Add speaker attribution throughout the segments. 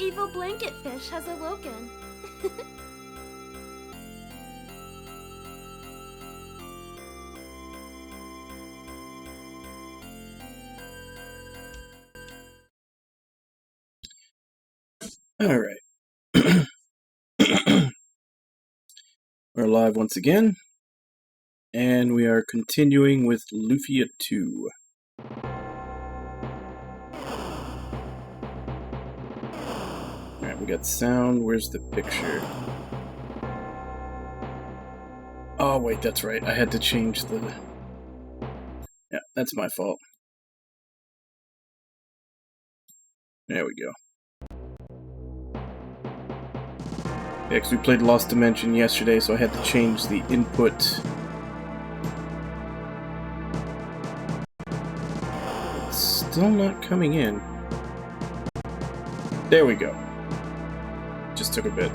Speaker 1: evil blanket fish has awoken.
Speaker 2: Alright. We're live once again, and we are continuing with Lufia II. Alright, we got sound. Where's the picture? Oh, wait, that's right. I had to change the... Yeah, that's my fault. There we go. Yeah, because we played Lost Dimension yesterday, so I had to change the input. It's still not coming in. There we go. Just took a bit.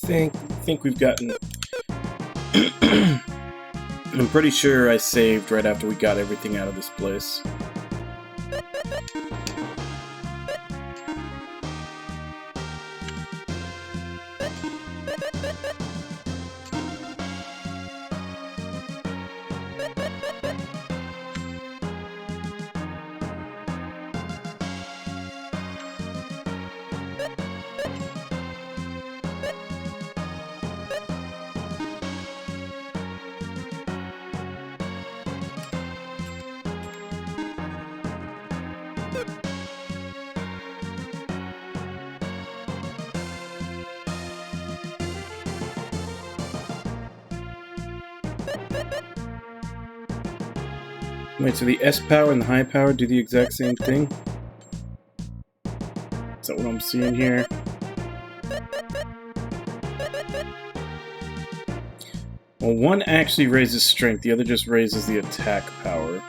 Speaker 2: I think we've gotten... I'm pretty sure I saved right after we got everything out of this place. Wait, so the S power and the high power do the exact same thing? Is that what I'm seeing here? Well, one actually raises strength, the other just raises the attack power.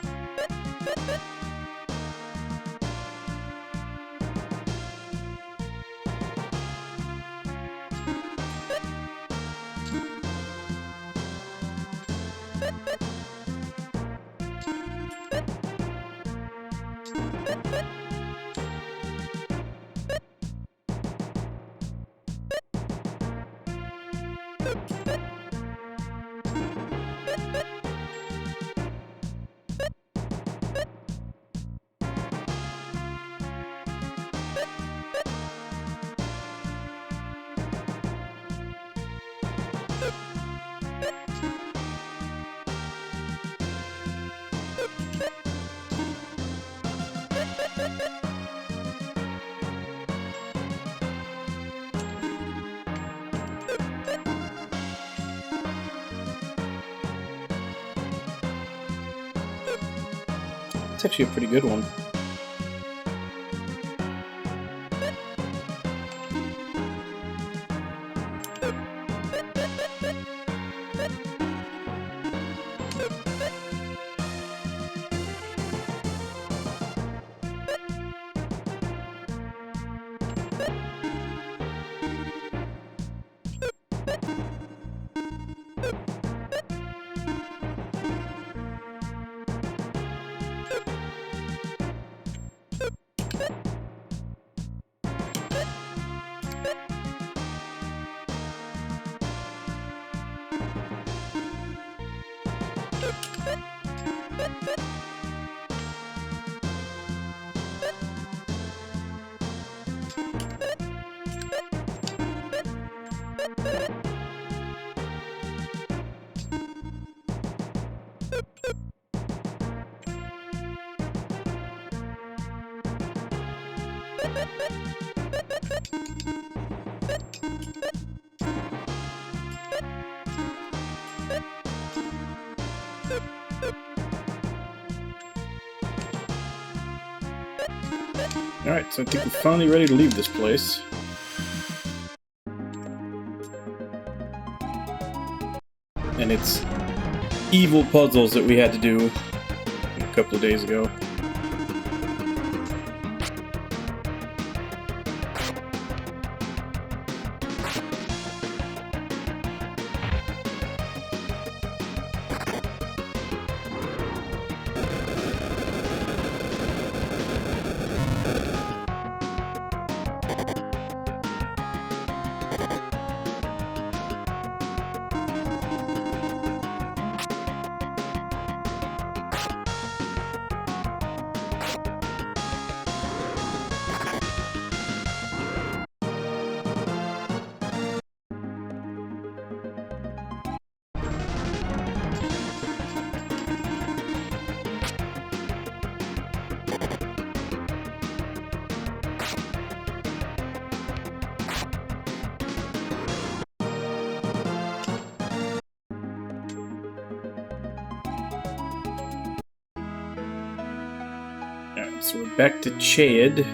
Speaker 2: It's actually a pretty good one. Alright, so I think we're finally ready to leave this place. And it's evil puzzles that we had to do a couple of days ago. Alright, so we're back to Chad.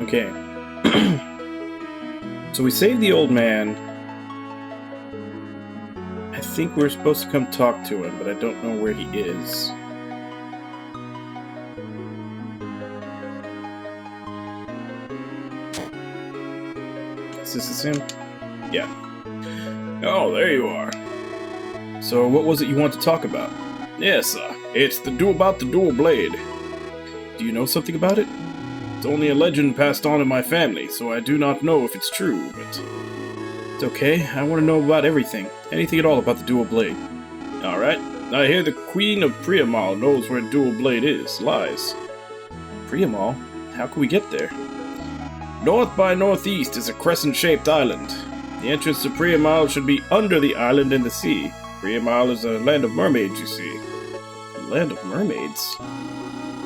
Speaker 2: Okay. So we saved the old man. I think we're supposed to come talk to him, but I don't know where he is. Is this him? Yeah. Oh, there you are. So what was it you want to talk about? Yes, it's the dual blade. Do you know something about it? It's only a legend passed on in my family, so I do not know if it's true, but... It's okay, I want to know about everything. Anything at all about the dual blade. Alright, I hear the Queen of Priamal knows where dual blade lies. Priamal? How can we get there? North by northeast is a crescent-shaped island. The entrance to Priamal should be under the island in the sea. Priamal is a land of mermaids, you see. A land of mermaids?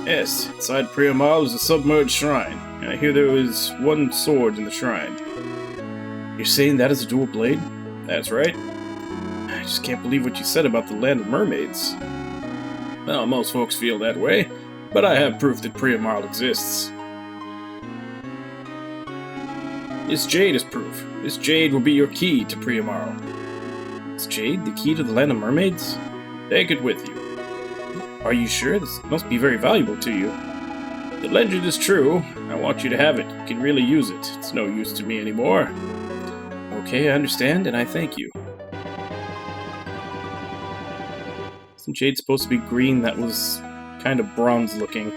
Speaker 2: Yes, inside Priamal is a submerged shrine. I hear there is one sword in the shrine. You're saying that is a dual blade? That's right. I just can't believe what you said about the land of mermaids. Well, most folks feel that way, but I have proof that Priamal exists. This jade is proof. This jade will be your key to Priamal. Is jade the key to the land of mermaids? Take it with you. Are you sure? This must be very valuable to you. The legend is true. I want you to have it. You can really use it. It's no use to me anymore. Okay, I understand, and I thank you. Isn't jade supposed to be green? That was kind of bronze looking.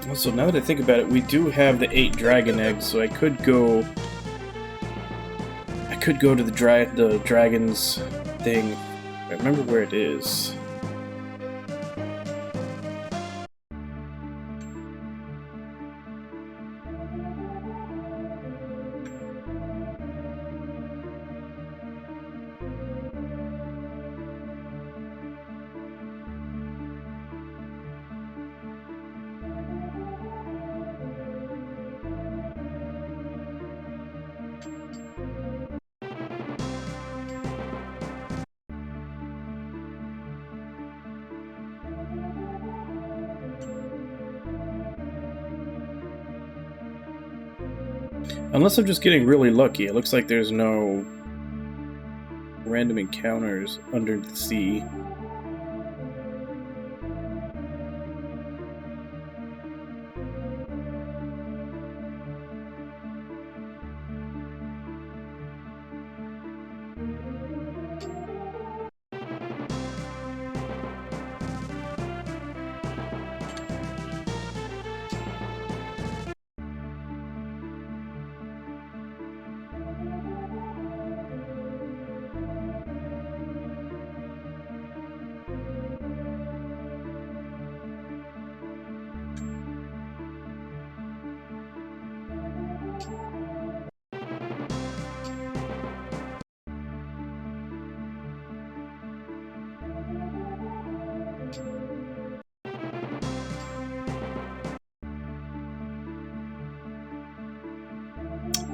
Speaker 2: Also, now that I think about it, we do have the 8 dragon eggs, so I could go to the dragon's thing I remember where it is. Unless I'm just getting really lucky. It looks like there's no random encounters under the sea.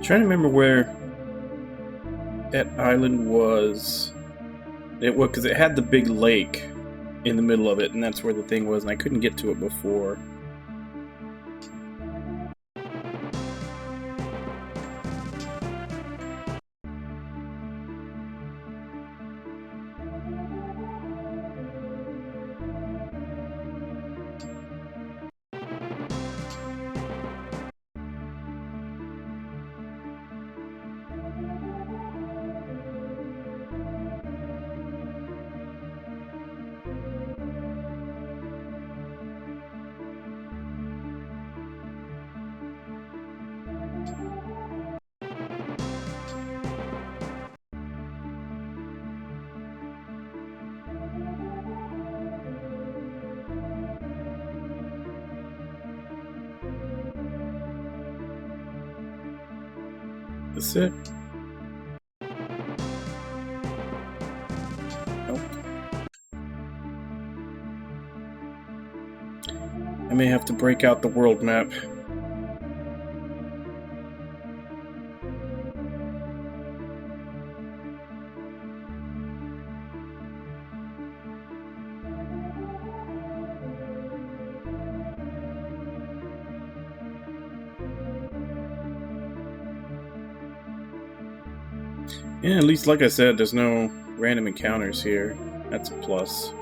Speaker 2: Trying to remember where that island was. It was because it had the big lake in the middle of it, and that's where the thing was, and I couldn't get to it before. That's it. Nope. I may have to break out the world map. Yeah, at least, like I said, there's no random encounters here. That's a plus.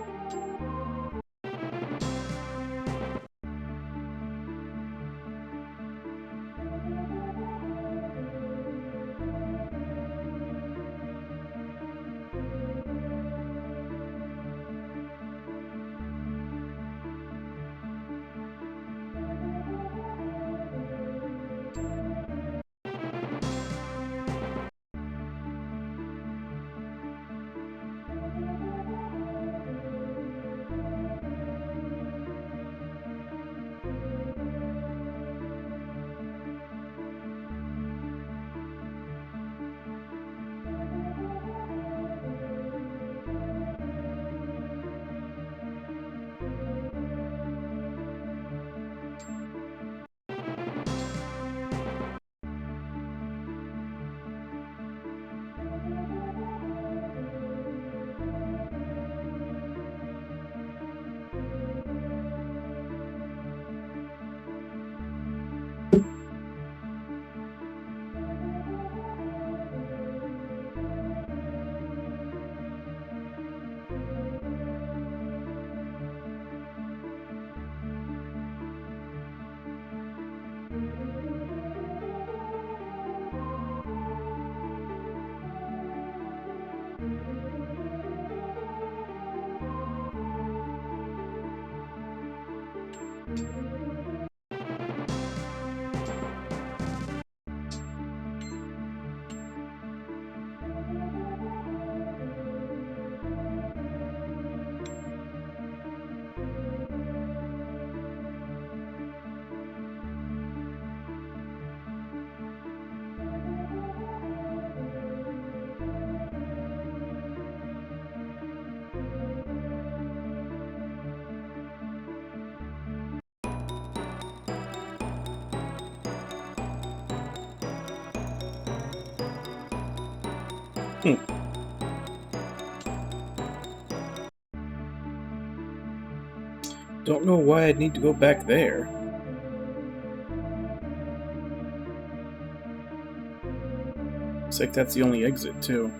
Speaker 2: Don't know why I'd need to go back there. Looks like that's the only exit, too.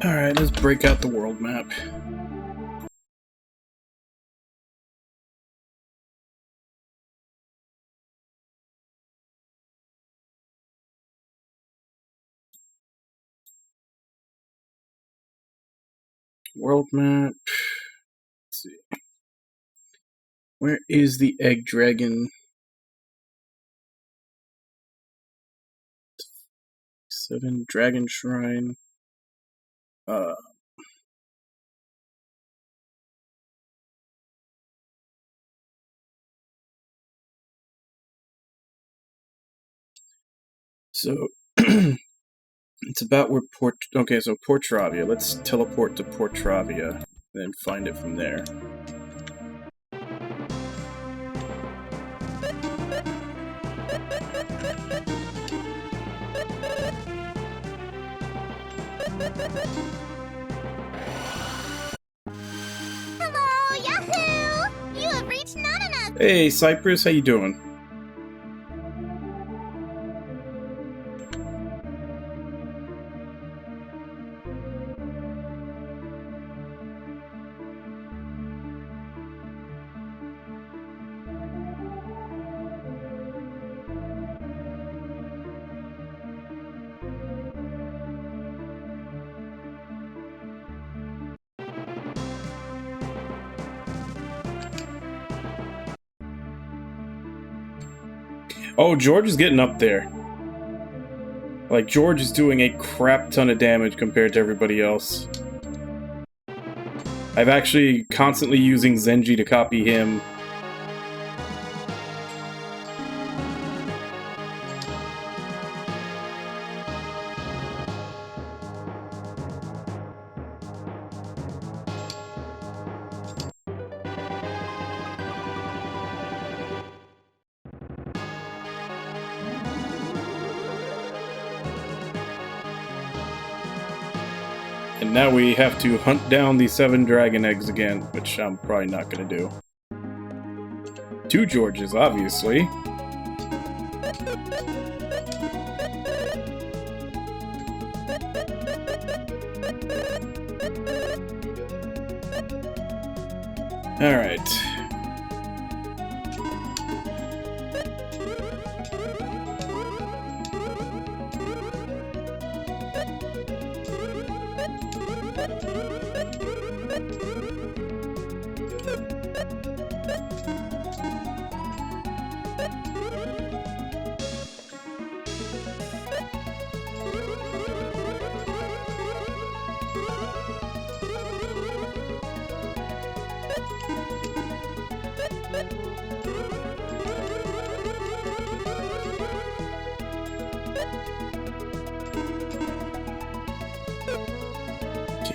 Speaker 2: Alright, let's break out the world map. World map. Let's see. Where is the egg dragon? 7 dragon shrine. So it's about where okay, so Portravia. Let's teleport to Portravia and then find it from there.
Speaker 1: Hello, Yahoo! You have reached Nana's.
Speaker 2: Hey, Cypress, how you doing? Oh, George is getting up there. Like, George is doing a crap ton of damage compared to everybody else. I'm actually constantly using Zenji to copy him. And now we have to hunt down the 7 dragon eggs again, which I'm probably not going to do. 2 Georges, obviously. Alright.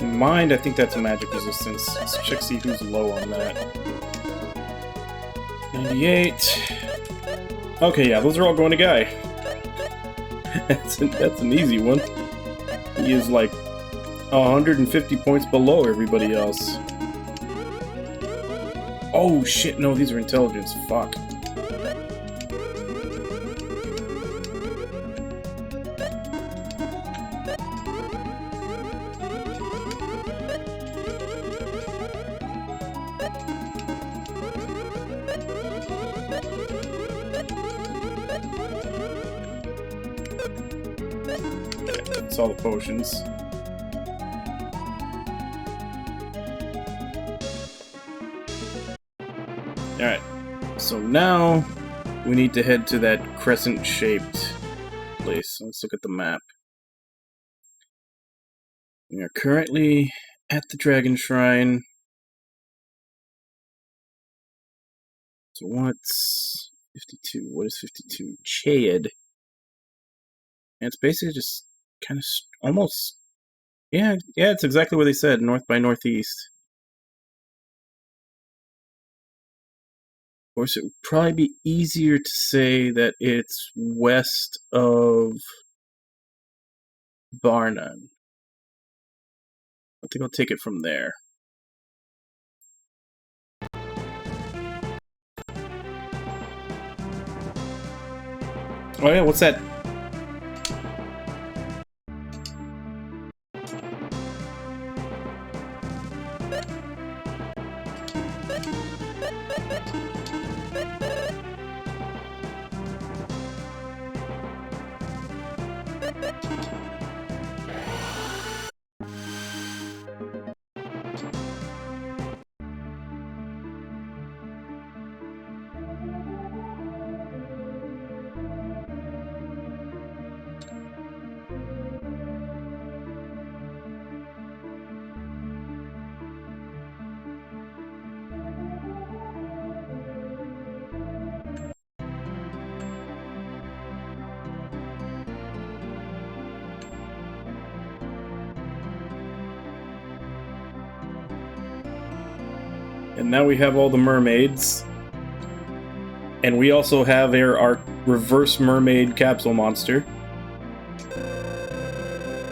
Speaker 2: Mind, I think that's a magic resistance. Let's check see who's low on that. 98. Okay, yeah, those are all going to Guy. that's an easy one. He is like 150 points below everybody else. Oh shit, no, these are intelligence. Fuck. That's all the potions. Alright, so now we need to head to that crescent-shaped place. Let's look at the map. We are currently at the Dragon Shrine. So what's 52? What is 52? Chayed. And it's basically just kind of almost... Yeah, it's exactly what they said. North by northeast. Of course, it would probably be easier to say that it's west of Barnan. I think I'll take it from there. Oh yeah, what's that? And now we have all the mermaids. And we also have our reverse mermaid capsule monster.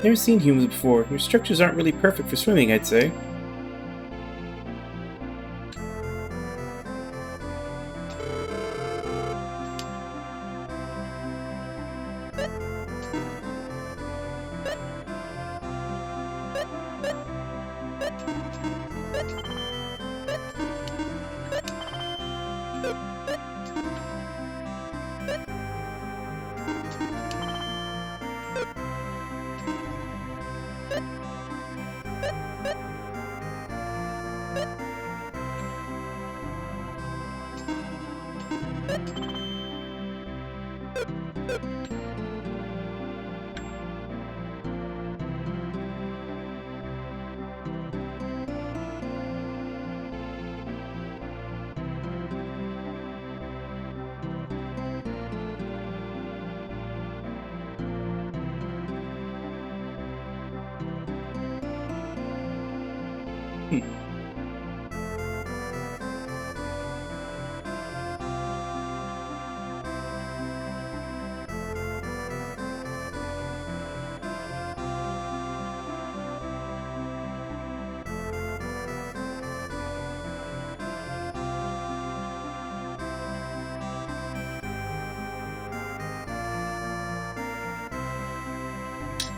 Speaker 2: Never seen humans before. Your structures aren't really perfect for swimming, I'd say.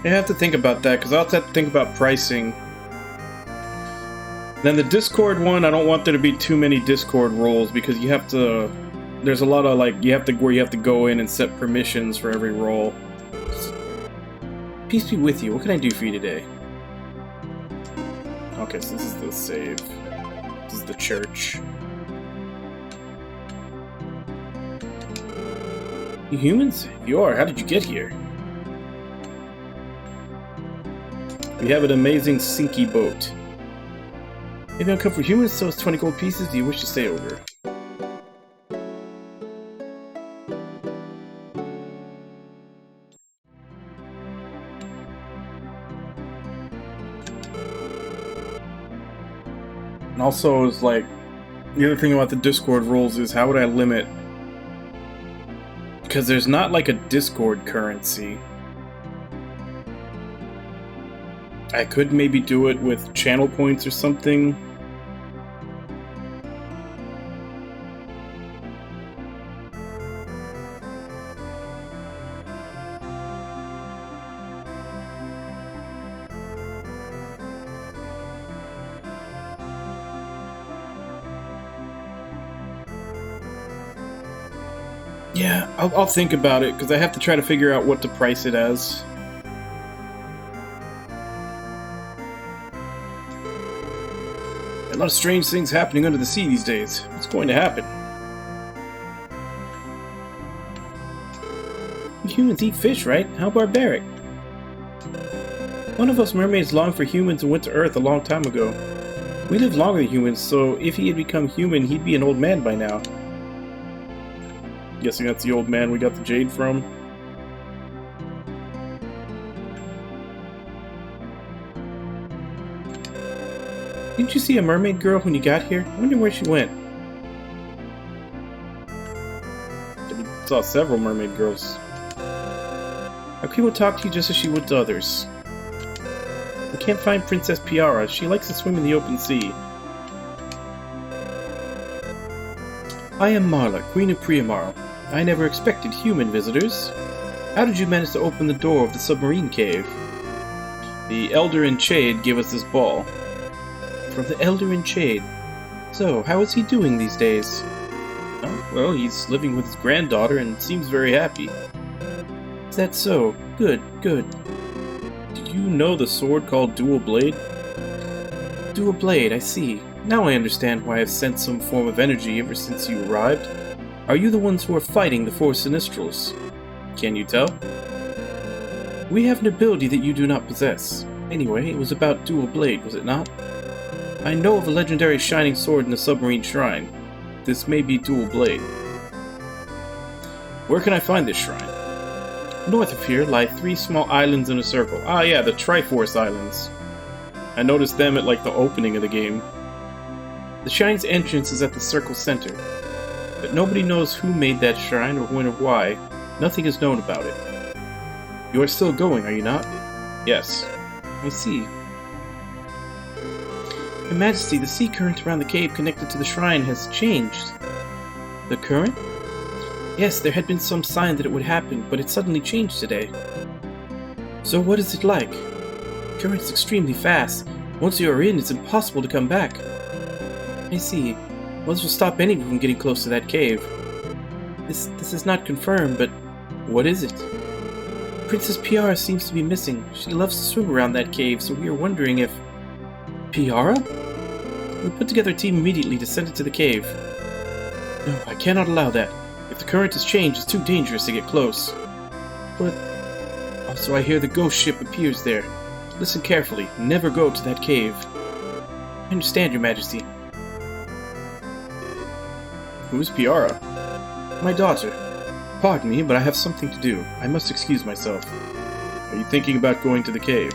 Speaker 2: I have to think about that, because I'll have to think about pricing. Then the Discord one, I don't want there to be too many Discord roles, because you have to... There's a lot of, like, where you have to go in and set permissions for every role. Peace be with you. What can I do for you today? Okay, so this is the save. This is the church. You humans? You are. How did you get here? We have an amazing sinky boat. Maybe I'll come for humans, so it's 20 gold pieces. Do you wish to stay over? And also, is like, the other thing about the Discord rules is how would I limit? Because there's not like a Discord currency. I could maybe do it with channel points or something. Yeah, I'll think about it, because I have to try to figure out what to price it as. A lot of strange things happening under the sea these days. What's going to happen?
Speaker 3: Humans eat fish, right? How barbaric. One of us mermaids longed for humans and went to Earth a long time ago. We live longer than humans, so if he had become human, he'd be an old man by now.
Speaker 2: Guessing that's the old man we got the jade from.
Speaker 3: Didn't you see a mermaid girl when you got here? I wonder where she went.
Speaker 2: I saw several mermaid girls.
Speaker 3: Akri will talk to you just as she would to others. We can't find Princess Piara. She likes to swim in the open sea. I am Marla, Queen of Priamar. I never expected human visitors. How did you manage to open the door of the submarine cave?
Speaker 2: The Elder in Shade gave us this ball.
Speaker 3: From the Elder in Shade. So, how is he doing these days?
Speaker 2: Oh, well, he's living with his granddaughter and seems very happy.
Speaker 3: Is that so? Good, good.
Speaker 2: Do you know the sword called Dual Blade?
Speaker 3: Dual Blade, I see. Now I understand why I've sensed some form of energy ever since you arrived. Are you the ones who are fighting the four Sinistrals?
Speaker 2: Can you tell?
Speaker 3: We have an ability that you do not possess. Anyway, it was about Dual Blade, was it not? I know of a legendary shining sword in the submarine shrine. This may be Dual Blade.
Speaker 2: Where can I find this shrine?
Speaker 3: North of here lie 3 small islands in a circle.
Speaker 2: Ah yeah, the Triforce Islands. I noticed them at like the opening of the game.
Speaker 3: The shrine's entrance is at the circle center. But nobody knows who made that shrine or when or why. Nothing is known about it. You are still going, are you not?
Speaker 2: Yes.
Speaker 3: I see. Your Majesty, the sea current around the cave connected to the shrine has changed. The current? Yes, there had been some sign that it would happen, but it suddenly changed today. So what is it like? The current is extremely fast. Once you are in, it's impossible to come back. I see. What will stop anyone from getting close to that cave? This is not confirmed, but what is it? Princess Piara seems to be missing. She loves to swim around that cave, so we are wondering if... Piara? We put together a team immediately to send it to the cave. No, I cannot allow that. If the current has changed, it's too dangerous to get close. But... Also, I hear the ghost ship appears there. Listen carefully. Never go to that cave. I understand, Your Majesty.
Speaker 2: Who's Piara?
Speaker 3: My daughter. Pardon me, but I have something to do. I must excuse myself.
Speaker 2: Are you thinking about going to the cave?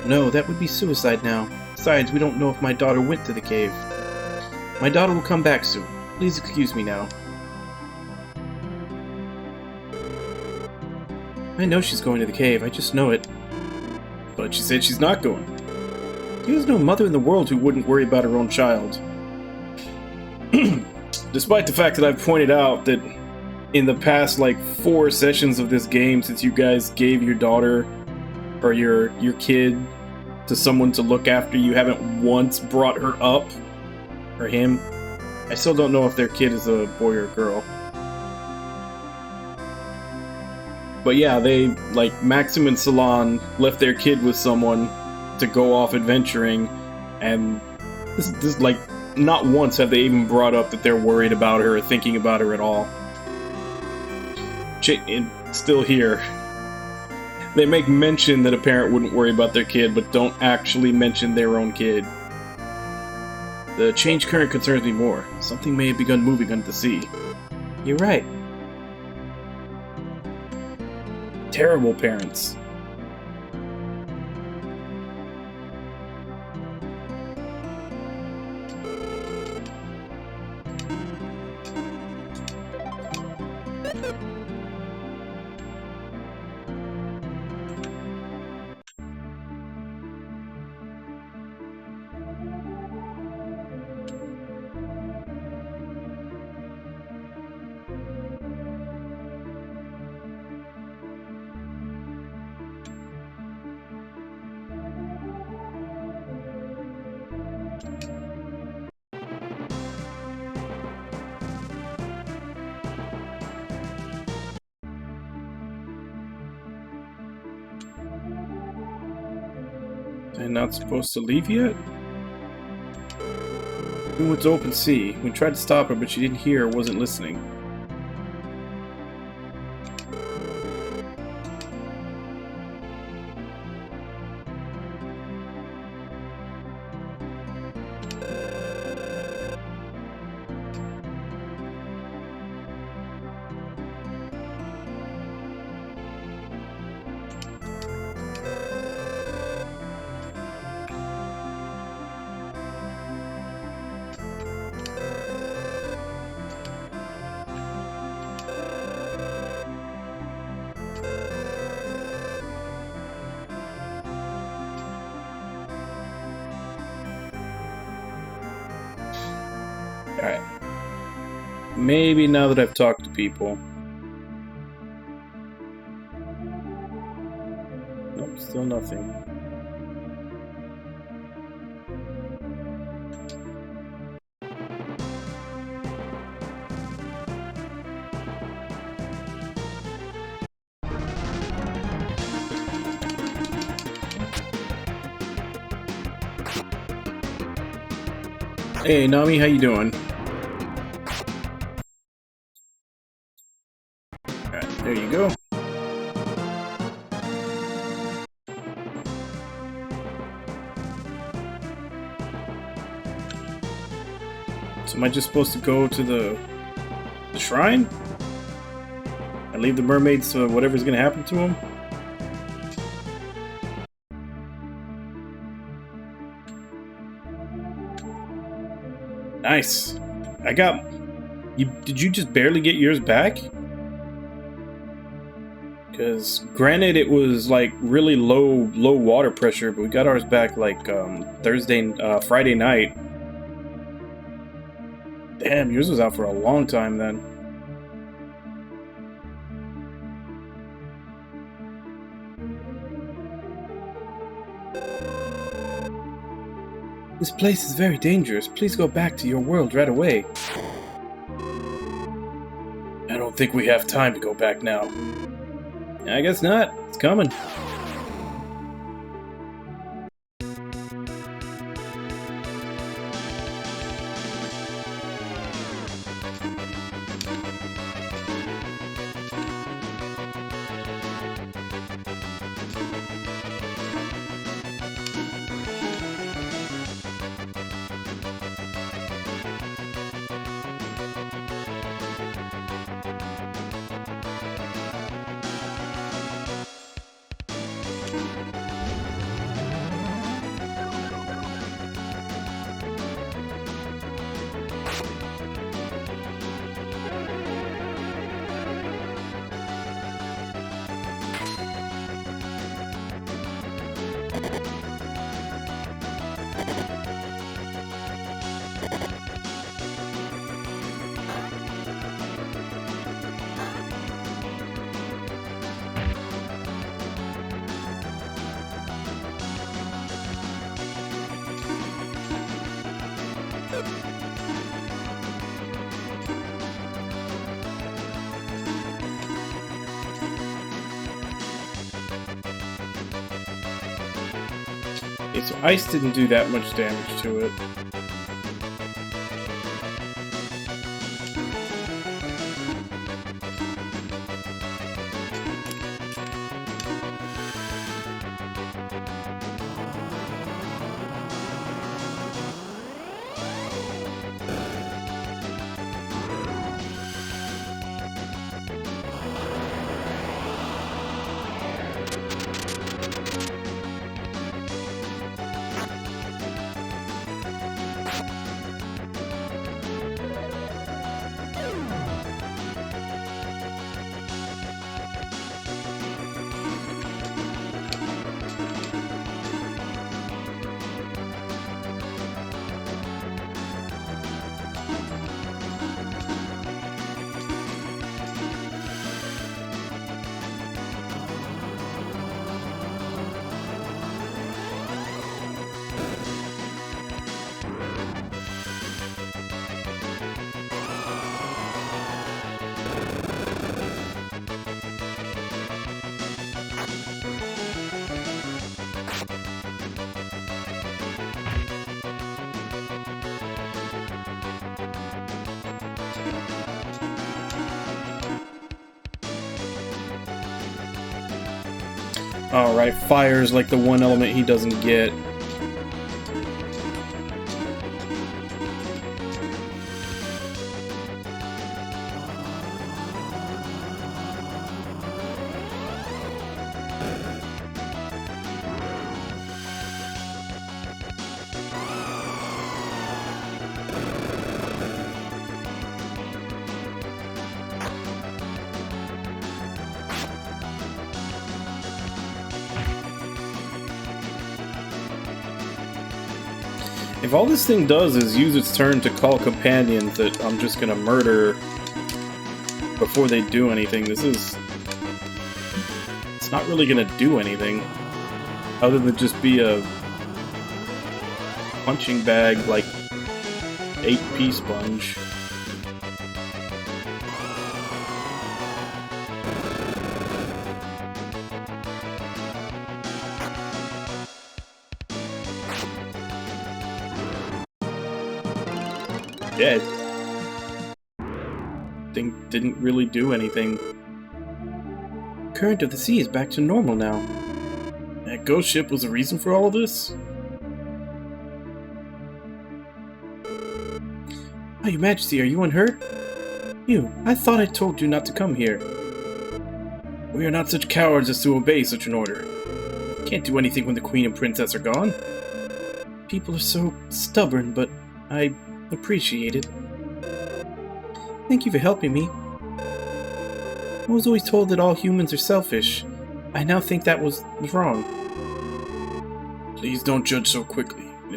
Speaker 3: No, that would be suicide now. Besides, we don't know if my daughter went to the cave. My daughter will come back soon. Please excuse me now. I know she's going to the cave, I just know it.
Speaker 2: But she said she's not going.
Speaker 3: There is no mother in the world who wouldn't worry about her own child.
Speaker 2: Despite the fact that I've pointed out that in the past, like, 4 sessions of this game, since you guys gave your daughter or your kid to someone to look after, you haven't once brought her up, or him. I still don't know if their kid is a boy or a girl. But yeah, they, like, Maxim and Salon left their kid with someone to go off adventuring, and this like, not once have they even brought up that they're worried about her or thinking about her at all. Still here. They make mention that a parent wouldn't worry about their kid, but don't actually mention their own kid. The change current concerns me more. Something may have begun moving under the sea.
Speaker 3: You're right.
Speaker 2: Terrible parents. I'm not supposed to leave yet? We went to open sea. We tried to stop her, but she didn't hear or wasn't listening. Alright. Maybe now that I've talked to people. Nope, still nothing. Hey, Nami, how you doing? Alright, there you go. So am I just supposed to go to the shrine? And leave the mermaids to whatever's gonna happen to them? Nice. I got... Did you just barely get yours back? Because granted it was like really low water pressure, but we got ours back like Friday night. Damn, yours was out for a long time then.
Speaker 3: This place is very dangerous. Please go back to your world right away.
Speaker 2: I don't think we have time to go back now. I guess not. It's coming. Okay, so ice didn't do that much damage to it. Alright, fire's like the one element he doesn't get. If all this thing does is use its turn to call companions that I'm just gonna murder before they do anything, this is... it's not really gonna do anything other than just be a punching bag like 8p sponge. Dead. Thing didn't really do anything.
Speaker 3: Current of the sea is back to normal now.
Speaker 2: That ghost ship was the reason for all of this?
Speaker 3: Oh, Your Majesty, are you unhurt? I thought I told you not to come here.
Speaker 2: We are not such cowards as to obey such an order. Can't do anything when the Queen and Princess are gone.
Speaker 3: People are so stubborn, but I appreciate it. Thank you for helping me. I was always told that all humans are selfish. I now think that was wrong.
Speaker 2: Please don't judge so quickly. It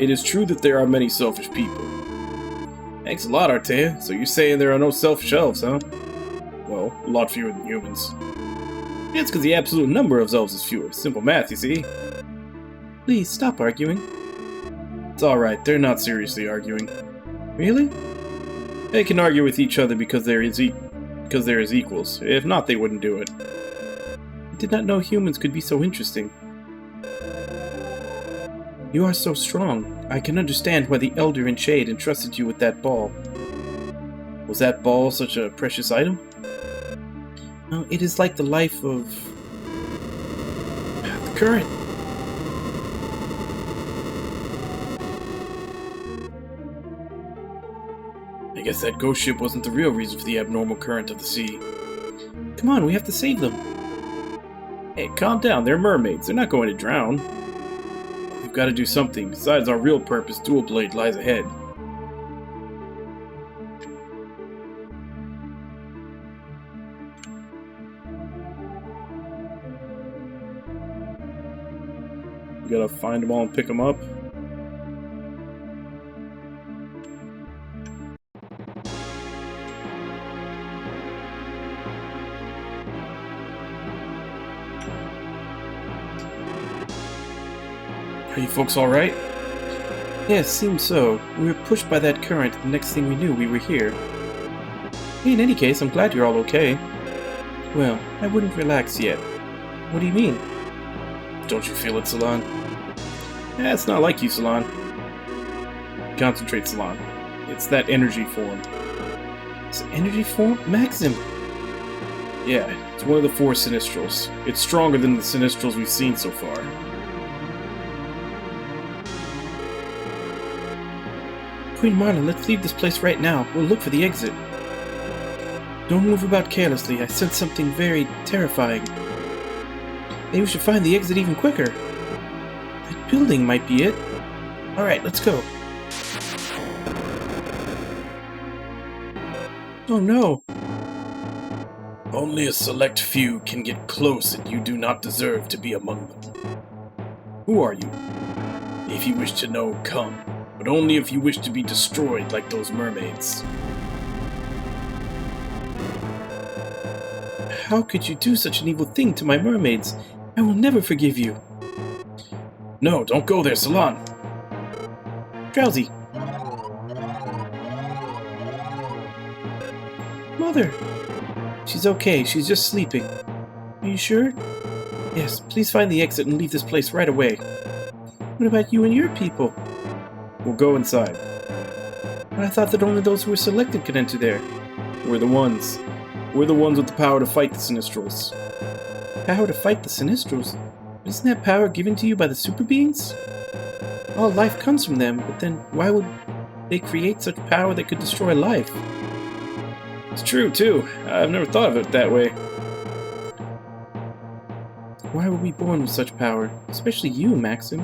Speaker 2: is true that there are many selfish people. Thanks a lot, Artea. So you're saying there are no selfish elves, huh? Well, a lot fewer than humans. It's because the absolute number of elves is fewer. Simple math, you see.
Speaker 3: Please, stop arguing.
Speaker 2: It's alright, they're not seriously arguing.
Speaker 3: Really?
Speaker 2: They can argue with each other because they're as equals. If not, they wouldn't do it.
Speaker 3: I did not know humans could be so interesting. You are so strong. I can understand why the Elder in Shade entrusted you with that ball.
Speaker 2: Was that ball such a precious item?
Speaker 3: No, it is like the life of... the current.
Speaker 2: I guess that ghost ship wasn't the real reason for the abnormal current of the sea.
Speaker 3: Come on, we have to save them.
Speaker 2: Hey, calm down. They're mermaids. They're not going to drown. We've got to do something. Besides our real purpose, Dual Blade lies ahead. We gotta find them all and pick them up. Are you folks alright?
Speaker 3: Yes, seems so. We were pushed by that current. The next thing we knew, we were here. In any case, I'm glad you're all okay. Well, I wouldn't relax yet. What do you mean?
Speaker 2: Don't you feel it, Salon? It's not like you, Salon. Concentrate, Salon. It's that energy form.
Speaker 3: It's energy form? Maxim!
Speaker 2: Yeah, it's one of the 4 Sinistrals. It's stronger than the Sinistrals we've seen so far.
Speaker 3: Queen Marla, let's leave this place right now. We'll look for the exit. Don't move about carelessly. I sense something very terrifying. Maybe we should find the exit even quicker. That building might be it. Alright, let's go. Oh no!
Speaker 2: Only a select few can get close, and you do not deserve to be among them. Who are you? If you wish to know, come. But only if you wish to be destroyed like those mermaids.
Speaker 3: How could you do such an evil thing to my mermaids? I will never forgive you.
Speaker 2: No, don't go there, Salon.
Speaker 3: Drowsy. Mother. She's okay. She's just sleeping. Are you sure? Yes, please find the exit and leave this place right away. What about you and your people?
Speaker 2: We'll go inside.
Speaker 3: But I thought that only those who were selected could enter there.
Speaker 2: We're the ones. We're the ones with the power to fight the Sinistrals.
Speaker 3: power to fight the Sinistrals. Isn't that power given to you by the super beings? All life comes from them, but then why would they create such power that could destroy life?
Speaker 2: It's true, too. I've never thought of it that way.
Speaker 3: Why were we born with such power? Especially you, Maxim.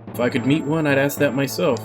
Speaker 3: If I could meet one, I'd ask that myself.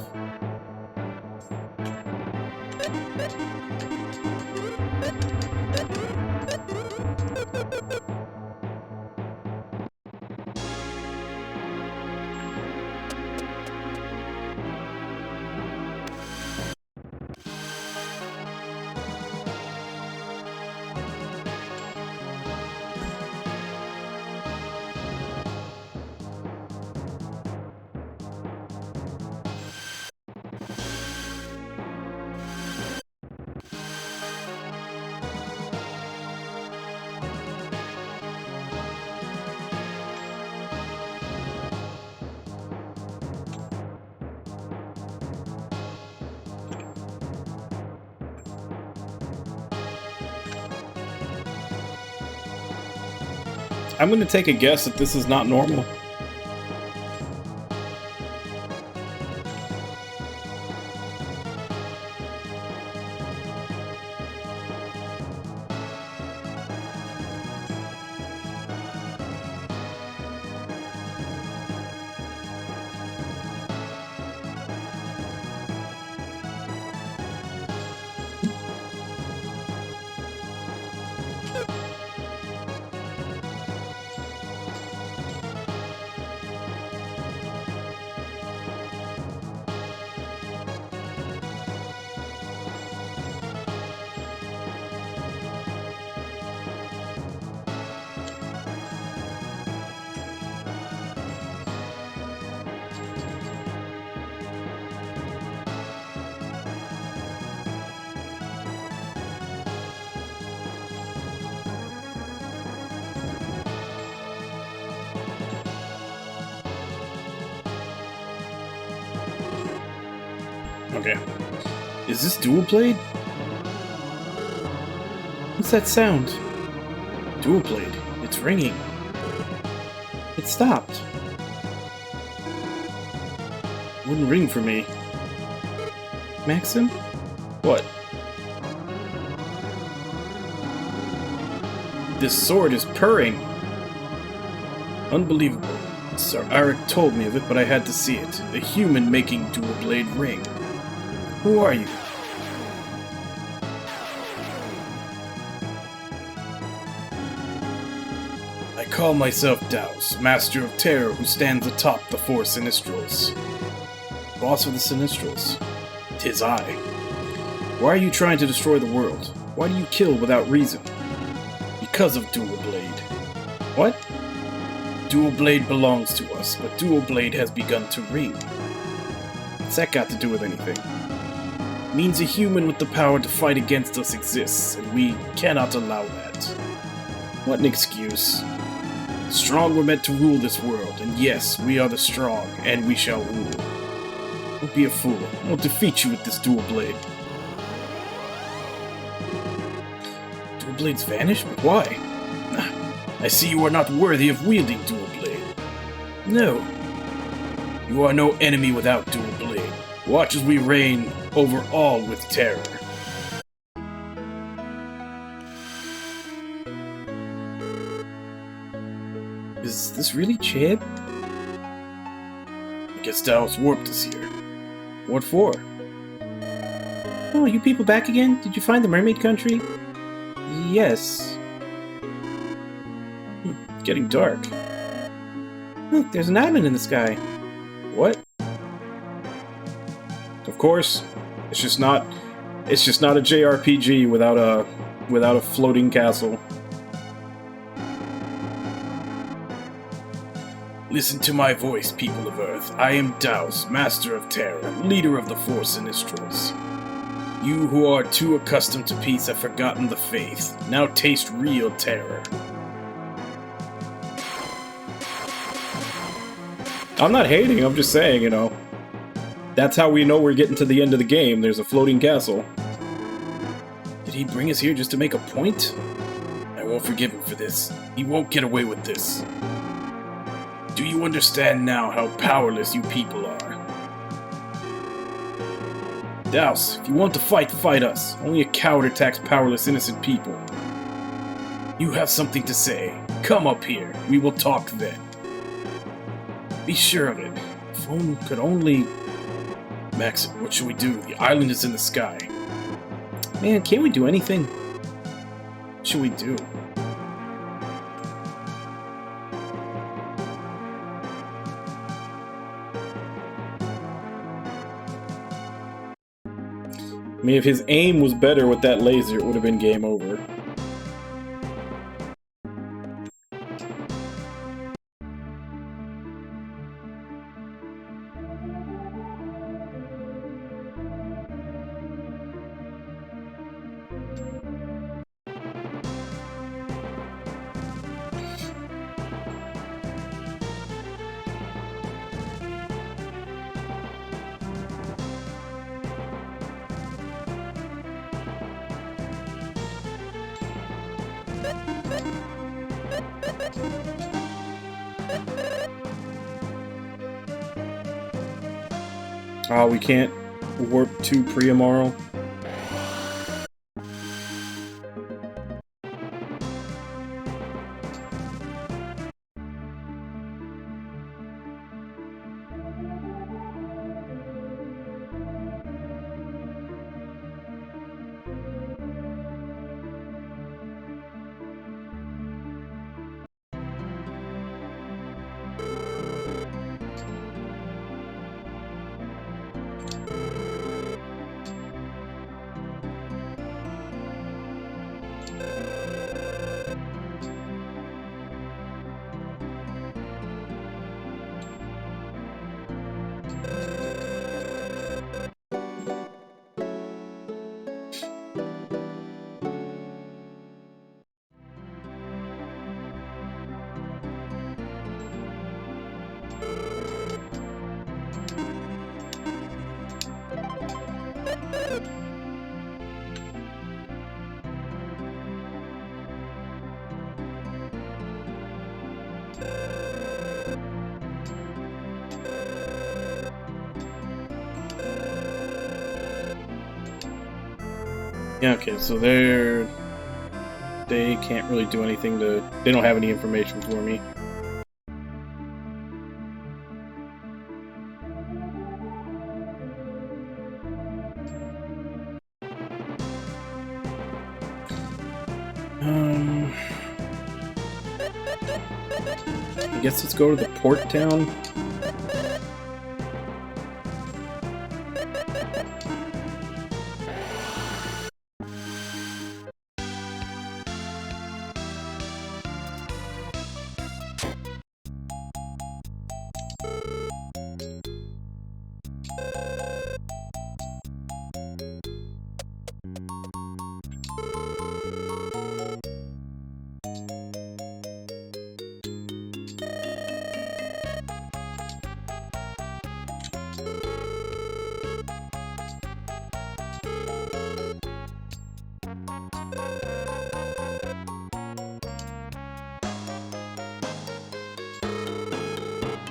Speaker 2: I'm going to take a guess that this is not normal. Okay. Is this dual blade?
Speaker 3: What's that sound?
Speaker 2: Dual blade. It's ringing.
Speaker 3: It stopped.
Speaker 2: Wouldn't ring for me.
Speaker 3: Maxim?
Speaker 2: What? This sword is purring. Unbelievable. Sir Arik told me of it, but I had to see it. A human making dual blade ring. Who are you? I call myself Daos, Master of Terror who stands atop the four Sinistrals. Boss of the Sinistrals. 'Tis I. Why are you trying to destroy the world? Why do you kill without reason? Because of Dual Blade. What? Dual Blade belongs to us, but Dual Blade has begun to ring. What's that got to do with anything? Means a human with the power to fight against us exists, and we cannot allow that. What an excuse. Strong were meant to rule this world, and yes, we are the strong, and we shall rule. Don't be a fool. I will defeat you with this dual blade. Dual blades vanish? But why? I see you are not worthy of wielding dual blade. No. You are no enemy without dual blade. Watch as we reign over all with terror.
Speaker 3: Is this really Chad?
Speaker 2: I guess Daos warped us here. What for?
Speaker 3: Oh, you people back again? Did you find the mermaid country? Yes.
Speaker 2: It's getting dark.
Speaker 3: Look, there's an island in the sky.
Speaker 2: What? Of course. It's just not a JRPG without a floating castle. Listen to my voice, people of Earth. I am Daos, Master of Terror, leader of the four Sinistrals. You who are too accustomed to peace have forgotten the faith. Now taste real terror. I'm not hating, I'm just saying, you know. That's how we know we're getting to the end of the game. There's a floating castle. Did he bring us here just to make a point? I won't forgive him for this. He won't get away with this. Do you understand now how powerless you people are? Douse, if you want to fight, fight us. Only a coward attacks powerless, innocent people. You have something to say. Come up here. We will talk then. Be sure of it. If only could only... Max, what should we do? The island is in the sky.
Speaker 3: Man, can't we do anything?
Speaker 2: What should we do?
Speaker 3: I mean, if his aim was better with that laser, it would have been game over. Oh, we can't warp to Priamorrow. Yeah, okay, so they can't really do anything to... They don't have any information for me. I guess let's go to the port town.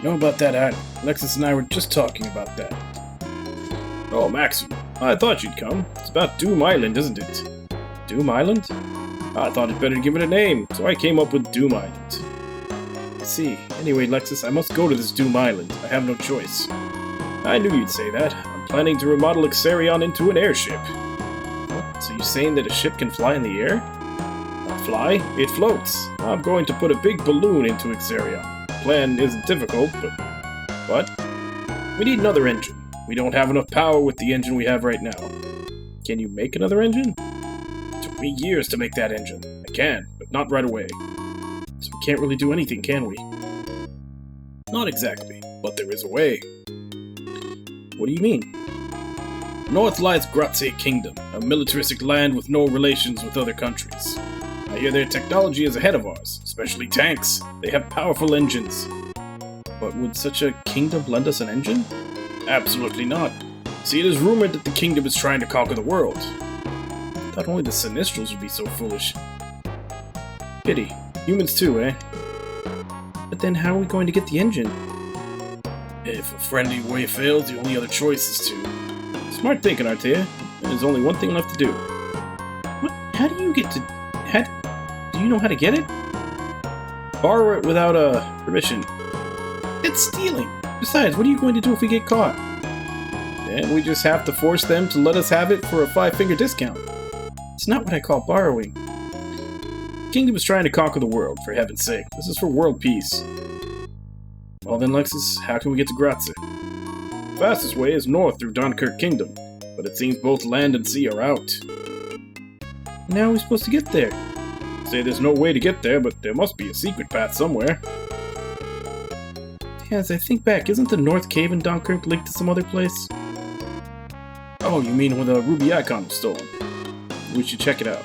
Speaker 2: Know about that island. Alexis and I were just talking about that. Oh, Maxu, I thought you'd come. It's about Doom Island, isn't it? Doom Island? I thought it better to give it a name, so I came up with Doom Island. I see. Anyway, Lexus, I must go to this Doom Island. I have no choice. I knew you'd say that. I'm planning to remodel Xerion into an airship. What? So you're saying that a ship can fly in the air? Not fly, it floats. I'm going to put a big balloon into Xerion. Plan isn't difficult, but we need another engine. We don't have enough power with the engine we have right now. Can you make another engine? It took me years to make that engine. I can, but not right away. So we can't really do anything, can we? Not exactly, but there is a way.
Speaker 3: What do you mean?
Speaker 2: North lies Grazie Kingdom, a militaristic land with no relations with other countries. I hear their technology is ahead of ours, especially tanks. They have powerful engines.
Speaker 3: But would such a kingdom lend us an engine?
Speaker 2: Absolutely not. See, it is rumored that the kingdom is trying to conquer the world. I thought only the Sinistrals would be so foolish. Pity. Humans too, eh?
Speaker 3: But then how are we going to get the engine?
Speaker 2: If a friendly way fails, the only other choice is to... Smart thinking, Artea. There's only one thing left to do.
Speaker 3: What? How do you get to... Do you know how to get it?
Speaker 2: Borrow it without, permission.
Speaker 3: It's stealing! Besides, what are you going to do if we get caught?
Speaker 2: And we just have to force them to let us have it for a 5-finger discount.
Speaker 3: It's not what I call borrowing.
Speaker 2: The kingdom is trying to conquer the world, for heaven's sake. This is for world peace. Well then, Lexus, how can we get to Graze? The fastest way is north through Dunkirk Kingdom, but it seems both land and sea are out.
Speaker 3: And how are we supposed to get there?
Speaker 2: Say there's no way to get there, but there must be a secret path somewhere.
Speaker 3: Yeah, as I think back, isn't the North Cave in Dunkirk linked to some other place?
Speaker 2: Oh, you mean where the ruby icon was stolen? We should check it out.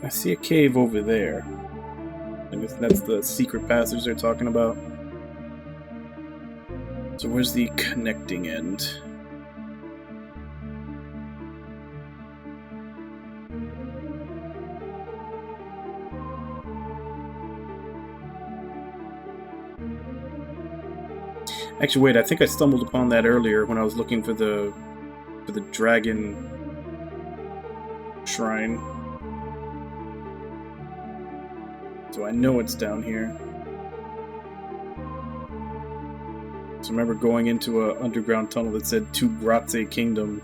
Speaker 2: I see a cave over there. I guess that's the secret passage they're talking about. So where's the connecting end? Actually, wait, I think I stumbled upon that earlier when I was looking for the dragon shrine. So I know it's down here. So I remember going into an underground tunnel that said to Graze Kingdom.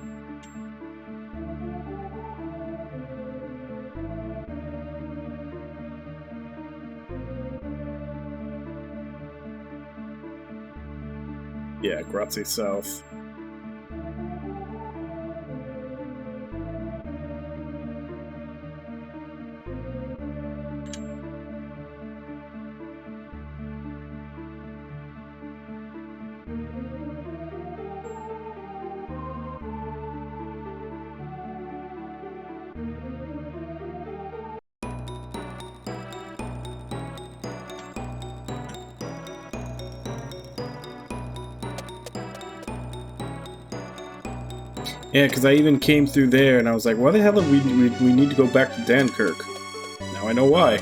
Speaker 2: Yeah, Graze South. Yeah, because I even came through there and I was like, why the hell do we need to go back to Dunkirk? Now I know why.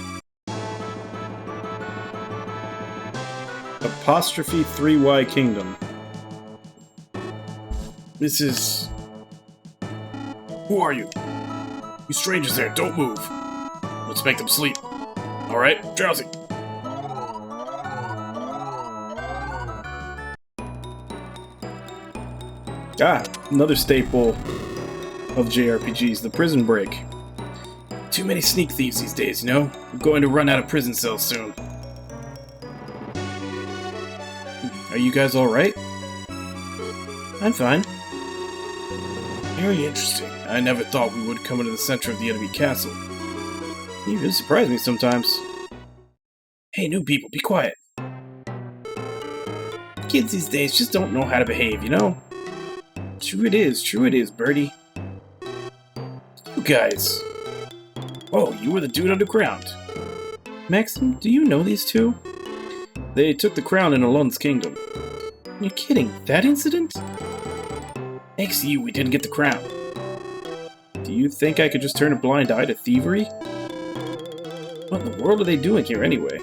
Speaker 2: Apostrophe 3Y Kingdom. This is... Who are you? You strangers there, don't move. Let's make them sleep. Alright, drowsy. Ah, another staple of JRPGs, the prison break. Too many sneak thieves these days, you know? I'm going to run out of prison cells soon. Are you guys alright?
Speaker 3: I'm fine.
Speaker 2: Very interesting. I never thought we would come into the center of the enemy castle. You really surprise me sometimes. Hey, new people, be quiet. Kids these days just don't know how to behave, you know? True it is, Birdie. You guys. Oh, you were the dude underground.
Speaker 3: Maxim, do you know these two?
Speaker 2: They took the crown in Alun's kingdom.
Speaker 3: You're kidding, that incident?
Speaker 2: Thanks to you, we didn't get the crown. Do you think I could just turn a blind eye to thievery? What in the world are they doing here anyway?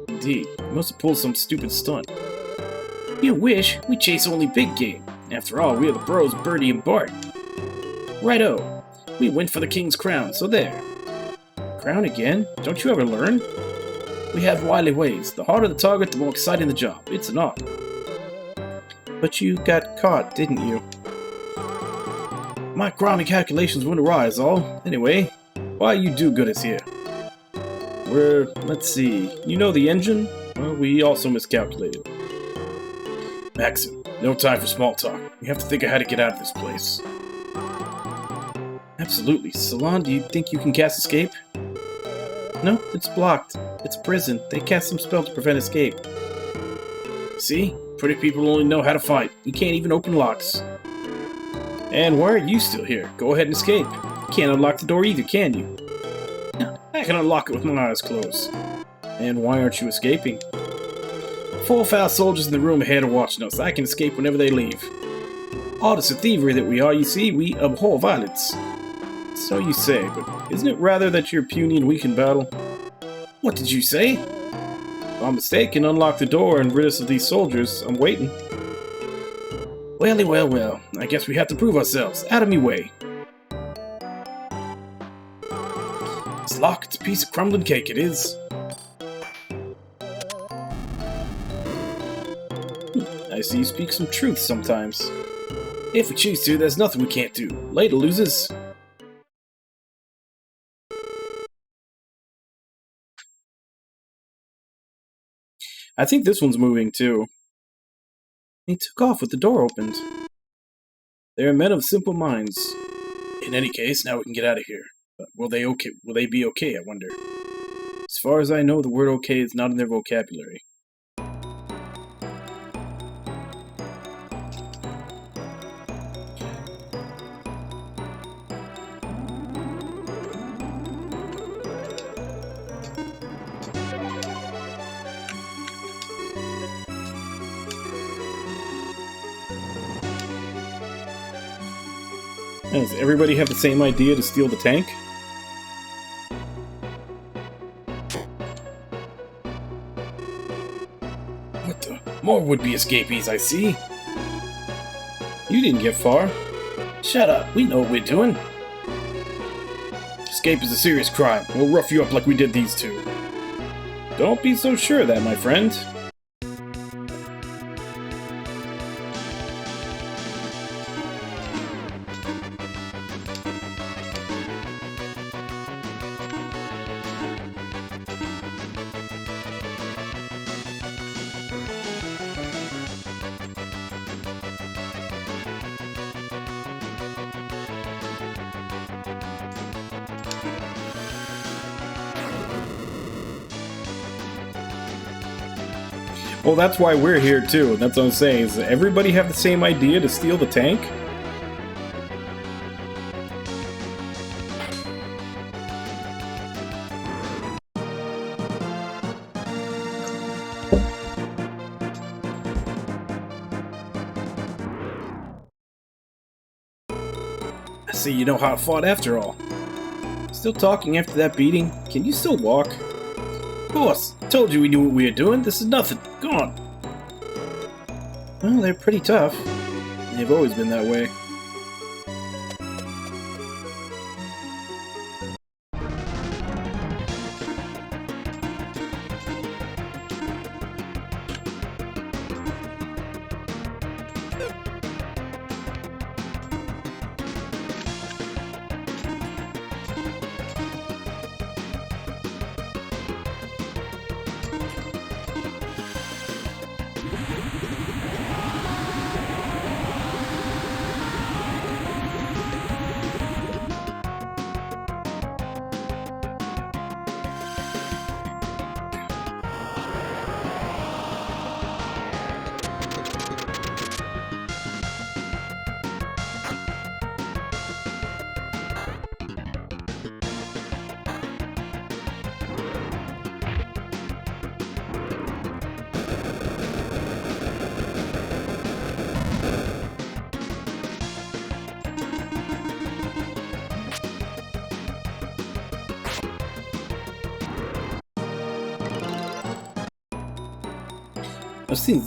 Speaker 2: Indeed, they must have pulled some stupid stunt. You wish, we chase only big game. After all, we are the bros Birdie and Bart. Righto, we went for the king's crown, so there.
Speaker 3: Crown again? Don't you ever learn?
Speaker 2: We have wily ways. The harder the target, the more exciting the job. It's an art.
Speaker 3: But you got caught, didn't you?
Speaker 2: My crony calculations went awry is all. Anyway, why are you do-gooders here? let's see. You know the engine? Well, we also miscalculated. Maxim, no time for small talk. We have to think of how to get out of this place. Absolutely. Salon, do you think you can cast escape? No, it's blocked. It's a prison. They cast some spell to prevent escape. See? Pretty people only know how to fight. You can't even open locks. And why are you still here? Go ahead and escape. You can't unlock the door either, can you? I can unlock it with my eyes closed. And why aren't you escaping? 4 foul soldiers in the room ahead are watching us. I can escape whenever they leave. Artists of thievery that we are, you see, we abhor violence. So you say, but isn't it rather that you're puny and weak in battle? What did you say? If I'm mistaken, unlock the door and rid us of these soldiers. I'm waiting. Well. I guess we have to prove ourselves. Out of me way. It's locked. It's a piece of crumbling cake, it is. I see you speak some truth sometimes. If we choose to, there's nothing we can't do. Later, losers. I think this one's moving too. He took off with the door opened. They are men of simple minds. In any case, now we can get out of here. But will they be okay, I wonder? As far as I know, the word okay is not in their vocabulary. Does everybody have the same idea to steal the tank? What the? More would-be escapees, I see. You didn't get far. Shut up, we know what we're doing. Escape is a serious crime. We'll rough you up like we did these two. Don't be so sure of that, my friend. Well, that's why we're here too. That's what I'm saying. Is everybody have the same idea to steal the tank? I see you know how it fought after all. Still talking after that beating? Can you still walk? Boss, told you we knew what we were doing. This is nothing. Go on. Well, they're pretty tough. They've always been that way.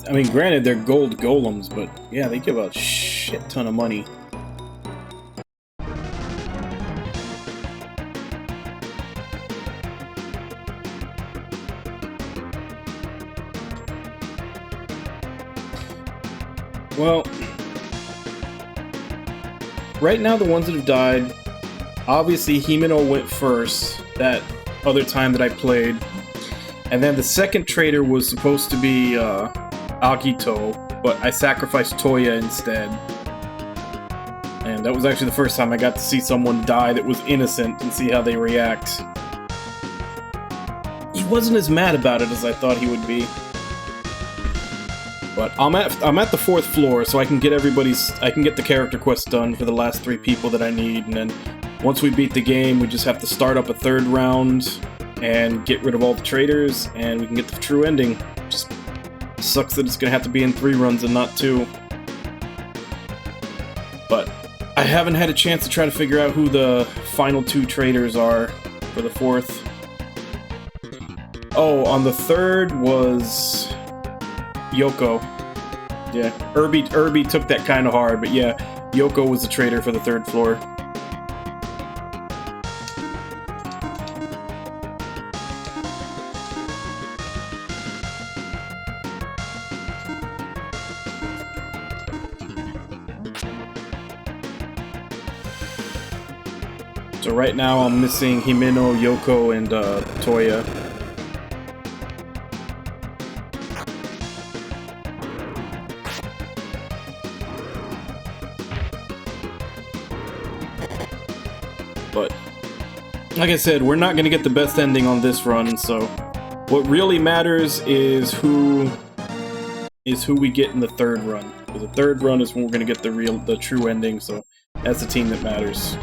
Speaker 2: I mean, granted, they're gold golems, but yeah, they give a shit ton of money. Well, right now the ones that have died, obviously Himeno went first. That other time that I played. And then the second traitor was supposed to be Akito, but I sacrificed Toya instead. And that was actually the first time I got to see someone die that was innocent and see how they react. He wasn't as mad about it as I thought he would be. But I'm at the 4th floor, so I can get the character quest done for the last 3 people that I need, and then once we beat the game, we just have to start up a 3rd round and get rid of all the traitors, and we can get the true ending. Just sucks that it's gonna have to be in 3 runs and not 2. But I haven't had a chance to try to figure out who the final 2 traitors are for the 4th. Oh, on the 3rd was Yoko. Yeah, Irby took that kind of hard, but yeah, Yoko was the traitor for the 3rd floor. So right now I'm missing Himeno, Yoko, and Toya. But, like I said, we're not going to get the best ending on this run, so what really matters is who we get in the 3rd run. Because the 3rd run is when we're going to get the true ending, so that's the team that matters.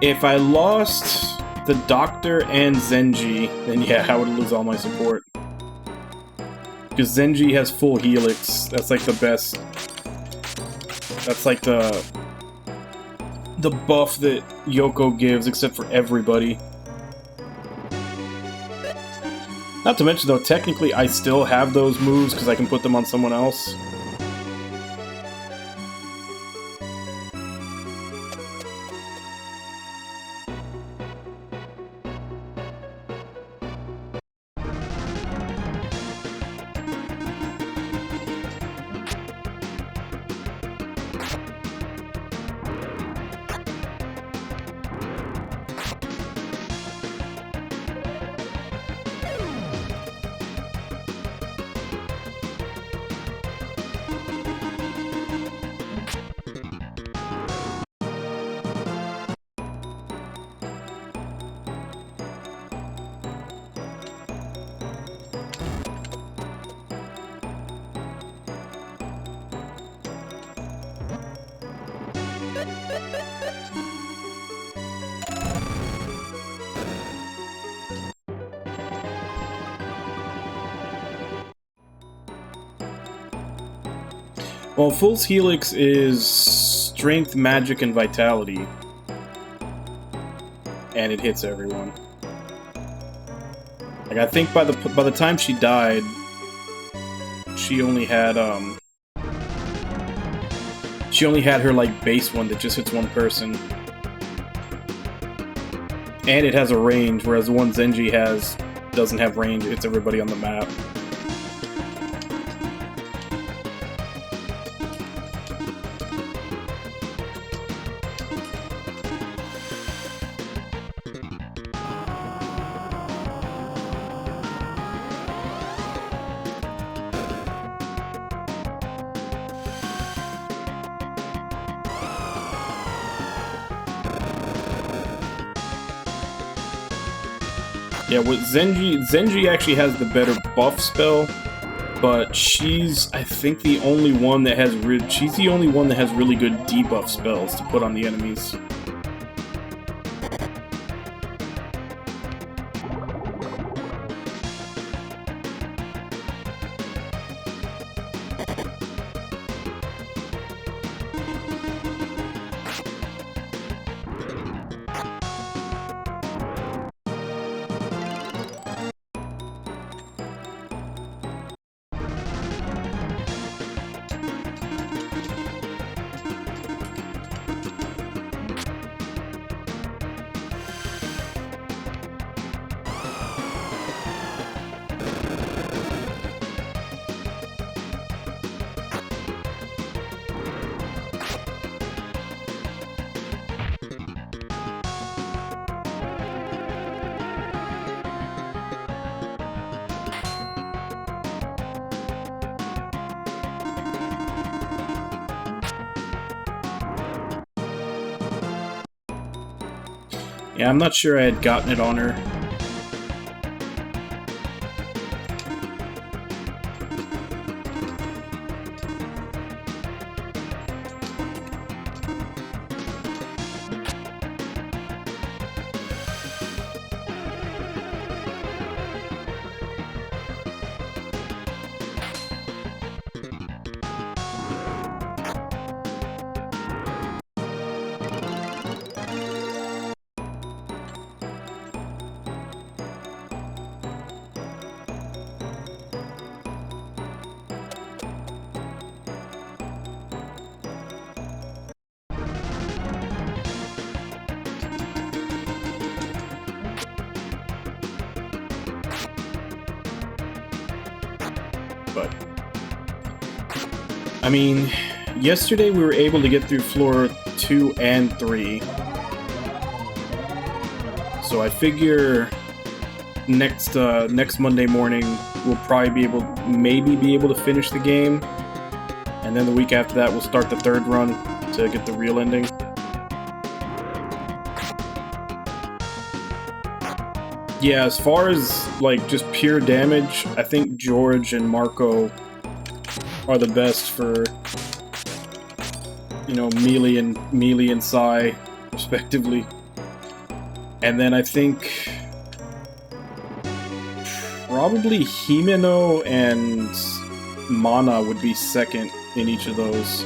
Speaker 2: If I lost the Doctor and Zenji, then yeah, I would lose all my support. Because Zenji has full Helix. That's like the best. That's like the buff that Yoko gives, except for everybody. Not to mention, though, technically I still have those moves because I can put them on someone else. Well, Full's Helix is Strength, Magic, and Vitality. And it hits everyone. Like, I think by the time she died, she only had her, like, base one that just hits one person. And it has a range, whereas the one Zenji has doesn't have range, it hits everybody on the map. Yeah, with Zenji actually has the better buff spell, but she's, I think, the only one that has really good debuff spells to put on the enemies. Yeah, I'm not sure I had gotten it on her. But I mean, yesterday we were able to get through floor 2 and 3. So I figure next Monday morning we'll probably maybe be able to finish the game. And then the week after that we'll start the 3rd run to get the real ending. Yeah, as far as like just pure damage, I think George and Marco are the best for, you know, melee and Sai, respectively. And then I think probably Himeno and Mana would be second in each of those.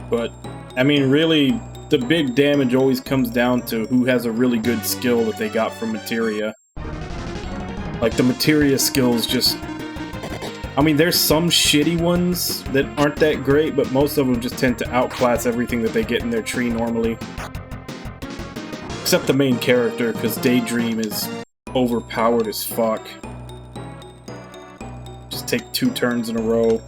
Speaker 2: But, I mean, really, the big damage always comes down to who has a really good skill that they got from Materia. Like, the Materia skills just... I mean, there's some shitty ones that aren't that great, but most of them just tend to outclass everything that they get in their tree normally. Except the main character, because Daydream is overpowered as fuck. Just take 2 turns in a row.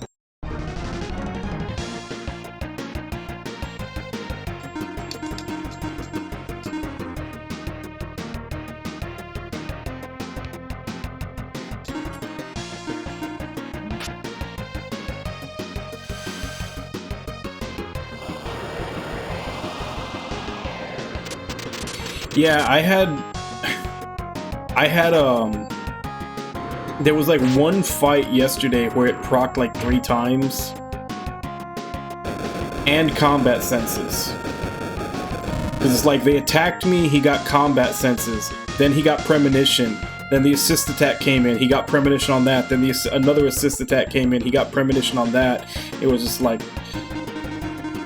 Speaker 2: Yeah, there was like one fight yesterday where it procced like 3 times. And combat senses. Because it's like they attacked me, he got combat senses. Then he got premonition. Then the assist attack came in, he got premonition on that. Then another assist attack came in, he got premonition on that. It was just like...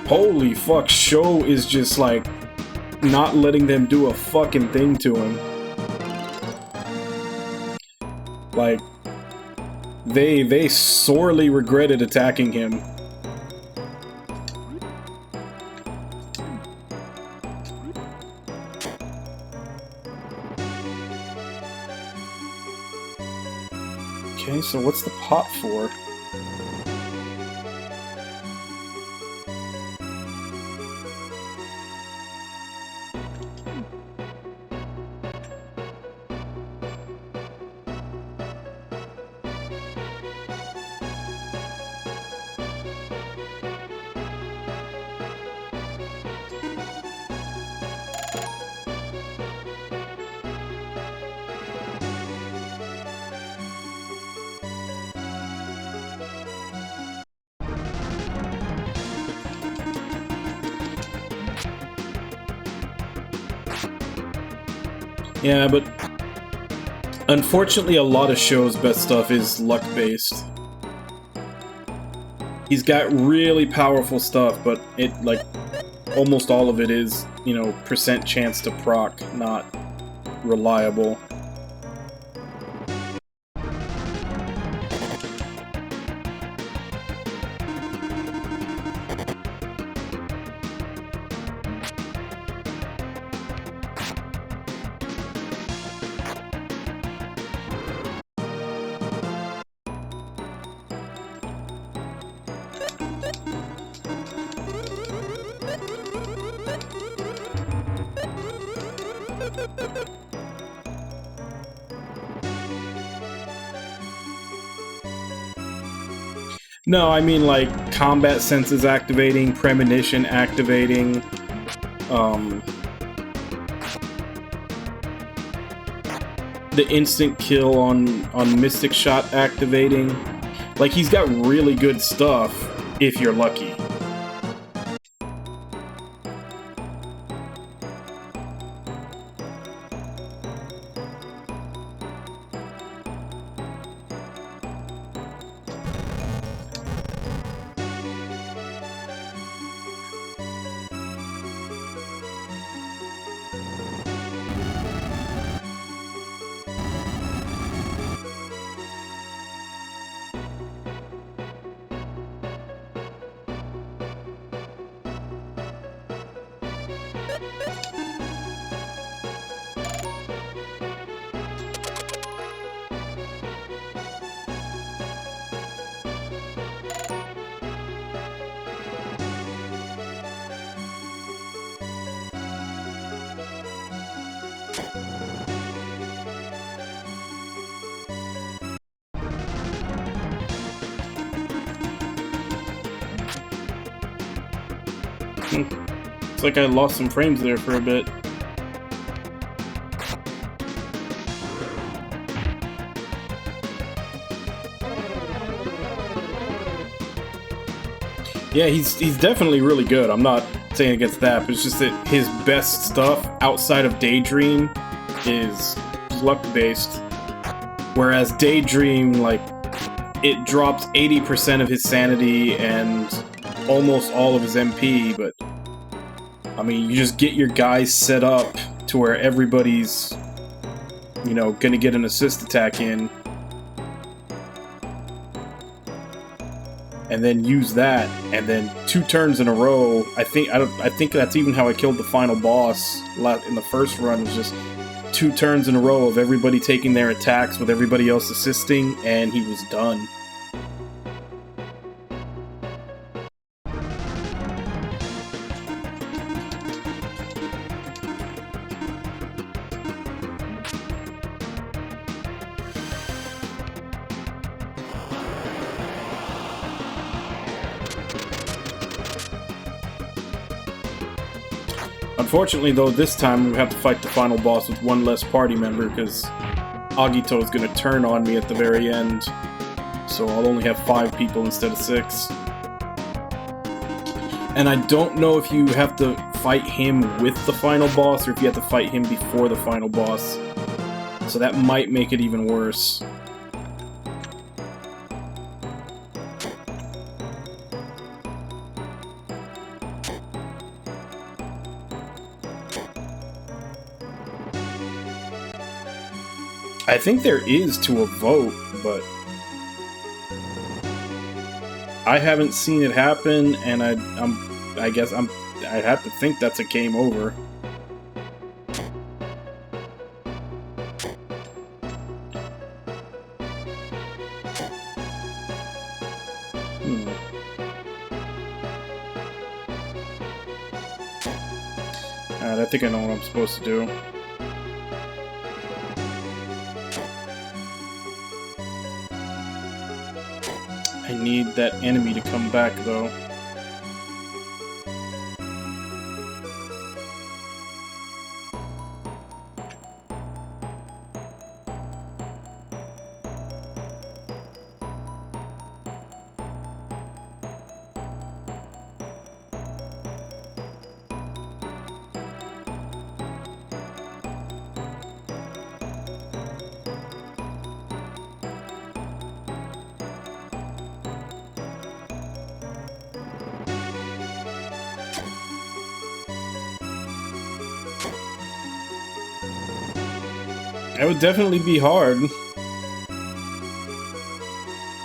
Speaker 2: Holy fuck, Sho is just like... not letting them do a fucking thing to him. Like, they sorely regretted attacking him. Okay, so what's the pot for? Yeah, but unfortunately a lot of Sho's best stuff is luck-based. He's got really powerful stuff, but it, like, almost all of it is, you know, percent chance to proc, not reliable. No, I mean like combat senses activating, premonition activating, the instant kill on Mystic Shot activating. Like, he's got really good stuff if you're lucky. It's like I lost some frames there for a bit. Yeah, he's definitely really good. I'm not saying against that, but it's just that his best stuff outside of Daydream is luck-based. Whereas Daydream, like, it drops 80% of his sanity and almost all of his MP, but I mean, you just get your guys set up to where everybody's, you know, gonna get an assist attack in, and then use that, and then 2 turns in a row. I think that's even how I killed the final boss in the first run. Was just 2 turns in a row of everybody taking their attacks with everybody else assisting, and he was done. Unfortunately, though, this time we have to fight the final boss with 1 less party member, because Agito is going to turn on me at the very end. So I'll only have 5 people instead of 6. And I don't know if you have to fight him with the final boss, or if you have to fight him before the final boss. So that might make it even worse. I think there is to a vote, but I haven't seen it happen, and I guess I'd have to think that's a game over. Alright, I think I know what I'm supposed to do. I need that enemy to come back, though. That would definitely be hard.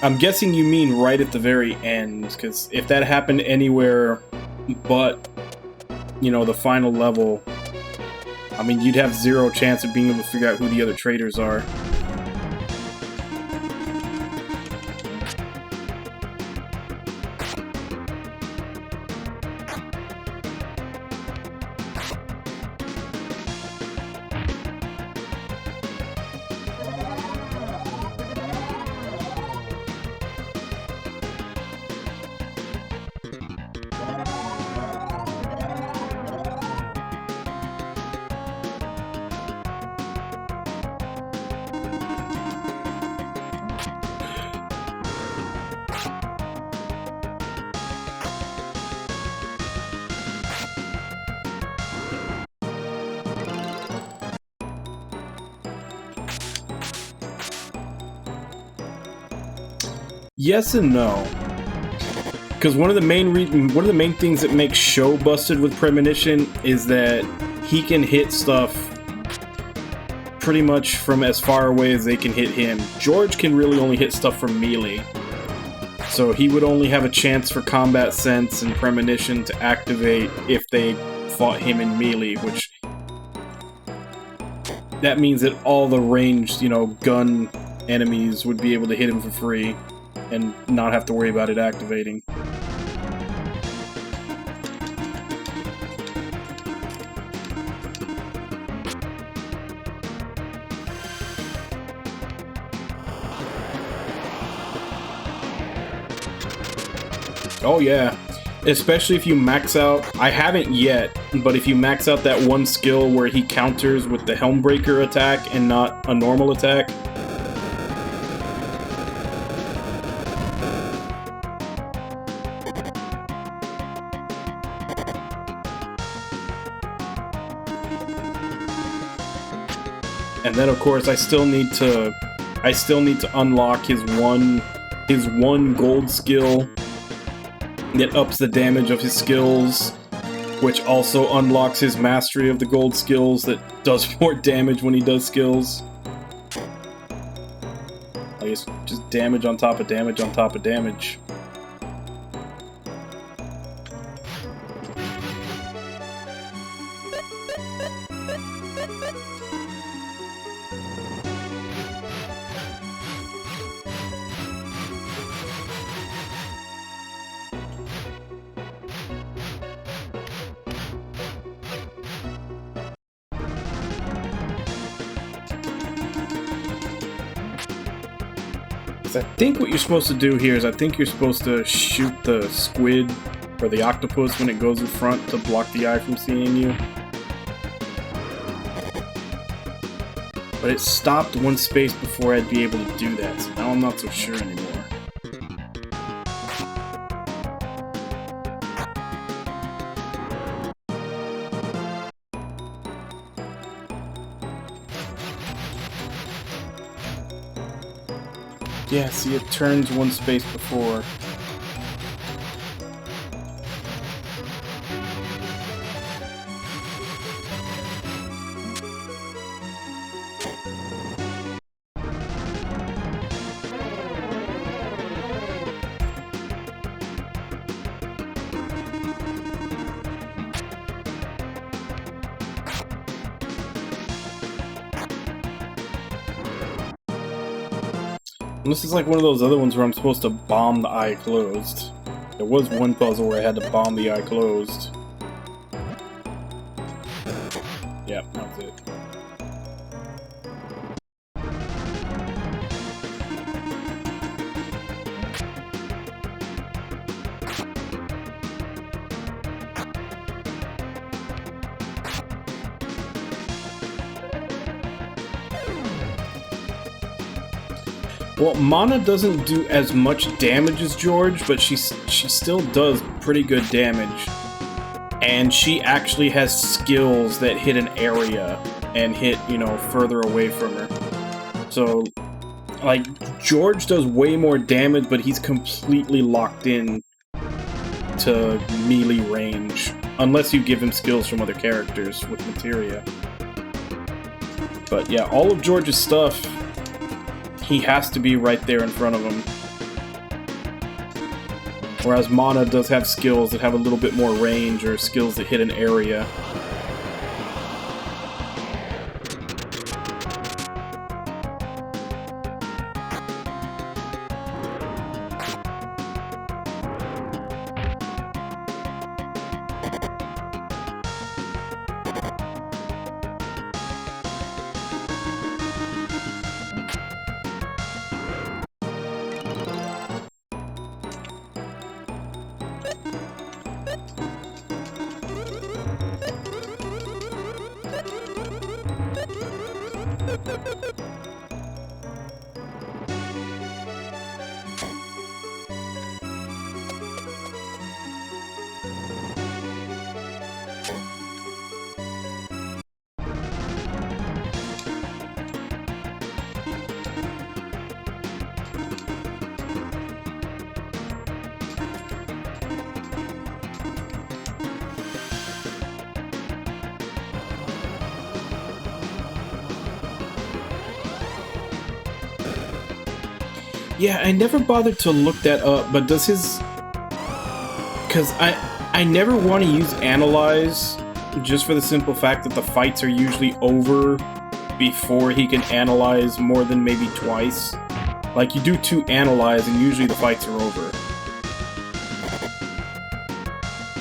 Speaker 2: I'm guessing you mean right at the very end, because if that happened anywhere but, you know, the final level, I mean, you'd have 0 chance of being able to figure out who the other traitors are. Yes and no. Because one of the main things that makes Sho busted with premonition is that he can hit stuff pretty much from as far away as they can hit him. George can really only hit stuff from melee. So he would only have a chance for combat sense and premonition to activate if they fought him in melee, which that means that all the ranged, gun enemies would be able to hit him for free and not have to worry about it activating. Oh yeah, especially if you max out, I haven't yet, but if you max out that one skill where he counters with the Helmbreaker attack and not a normal attack. And then of course I still need to unlock his one gold skill that ups the damage of his skills, which also unlocks his mastery of the gold skills that does more damage when he does skills. I guess just damage on top of damage on top of damage. I think what you're supposed to do here is I think you're supposed to shoot the squid or the octopus when it goes in front to block the eye from seeing you. But it stopped one space before I'd be able to do that, so now I'm not so sure anymore. Yeah, see, it turns one space before. This is like one of those other ones where I'm supposed to bomb the eye closed. There was one puzzle where I had to bomb the eye closed. Yep, that's it. Well, Mana doesn't do as much damage as George, but she still does pretty good damage. And she actually has skills that hit an area and hit, further away from her. So, like, George does way more damage, but he's completely locked in to melee range. Unless you give him skills from other characters with materia. But yeah, all of George's stuff, he has to be right there in front of him. Whereas Mana does have skills that have a little bit more range, or skills that hit an area.
Speaker 3: Yeah, I never bothered to look that up, but does his... Because I never want to use Analyze, just for the simple fact that the fights are usually over before he can Analyze more than maybe twice. Like, you do 2 Analyze, and usually the fights are over.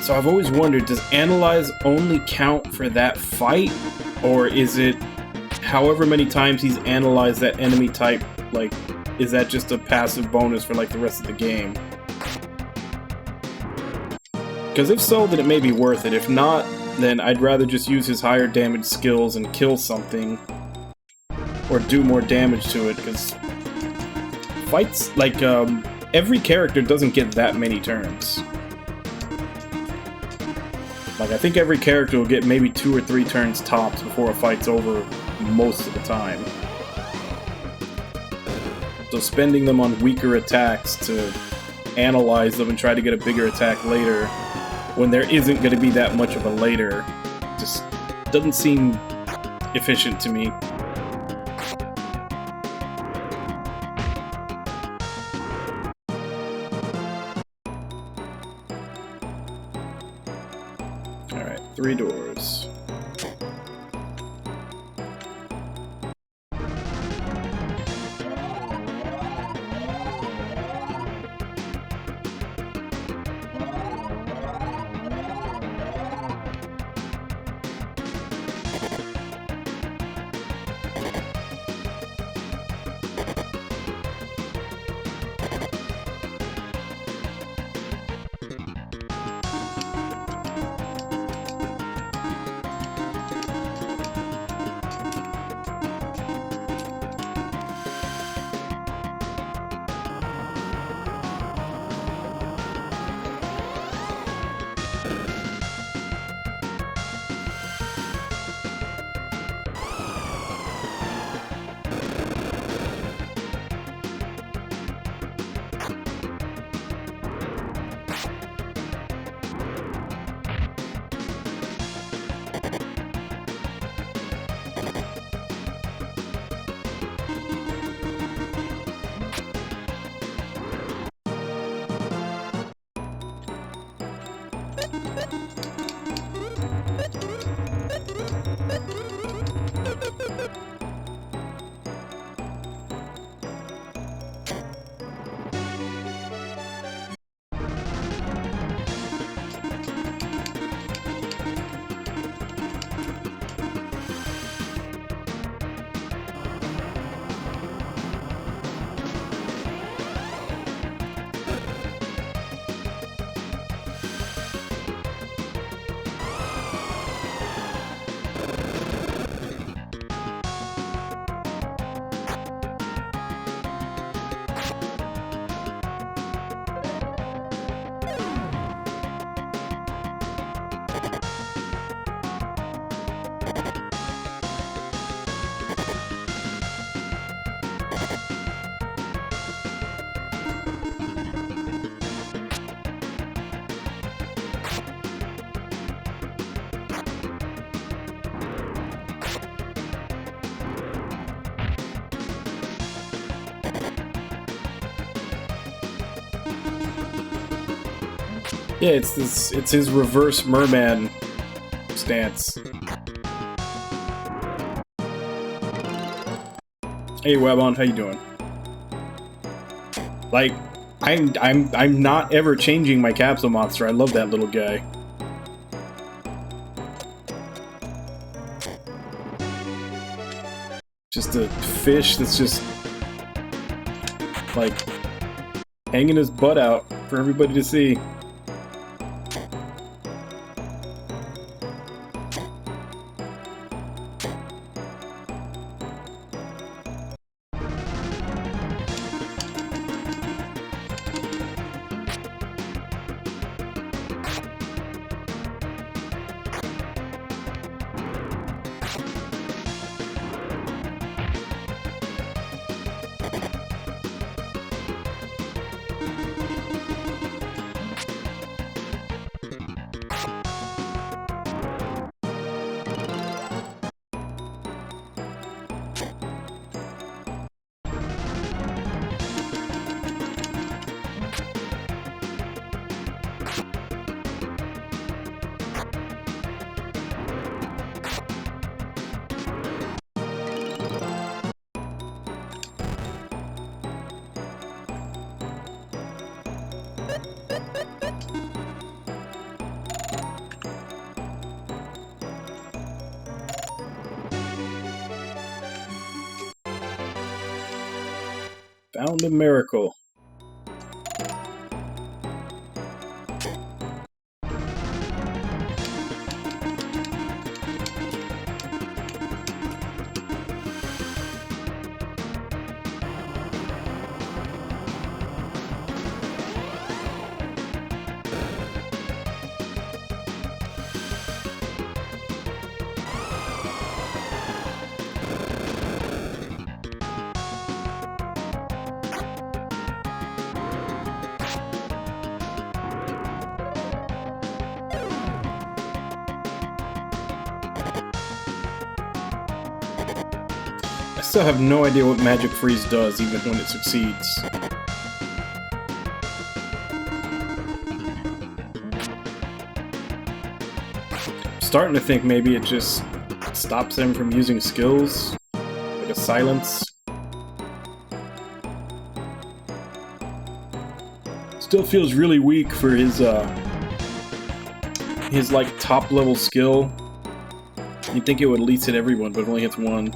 Speaker 3: So I've always wondered, does Analyze only count for that fight? Or is it, however many times he's analyzed that enemy type, like, is that just a passive bonus for, like, the rest of the game? Because if so, then it may be worth it. If not, then I'd rather just use his higher damage skills and kill something. Or do more damage to it, because fights, like, every character doesn't get that many turns. Like, I think every character will get maybe 2 or 3 turns tops before a fight's over most of the time. So spending them on weaker attacks to analyze them and try to get a bigger attack later, when there isn't going to be that much of a later, just doesn't seem efficient to me. Alright, 3 doors. Yeah, it's his reverse merman stance. Hey Webon, how you doing? Like, I'm not ever changing my capsule monster. I love that little guy. Just a fish that's just like hanging his butt out for everybody to see.
Speaker 2: Found a miracle. I still have no idea what Magic Freeze does, even when it succeeds. I'm starting to think maybe it just stops him from using skills, like a silence. Still feels really weak for his like top level skill. You'd think it would at least hit everyone, but it only hits one.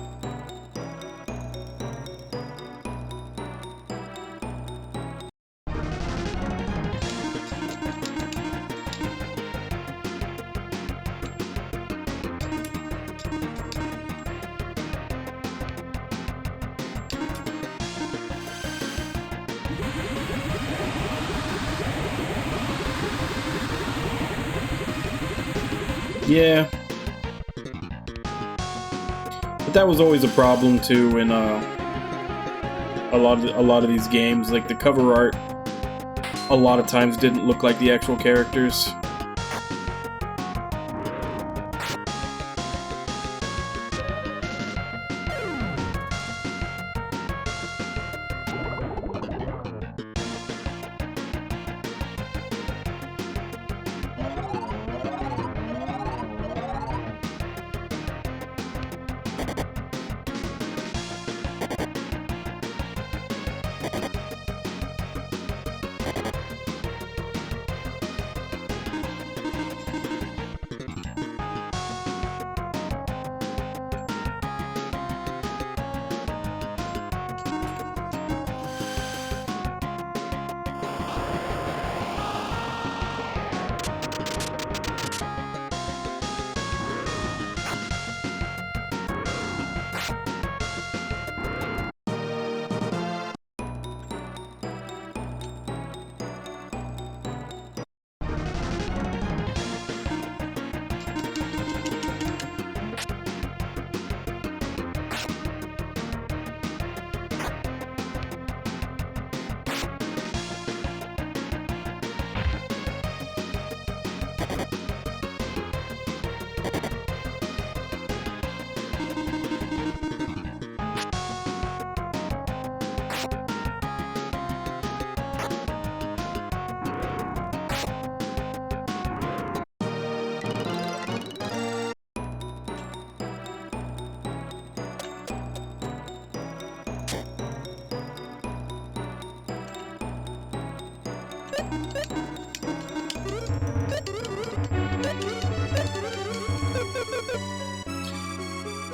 Speaker 2: Yeah. But that was always a problem too in a lot of these games. Like the cover art a lot of times didn't look like the actual characters.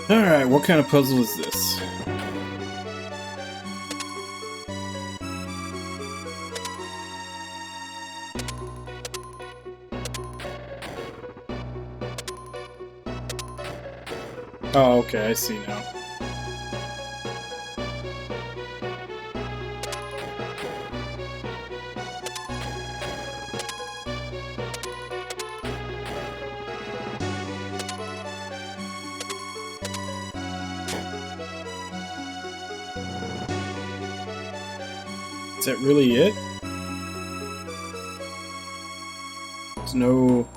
Speaker 2: Alright, what kind of puzzle is this? Oh, okay, I see now. Is that really it? There's no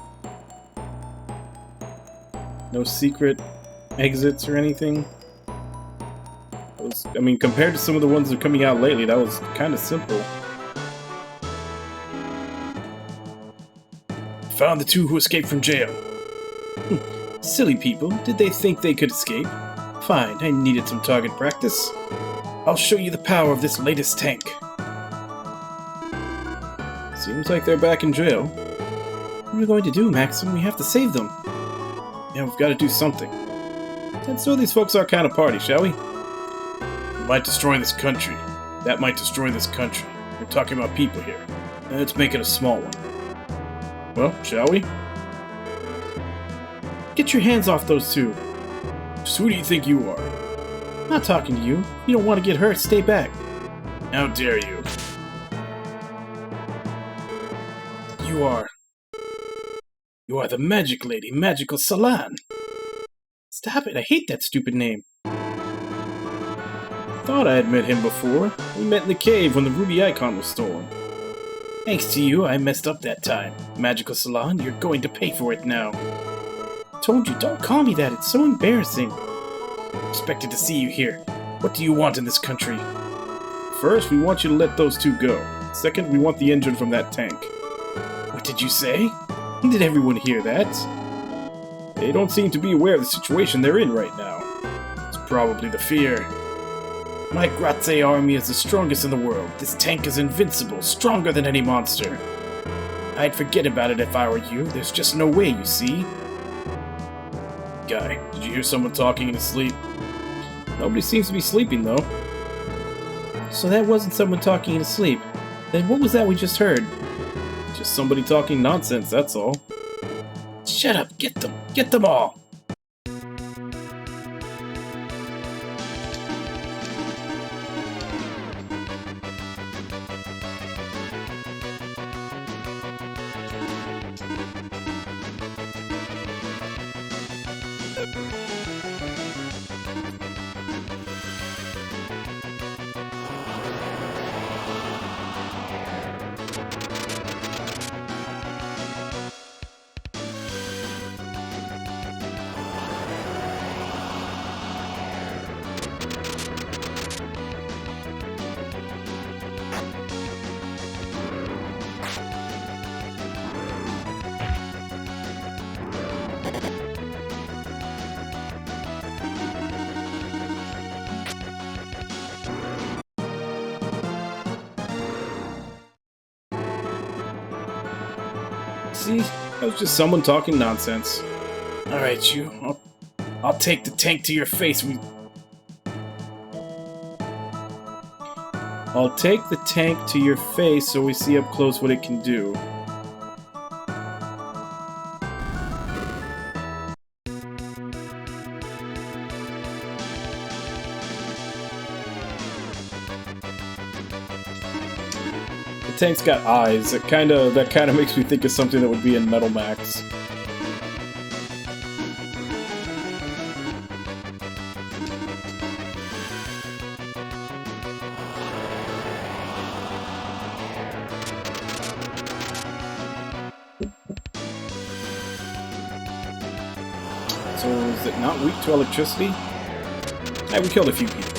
Speaker 2: secret exits or anything? I mean, compared to some of the ones that are coming out lately, that was kind of simple. Found the two who escaped from jail. Silly people, did they think they could escape? Fine, I needed some target practice. I'll show you the power of this latest tank. Seems like they're back in jail. What are we going to do, Maxim? We have to save them. Yeah, we've got to do something. Let's throw these folks our kind of party, shall we? We might destroy this country. That might destroy this country. We're talking about people here. Let's make it a small one. Well, shall we?
Speaker 3: Get your hands off those two.
Speaker 2: Just who do you think you are?
Speaker 3: I'm not talking to you. If you don't want to get hurt, stay back.
Speaker 2: How dare you? You are the magic lady, Magical Salan.
Speaker 3: Stop it, I hate that stupid name.
Speaker 2: Thought I had met him before. We met in the cave when the ruby icon was stolen.
Speaker 3: Thanks to you, I messed up that time. Magical Salan, you're going to pay for it now. I told you, don't call me that, it's so embarrassing. Expected to see you here. What do you want in this country?
Speaker 2: First, we want you to let those two go. Second, we want the engine from that tank.
Speaker 3: What did you say? Did everyone hear that?
Speaker 2: They don't seem to be aware of the situation they're in right now. It's probably the fear.
Speaker 3: My Graze army is the strongest in the world. This tank is invincible, stronger than any monster. I'd forget about it if I were you. There's just no way, you see.
Speaker 2: Guy, did you hear someone talking in his sleep? Nobody seems to be sleeping, though.
Speaker 3: So that wasn't someone talking in his sleep. Then what was that we just heard?
Speaker 2: Just somebody talking nonsense, that's all.
Speaker 3: Shut up! Get them! Get them all!
Speaker 2: See? That was just someone talking nonsense. Alright, you. I'll take the tank to your face.
Speaker 3: I'll take the tank to your face so we see up close what it can do.
Speaker 2: The tank's got eyes. That kind of makes me think of something that would be in Metal Max. So is it not weak to electricity? Hey, we killed a few people.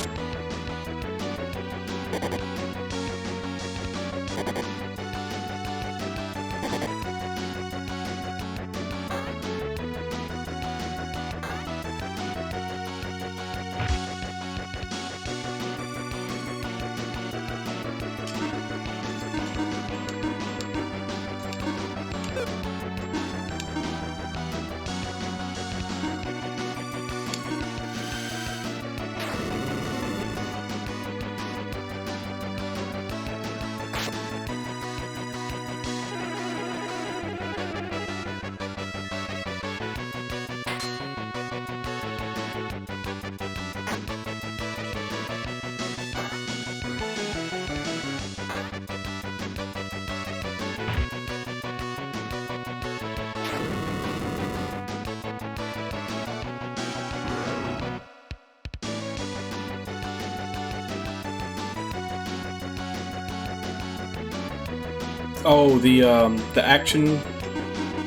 Speaker 3: Oh, the action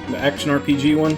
Speaker 3: RPG one?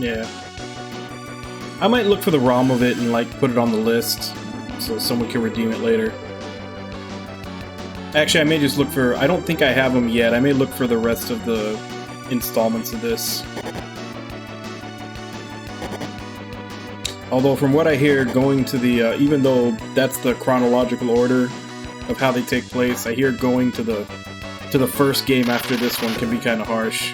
Speaker 2: Yeah. I might look for the ROM of it and, like, put it on the list so someone can redeem it later. Actually, I may just look for... I don't think I have them yet. I may look for the rest of the installments of this. Although, from what I hear, going to the... even though that's the chronological order of how they take place, I hear going to the first game after this one can be kind of harsh.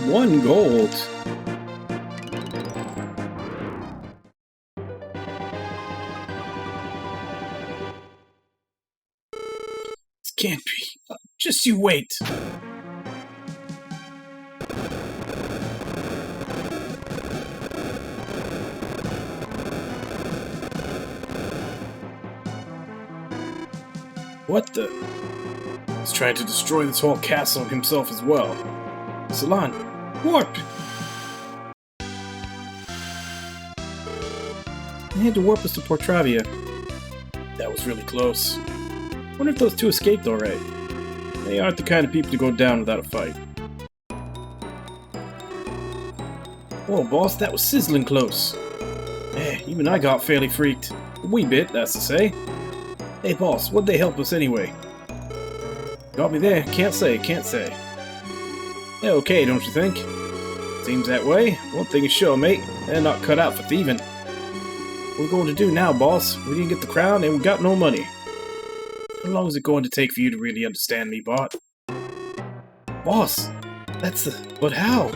Speaker 2: One gold. This can't be. Just you wait. What the? He's trying to destroy this whole castle himself as well. Salon, warp! They had to warp us to Portravia. That was really close. Wonder if those two escaped alright. They aren't the kind of people to go down without a fight. Whoa, boss, that was sizzling close. Even I got fairly freaked. A wee bit, that's to say. Hey, boss, what'd they help us anyway? Got me there, can't say, can't say. Yeah, okay, don't you think? Seems that way. One thing is sure, mate. They're not cut out for thieving. What we going to do now, boss? We didn't get the crown and we got no money. How long is it going to take for you to really understand me, Bart? Boss, that's the... But how?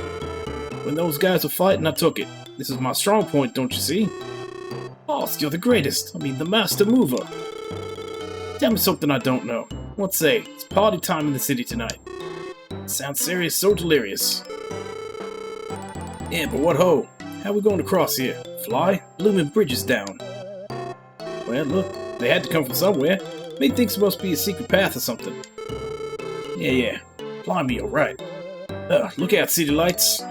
Speaker 2: When those guys were fighting, I took it. This is my strong point, don't you see? Boss, you're the greatest. I mean, the master mover. Tell me something I don't know. Let's say, it's party time in the city tonight. Sounds serious, so delirious. Yeah, but what ho? How we going to cross here? Fly? Blooming bridges down. Well, look, they had to come from somewhere. Mate thinks it must be a secret path or something. Yeah. Blimey, you're right. Look out, city lights.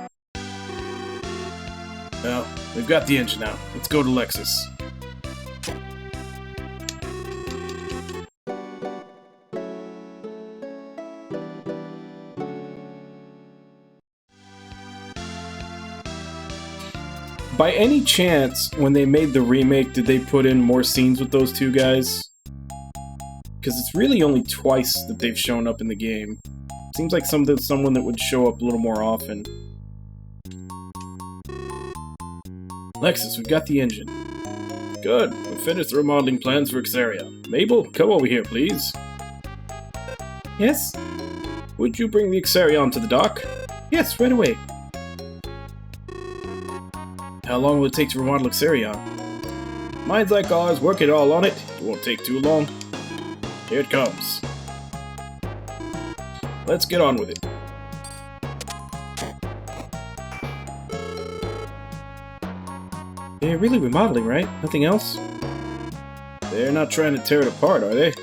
Speaker 2: Well, we've got the engine now. Let's go to Lexus. By any chance, when they made the remake, did they put in more scenes with those two guys? Because it's really only twice that they've shown up in the game. Seems like someone that would show up a little more often. Lexus, we've got the engine. Good. We've finished the remodeling plans for Xeria. Mabel, come over here, please. Yes? Would you bring the Xeria to the dock? Yes, right away. How long will it take to remodel Xeria? Minds like ours, work it all on it. It won't take too long. Here it comes. Let's get on with it. They're really remodeling, right? Nothing else? They're not trying to tear it apart, are they?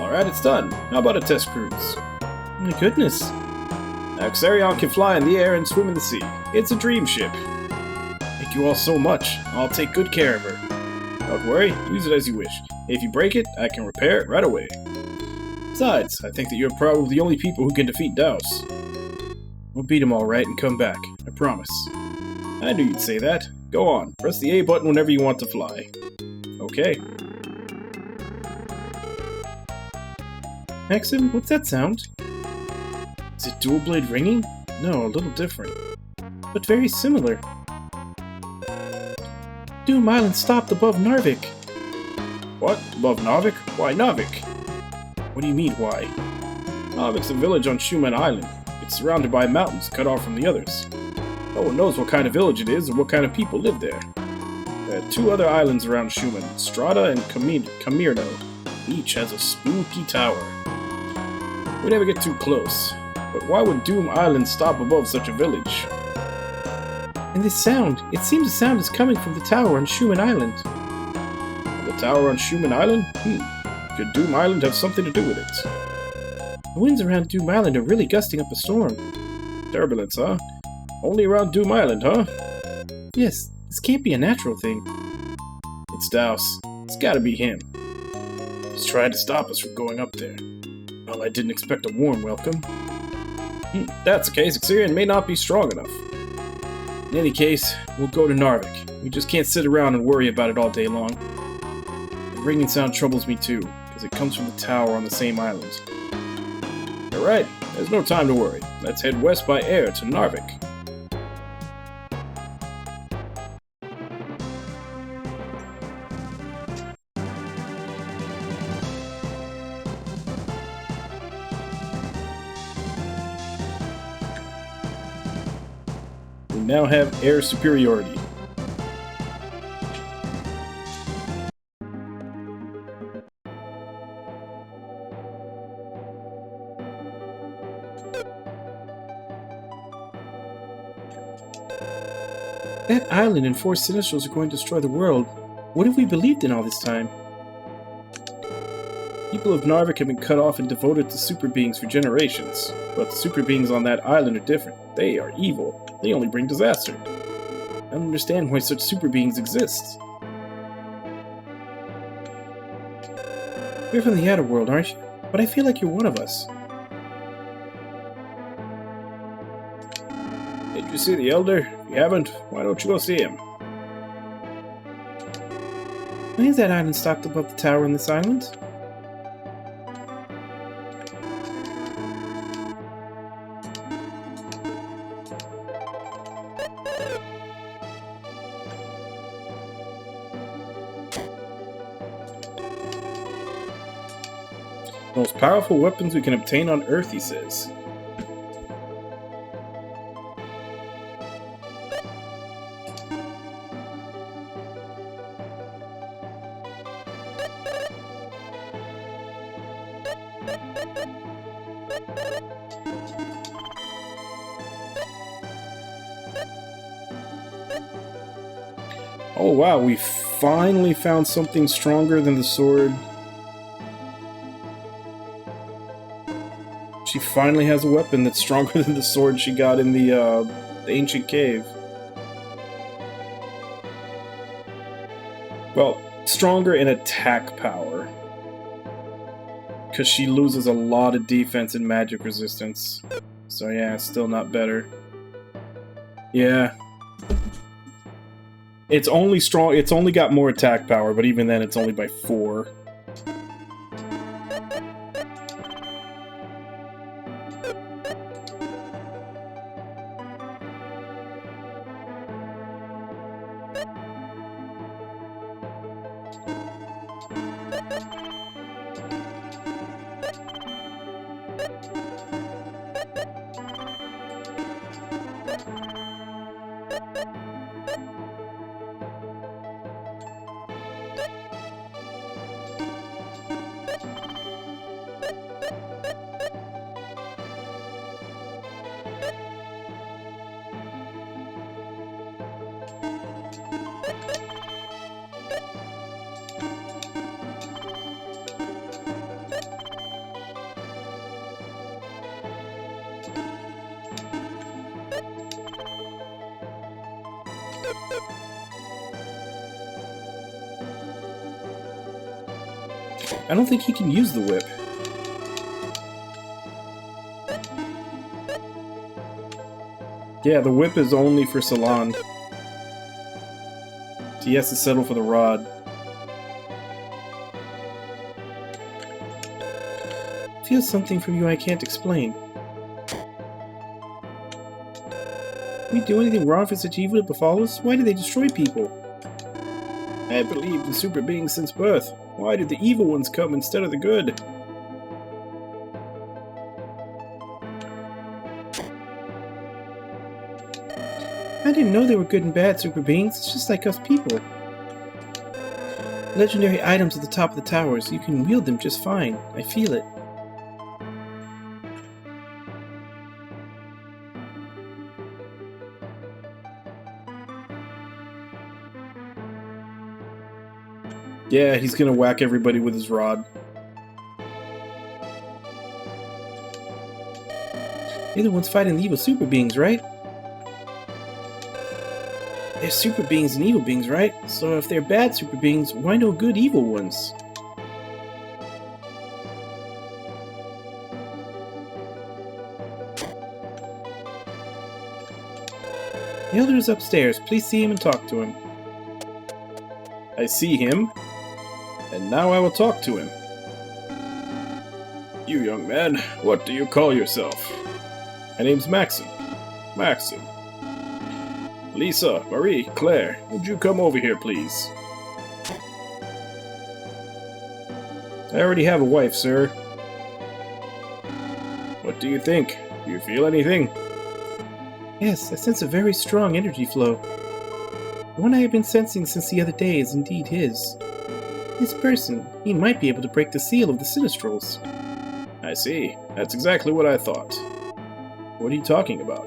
Speaker 2: Alright, it's done. How about a test cruise? My goodness. Now, Xerion can fly in the air and swim in the sea. It's a dream ship. Thank you all so much. I'll take good care of her. Don't worry, use it as you wish. If you break it, I can repair it right away. Besides, I think that you're probably the only people who can defeat Daus. We'll beat him all right and come back. I promise. I knew you'd say that. Go on, press the A button whenever you want to fly. Okay.
Speaker 3: Maxim, what's that sound?
Speaker 2: Is it dual blade ringing?
Speaker 3: No, a little different. But very similar. Doom Island stopped above Narvik.
Speaker 2: What? Above Narvik? Why Narvik?
Speaker 3: What do you mean, why?
Speaker 2: Narvik's a village on Schumann Island. It's surrounded by mountains cut off from the others. No one knows what kind of village it is or what kind of people live there. There are 2 other islands around Schumann, Strata and Camirno. Each has a spooky tower. We never get too close. But why would Doom Island stop above such a village?
Speaker 3: And this sound, it seems the sound is coming from the tower on Schumann Island.
Speaker 2: The tower on Schumann Island? Could Doom Island have something to do with it?
Speaker 3: The winds around Doom Island are really gusting up a storm.
Speaker 2: Turbulence, huh? Only around Doom Island, huh?
Speaker 3: Yes, this can't be a natural thing.
Speaker 2: It's Douse. It's gotta be him. He's trying to stop us from going up there. Well, I didn't expect a warm welcome. That's the case, Xerion may not be strong enough. In any case, we'll go to Narvik. We just can't sit around and worry about it all day long. The ringing sound troubles me too, because it comes from the tower on the same island. Alright, there's no time to worry. Let's head west by air to Narvik. We now have air superiority.
Speaker 3: That island and 4 Sinistrals are going to destroy the world. What have we believed in all this time?
Speaker 2: People of Narvik have been cut off and devoted to super beings for generations. But the super beings on that island are different. They are evil. They only bring disaster. I don't understand why such super beings exist.
Speaker 3: You're from the outer world, aren't you? But I feel like you're one of us.
Speaker 2: Did you see the Elder? If you haven't, why don't you go see him?
Speaker 3: Why is that island stocked above the tower on this island?
Speaker 2: Most powerful weapons we can obtain on Earth, he says. Oh wow, we finally found something stronger than the sword. She finally has a weapon that's stronger than the sword she got in the ancient cave. Well, stronger in attack power. Because she loses a lot of defense and magic resistance. So yeah, still not better. Yeah. It's only strong. It's only got more attack power, but even then it's only by 4. I don't think he can use the whip. Yeah, the whip is only for Salon. He has to settle for the rod.
Speaker 3: I feel something from you I can't explain. Did we do anything wrong for such evil to befall us? Why do they destroy people?
Speaker 2: I believed in super beings since birth. Why did the evil ones come instead of the good?
Speaker 3: I didn't know they were good and bad super beings. It's just like us people. Legendary items at the top of the towers. You can wield them just fine. I feel it.
Speaker 2: Yeah, he's gonna whack everybody with his rod.
Speaker 3: You're the ones fighting the evil super beings, right? There's super beings and evil beings, right? So if they're bad super beings, why no good evil ones? The elder is upstairs. Please see him and talk to him.
Speaker 2: I see him, and now I will talk to him. You young man, what do you call yourself? My name's Maxim. Maxim. Lisa, Marie, Claire, would you come over here, please? I already have a wife, sir. What do you think? Do you feel anything?
Speaker 3: Yes, I sense a very strong energy flow. The one I have been sensing since the other day is indeed his. This person, he might be able to break the seal of the Sinistrals.
Speaker 2: I see. That's exactly what I thought. What are you talking about?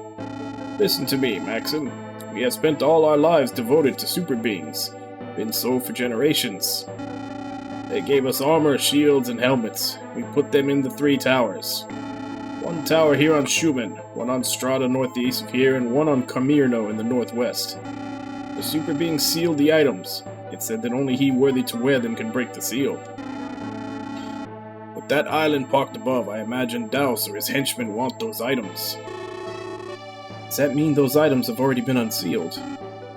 Speaker 2: Listen to me, Maxim. We have spent all our lives devoted to super beings. Been so for generations. They gave us armor, shields, and helmets. We put them in the 3 towers. One tower here on Schumann, one on Strata northeast of here, and one on Camirno in the northwest. The super being sealed the items. It said that only he worthy to wear them can break the seal. With that island parked above, I imagine Daus or his henchmen want those items.
Speaker 3: Does that mean those items have already been unsealed?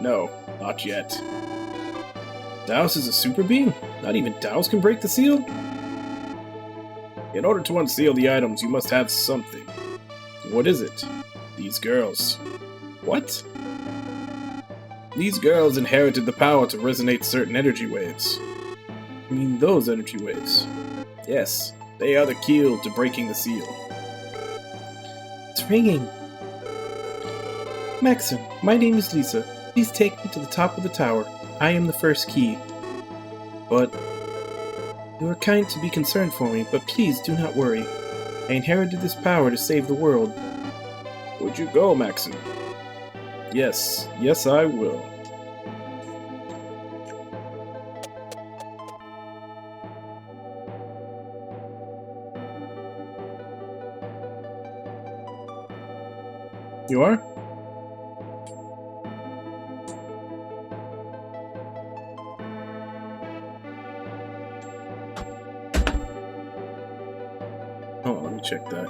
Speaker 2: No, not yet.
Speaker 3: Daus is a super being? Not even Daus can break the seal?
Speaker 2: In order to unseal the items, you must have something.
Speaker 3: What is it?
Speaker 2: These girls.
Speaker 3: What?
Speaker 2: These girls inherited the power to resonate certain energy waves.
Speaker 3: You mean those energy waves?
Speaker 2: Yes, they are the key to breaking the seal.
Speaker 3: It's ringing. Maxim, my name is Lisa. Please take me to the top of the tower. I am the first key. But you are kind to be concerned for me, but please do not worry. I inherited this power to save the world.
Speaker 2: Would you go, Maxim?
Speaker 3: Yes, yes I will. You are? Oh, let me check that.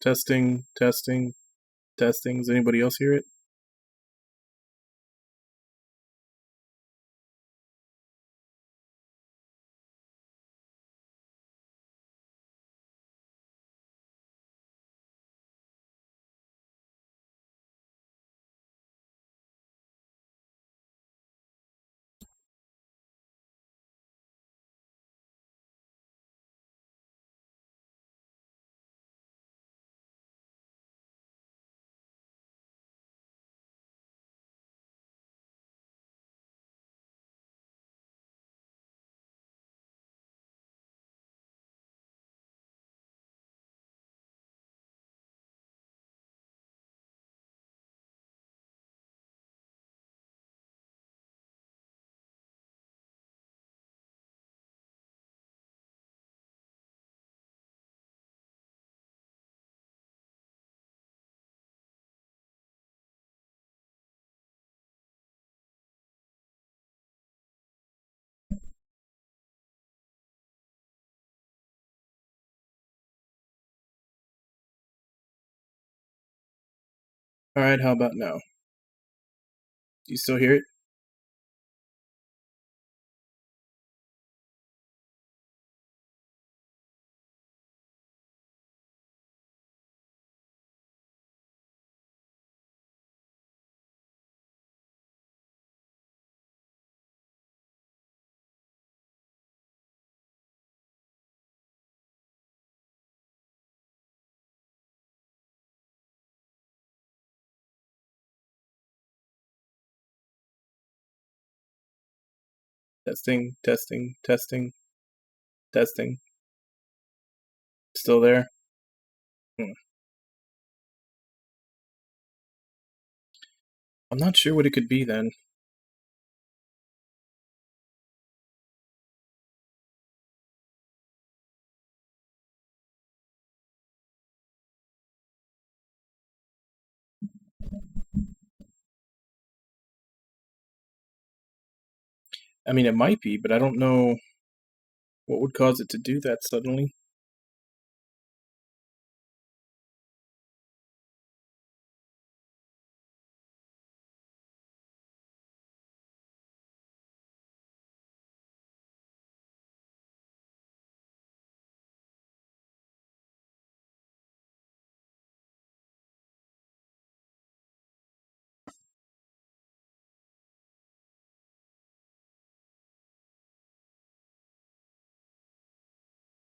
Speaker 3: Testing, testing, testing. Does anybody else hear it? Alright, how about now? Do you still hear it? Testing, testing, testing, testing. Still there? I'm not sure what it could be then. I mean, it might be, but I don't know what would cause it to do that suddenly.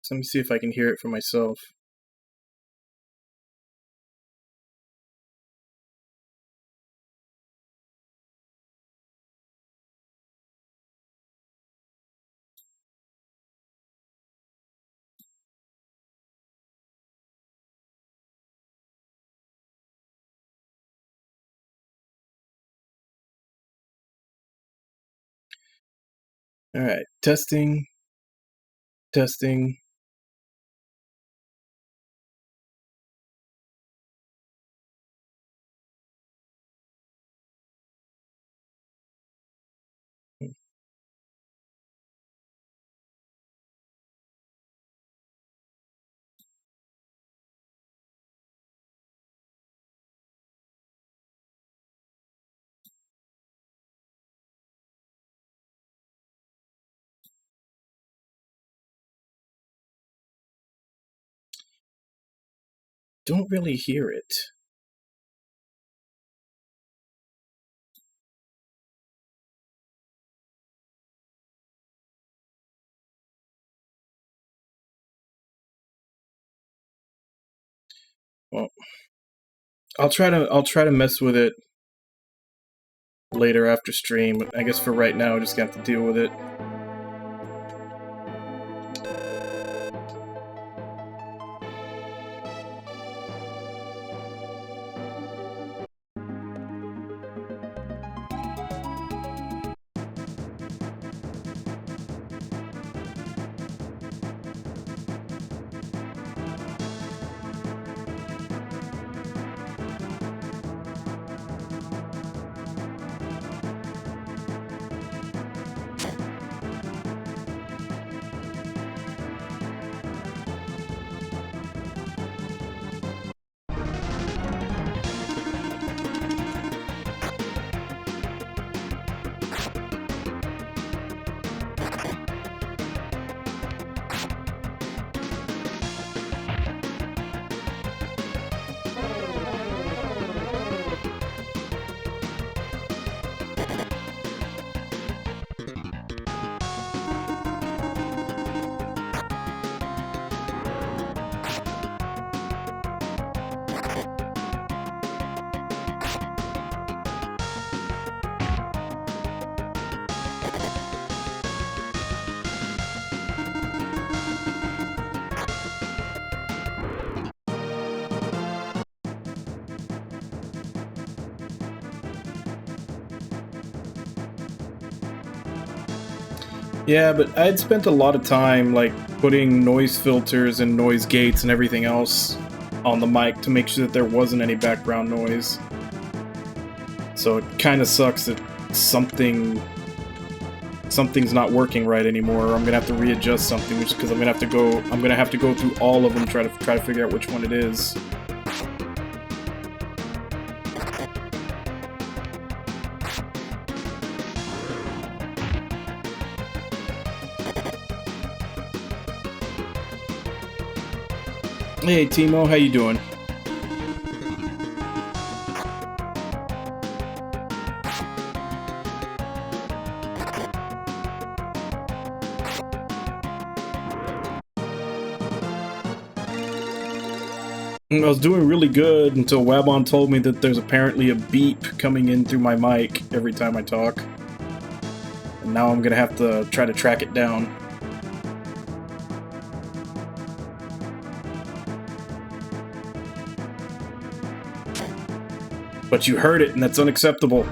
Speaker 3: So let me see if I can hear it for myself. Alright, testing, testing. Don't really hear it. Well, I'll try to mess with it later after stream. I guess for right now, I just have to deal with it. Yeah, but I'd spent a lot of time like putting noise filters and noise gates and everything else on the mic to make sure that there wasn't any background noise. So it kind of sucks that something's not working right anymore. Or I'm gonna have to readjust something, which because I'm gonna have to go through all of them try to figure out which one it is.
Speaker 2: Hey, Timo, how you doing? I was doing really good until Wabon told me that there's apparently a beep coming in through my mic every time I talk. And now I'm gonna have to try to track it down. But you heard it, and that's unacceptable.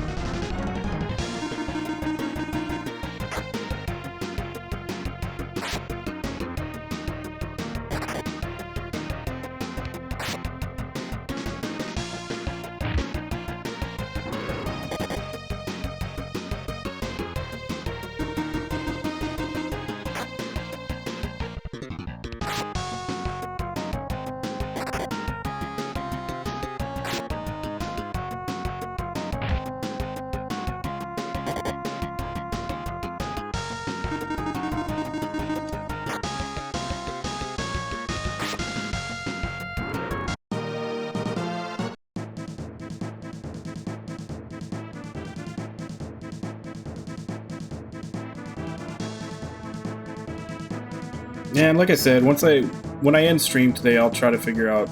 Speaker 2: Yeah, and like I said, when I end stream today, I'll try to figure out.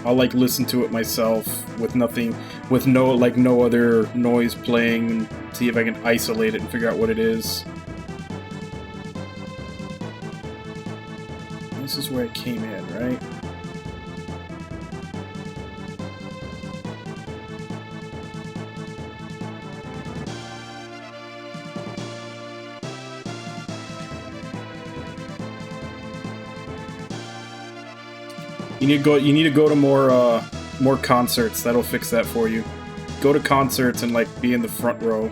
Speaker 2: I'll like listen to it myself with no other noise playing, and see if I can isolate it and figure out what it is. This is where it came in, right? You need to go to more concerts. That'll fix that for you. Go to concerts and like be in the front row.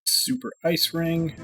Speaker 2: Super Ice Ring.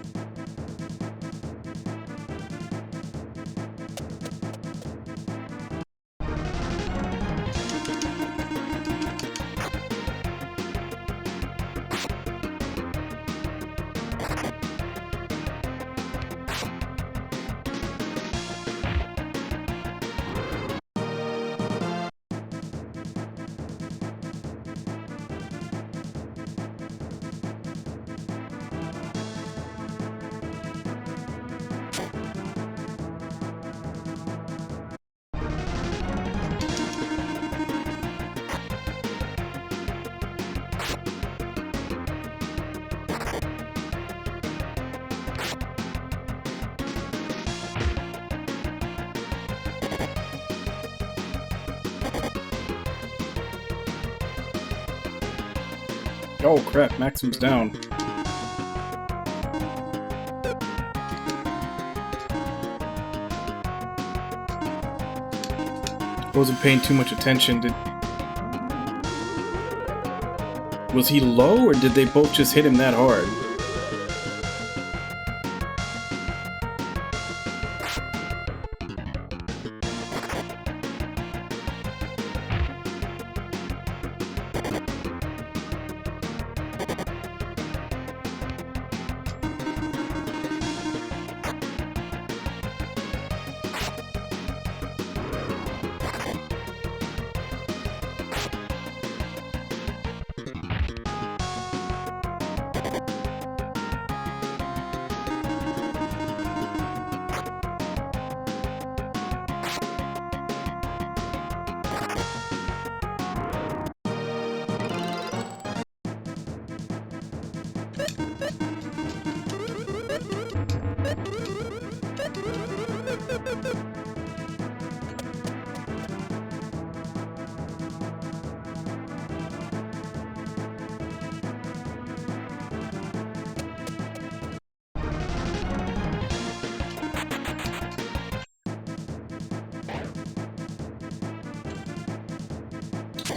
Speaker 2: Oh crap, Maxim's down. Wasn't paying too much attention. Was he low, or did they both just hit him that hard?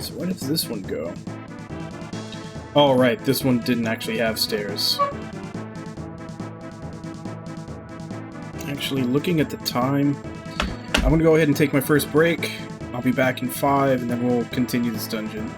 Speaker 2: So where does this one go? Oh, right, this one didn't actually have stairs. Actually, looking at the time, I'm gonna go ahead and take my first break. I'll be back in 5, and then we'll continue this dungeon.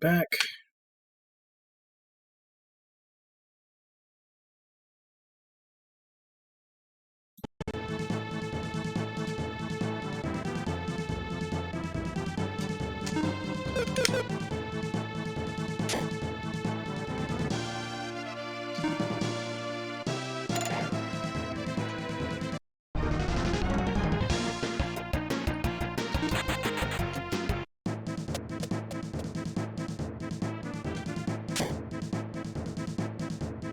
Speaker 2: back.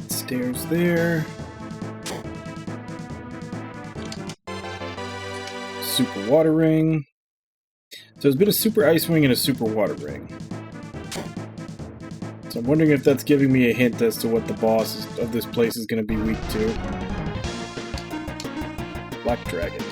Speaker 2: Stairs there. Super water ring. So there's been a super ice ring and a super water ring. So I'm wondering if that's giving me a hint as to what the boss of this place is going to be weak to. Black Dragon.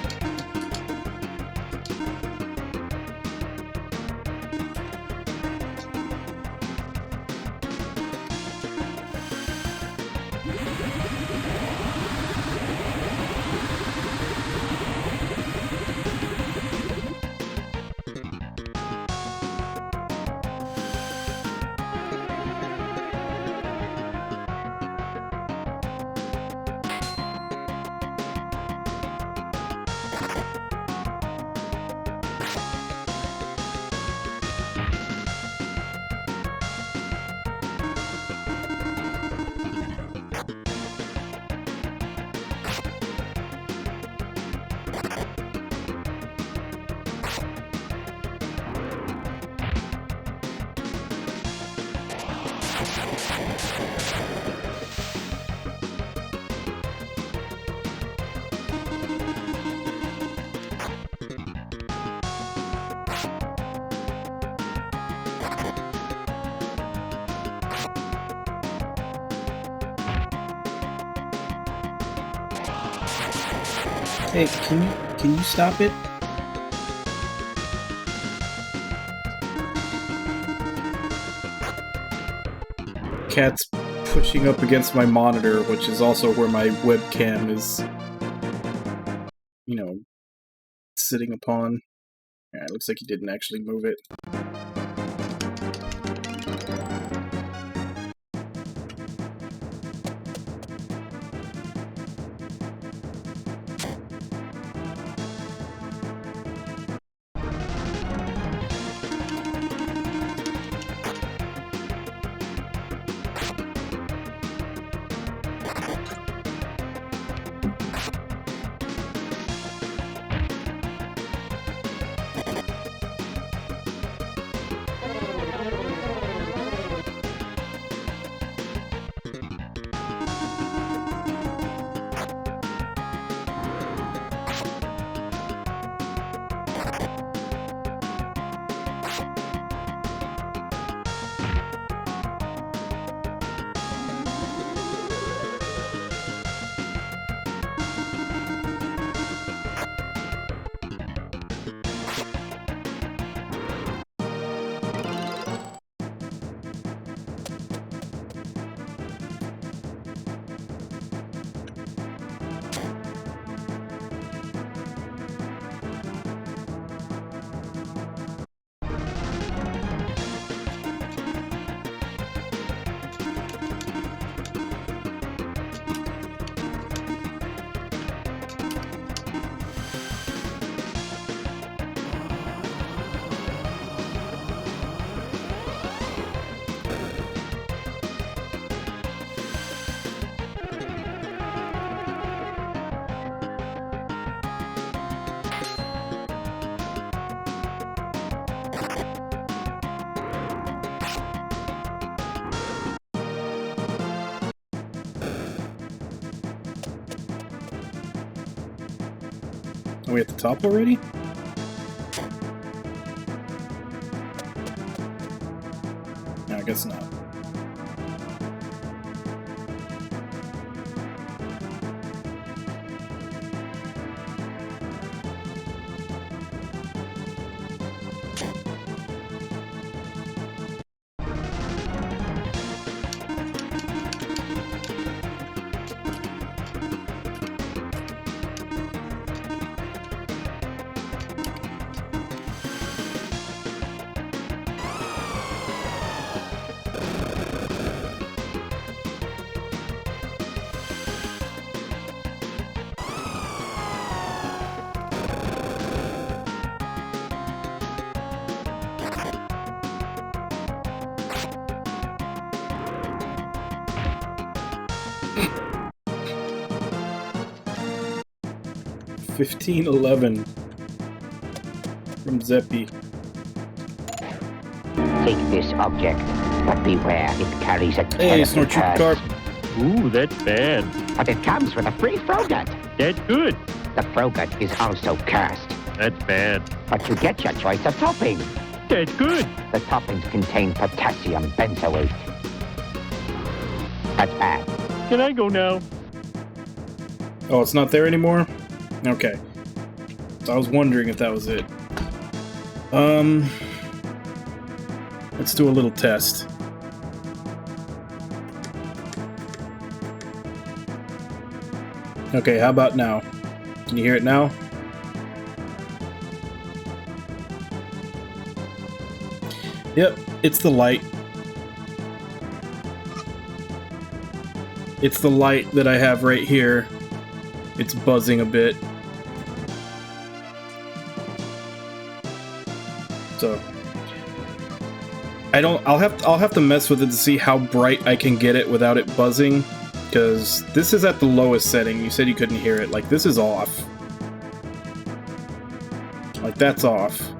Speaker 3: Hey, can you stop it?
Speaker 2: Cat's pushing up against my monitor, which is also where my webcam is, you know, sitting upon. Yeah, it looks like he didn't actually move it. Are we at the top already? No, I guess not. 1511 from Zeppy.
Speaker 4: Take this object, but beware, it carries a
Speaker 2: Hey, Snort Shoot Carp.
Speaker 5: Ooh, that's bad.
Speaker 4: But it comes with a free Frogut.
Speaker 5: That's good.
Speaker 4: The Frogut is also cursed,
Speaker 5: That's bad.
Speaker 4: but you get your choice of topping.
Speaker 5: That's good.
Speaker 4: The toppings contain potassium benzoate. That's bad.
Speaker 5: Can I go now?
Speaker 2: Oh, it's not there anymore? Okay. So I was wondering if that was it. Let's do a little test. Okay, how about now? Can you hear it now? Yep, it's the light. It's the light that I have right here. It's buzzing a bit. So I'll have to mess with it to see how bright I can get it without it buzzing, because this is at the lowest setting. You said you couldn't hear it. Like, this is off. Like, that's off.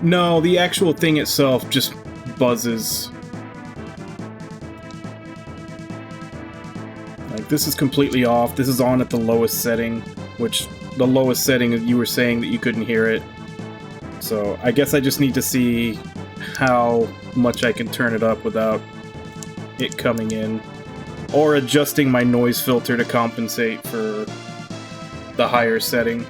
Speaker 2: No, the actual thing itself just buzzes. Like, this is completely off. This is on at the lowest setting, which the lowest setting you were saying that you couldn't hear it. So I guess I just need to see how much I can turn it up without it coming in, or adjusting my noise filter to compensate for the higher setting.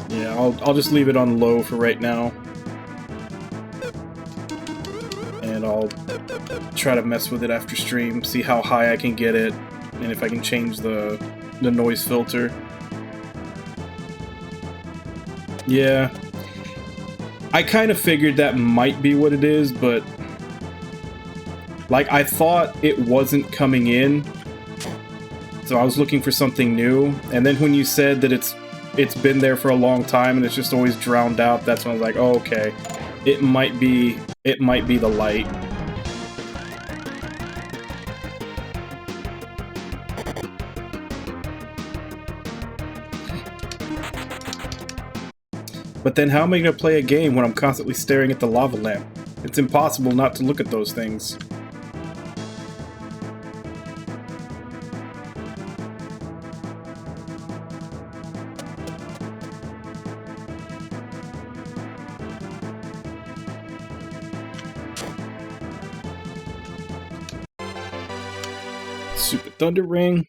Speaker 2: Yeah, I'll just leave it on low for right now, and I'll try to mess with it after stream, see how high I can get it, and if I can change the noise filter. Yeah, I kind of figured that might be what it is, but like, I thought it wasn't coming in, so I was looking for something new, and then when you said that it's been there for a long time and it's just always drowned out, that's when I was like, oh, okay, it might be the light. But then how am I going to play a game when I'm constantly staring at the lava lamp? It's impossible not to look at those things. Super Thunder Ring.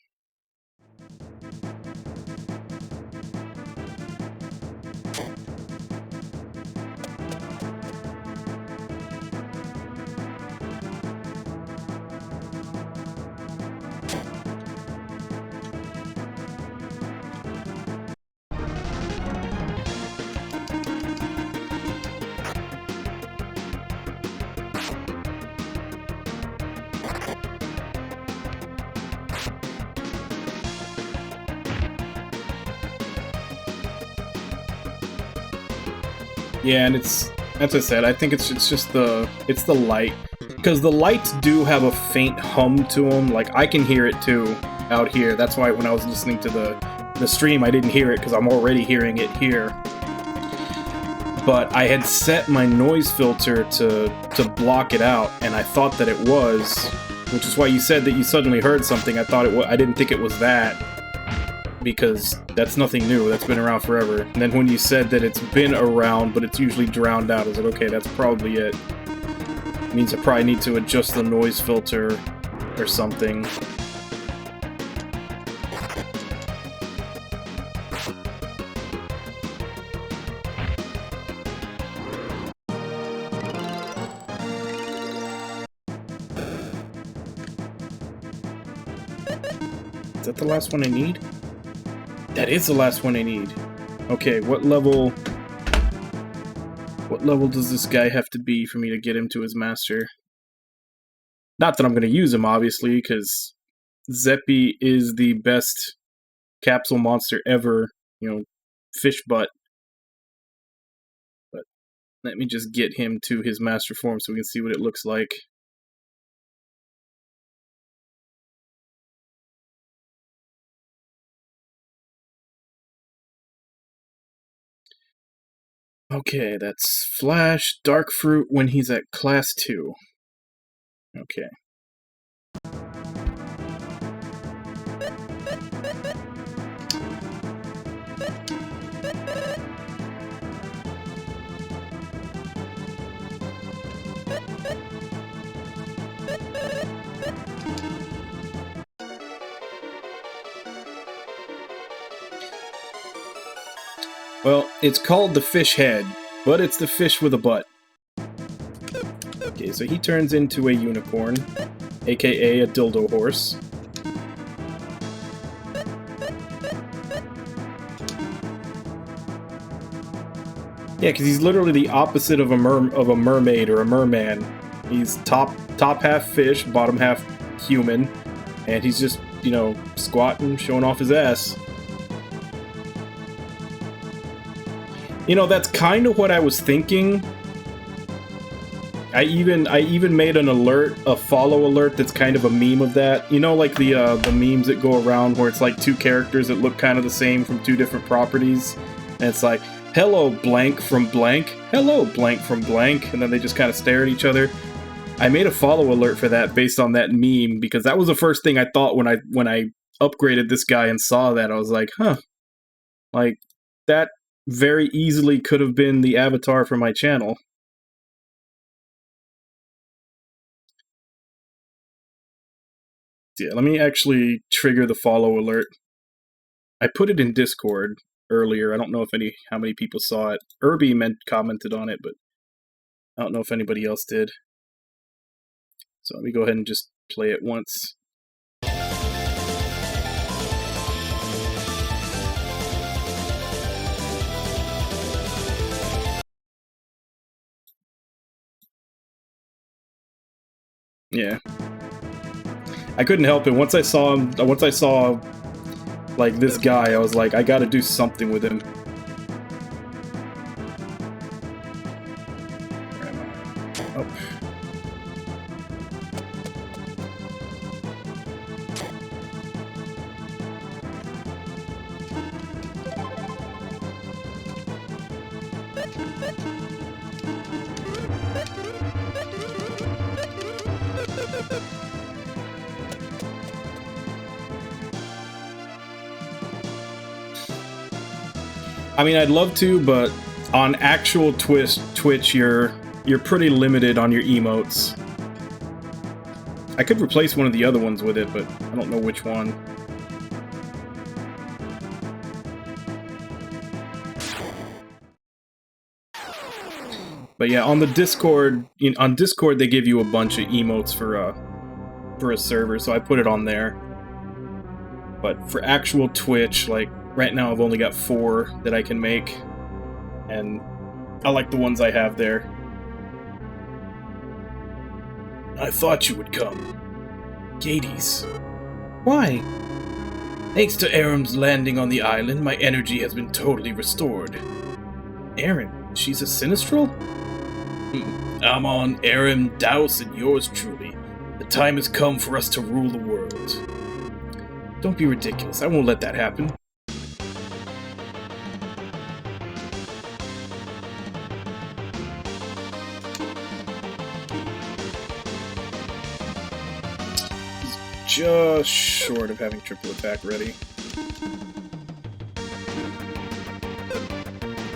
Speaker 2: Yeah, and it's, as I said, I think it's just the light, because the lights do have a faint hum to them. Like, I can hear it too out here. That's why when I was listening to the stream, I didn't hear it, because I'm already hearing it here. But I had set my noise filter to block it out, and I thought that it was, which is why you said that you suddenly heard something. I thought it was, I didn't think it was that, because that's nothing new. That's been around forever. And then when you said that it's been around, but it's usually drowned out, I was like, okay, that's probably it. It means I probably need to adjust the noise filter or something. Is that the last one I need? That is the last one I need. Okay, what level does this guy have to be for me to get him to his master? Not that I'm going to use him, obviously, because Zeppy is the best capsule monster ever, you know, fish butt. But
Speaker 3: Let me just get him to his master form so we can see what it looks like. Okay, that's Flash, Dark Fruit when he's at Class 2. Okay. Well, it's called the fish head, but it's the fish with a butt. Okay, so he turns into a unicorn, aka a dildo horse. Yeah, because he's literally the opposite of a mermaid or a merman. He's top half fish, bottom half human, and he's just, you know, squatting, showing off his ass. You know, that's kind of what I was thinking. I even made an alert, a follow alert that's kind of a meme of that. You know, like the memes that go around where it's like two characters that look kind of the same from two different properties. And it's like, hello blank from blank, hello blank from blank, and then they just kind of stare at each other. I made a follow alert for that based on that meme, because that was the first thing I thought when I upgraded this guy and saw that. I was like, huh. Like, that very easily could have been the avatar for my channel. Yeah, let me actually trigger the follow alert. I put it in Discord earlier. I don't know if how many people saw it. Irby commented on it, but I don't know if anybody else did. So let me go ahead and just play it once. Yeah. I couldn't help it. Once I saw like this guy, I was like, I gotta do something with him. Where am I? Oh. I mean, I'd love to, but on actual Twitch, you're pretty limited on your emotes. I could replace one of the other ones with it, but I don't know which one. But yeah, on the Discord, on Discord they give you a bunch of emotes for a server, so I put it on there. But for actual Twitch, like right now I've only got 4 that I can make, and I like the ones I have there. I thought you would come. Gades. Why? Thanks to Aram's landing on the island, my energy has been totally restored. Aram? She's a Sinistral? I'm on Aram, Douse, and yours truly. The time has come for us to rule the world. Don't be ridiculous. I won't let that happen. Just short of having triple attack ready.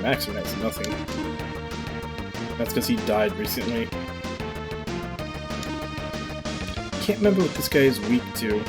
Speaker 3: Maximum has nothing. That's because he died recently. Can't remember what this guy is weak to.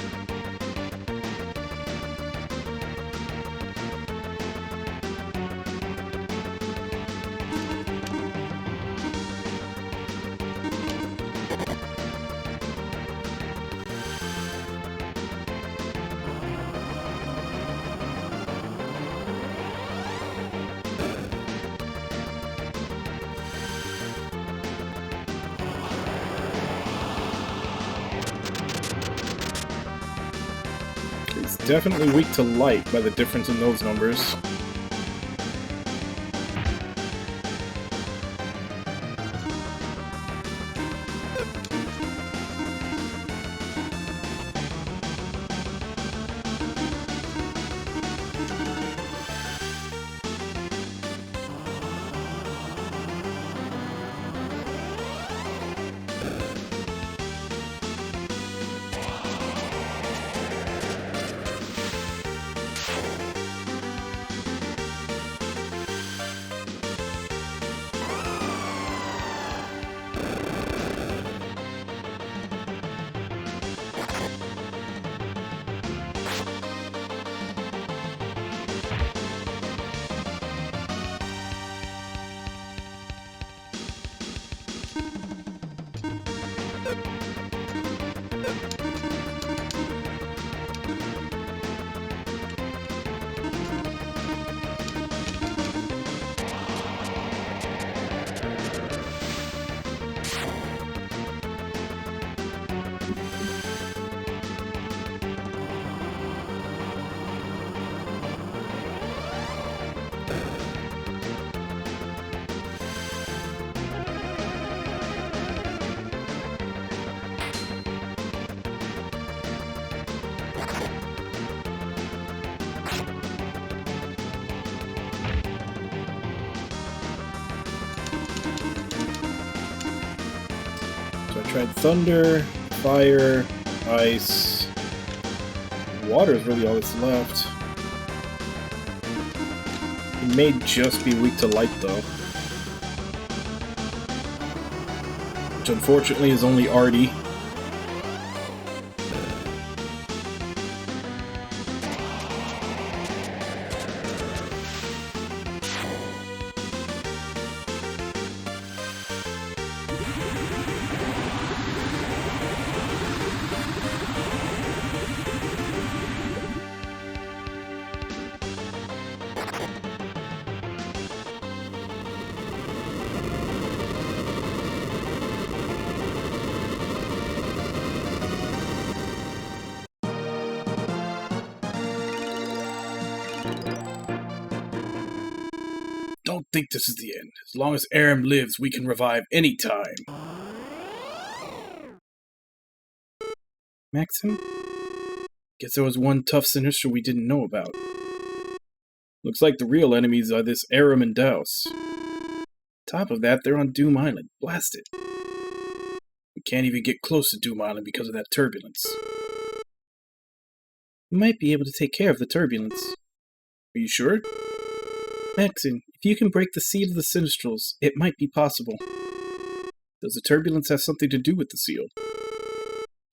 Speaker 3: Definitely weak to light by the difference in those numbers.
Speaker 2: tried thunder, fire, ice. Water is really all that's left. It may just be weak to light, though. Which unfortunately is only Artie. Don't think this is the end. As long as Aram lives, we can revive any time.
Speaker 3: Maxim?
Speaker 2: Guess there was one tough Sinistral we didn't know about. Looks like the real enemies are this Aram and Douse. Top of that, they're on Doom Island. Blast it. We can't even get close to Doom Island because of that turbulence.
Speaker 3: We might be able to take care of the turbulence.
Speaker 2: Are you sure?
Speaker 3: Maxim, if you can break the seal of the Sinistrals, it might be possible.
Speaker 2: Does the turbulence have something to do with the seal?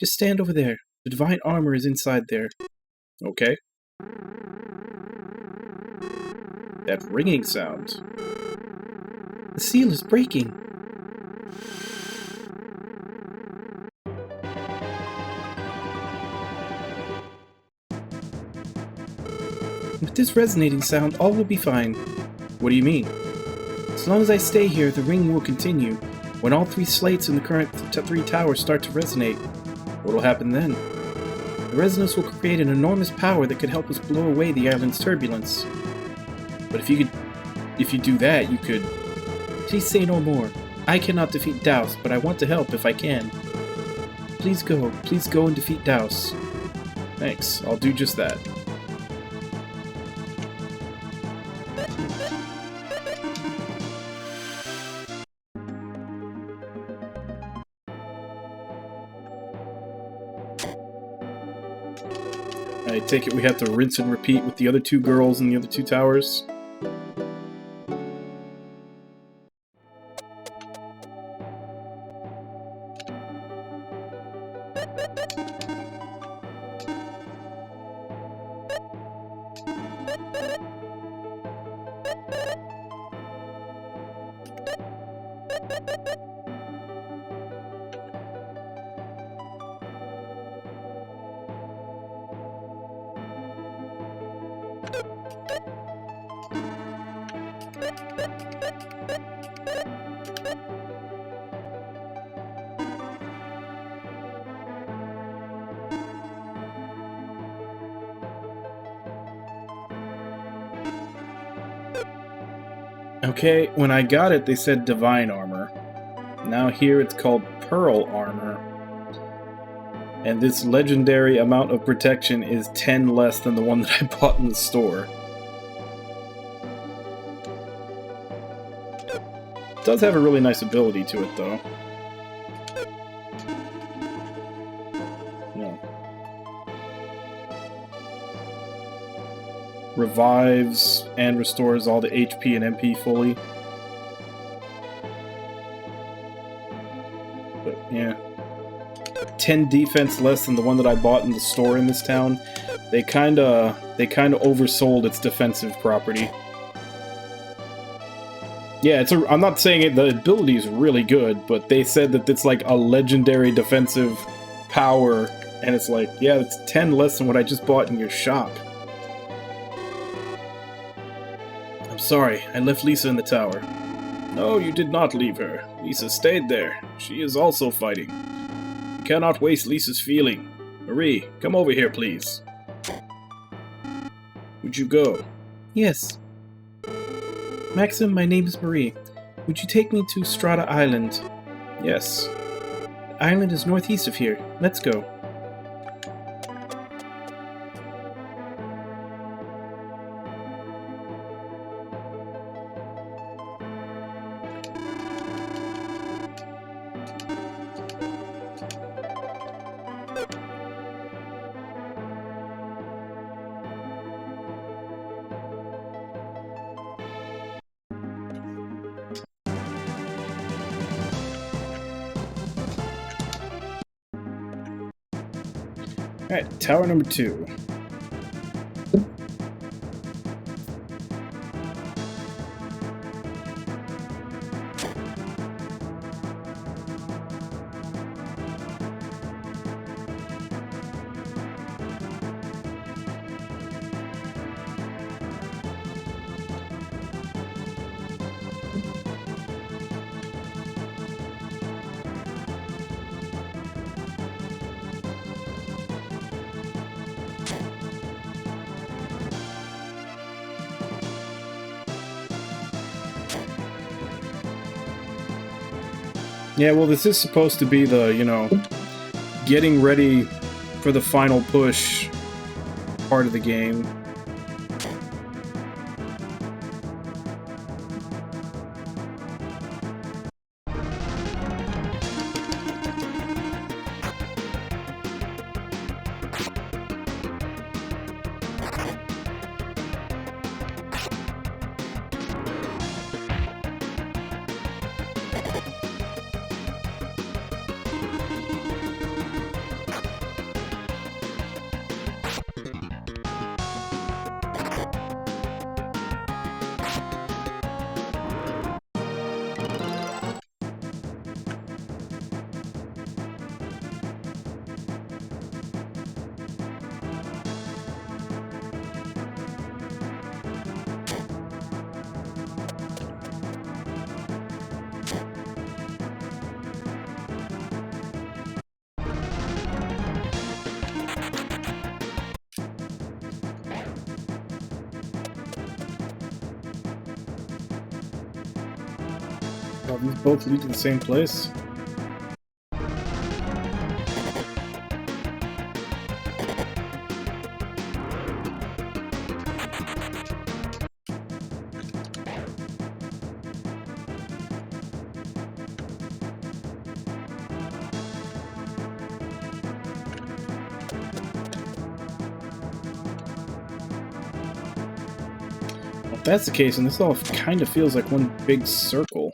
Speaker 3: Just stand over there. The divine armor is inside there.
Speaker 2: Okay. That ringing sound.
Speaker 3: The seal is breaking. With this resonating sound, all will be fine.
Speaker 2: What do you mean?
Speaker 3: As long as I stay here, the ring will continue. When all three slates in the current three towers start to resonate,
Speaker 2: What'll happen then?
Speaker 3: the resonance will create an enormous power that could help us blow away the island's turbulence.
Speaker 2: But if you do that, you could...
Speaker 3: Please say no more. I cannot defeat Douse, but I want to help if I can. Please go and defeat Douse.
Speaker 2: Thanks, I'll do just that. I take it we have to rinse and repeat with the other two girls in the other two towers? Okay, when I got it, they said Divine Armor. Now here it's called Pearl Armor. And this legendary amount of protection is 10 less than the one that I bought in the store. It does have a really nice ability to it, though. No. Revives and restores all the HP and MP fully. But, yeah. 10 defense less than the one that I bought in the store in this town. They kinda oversold its defensive property. Yeah, I'm not saying the ability is really good, but they said that it's like a legendary defensive power, and it's like, yeah, it's 10 less than what I just bought in your shop. I'm sorry, I left Lisa in the tower. No, you did not leave her. Lisa stayed there. She is also fighting. You cannot waste Lisa's feeling. Marie, come over here, please. Would you go?
Speaker 3: Yes. Maxim, my name is Marie. Would you take me to Strata Island?
Speaker 2: Yes.
Speaker 3: The island is northeast of here. Let's go.
Speaker 2: Alright, tower number 2. Yeah, well, this is supposed to be the, you know, getting ready for the final push part of the game. Oh, these both lead to the same place? Well, if that's the case, and this all kind of feels like one big circle.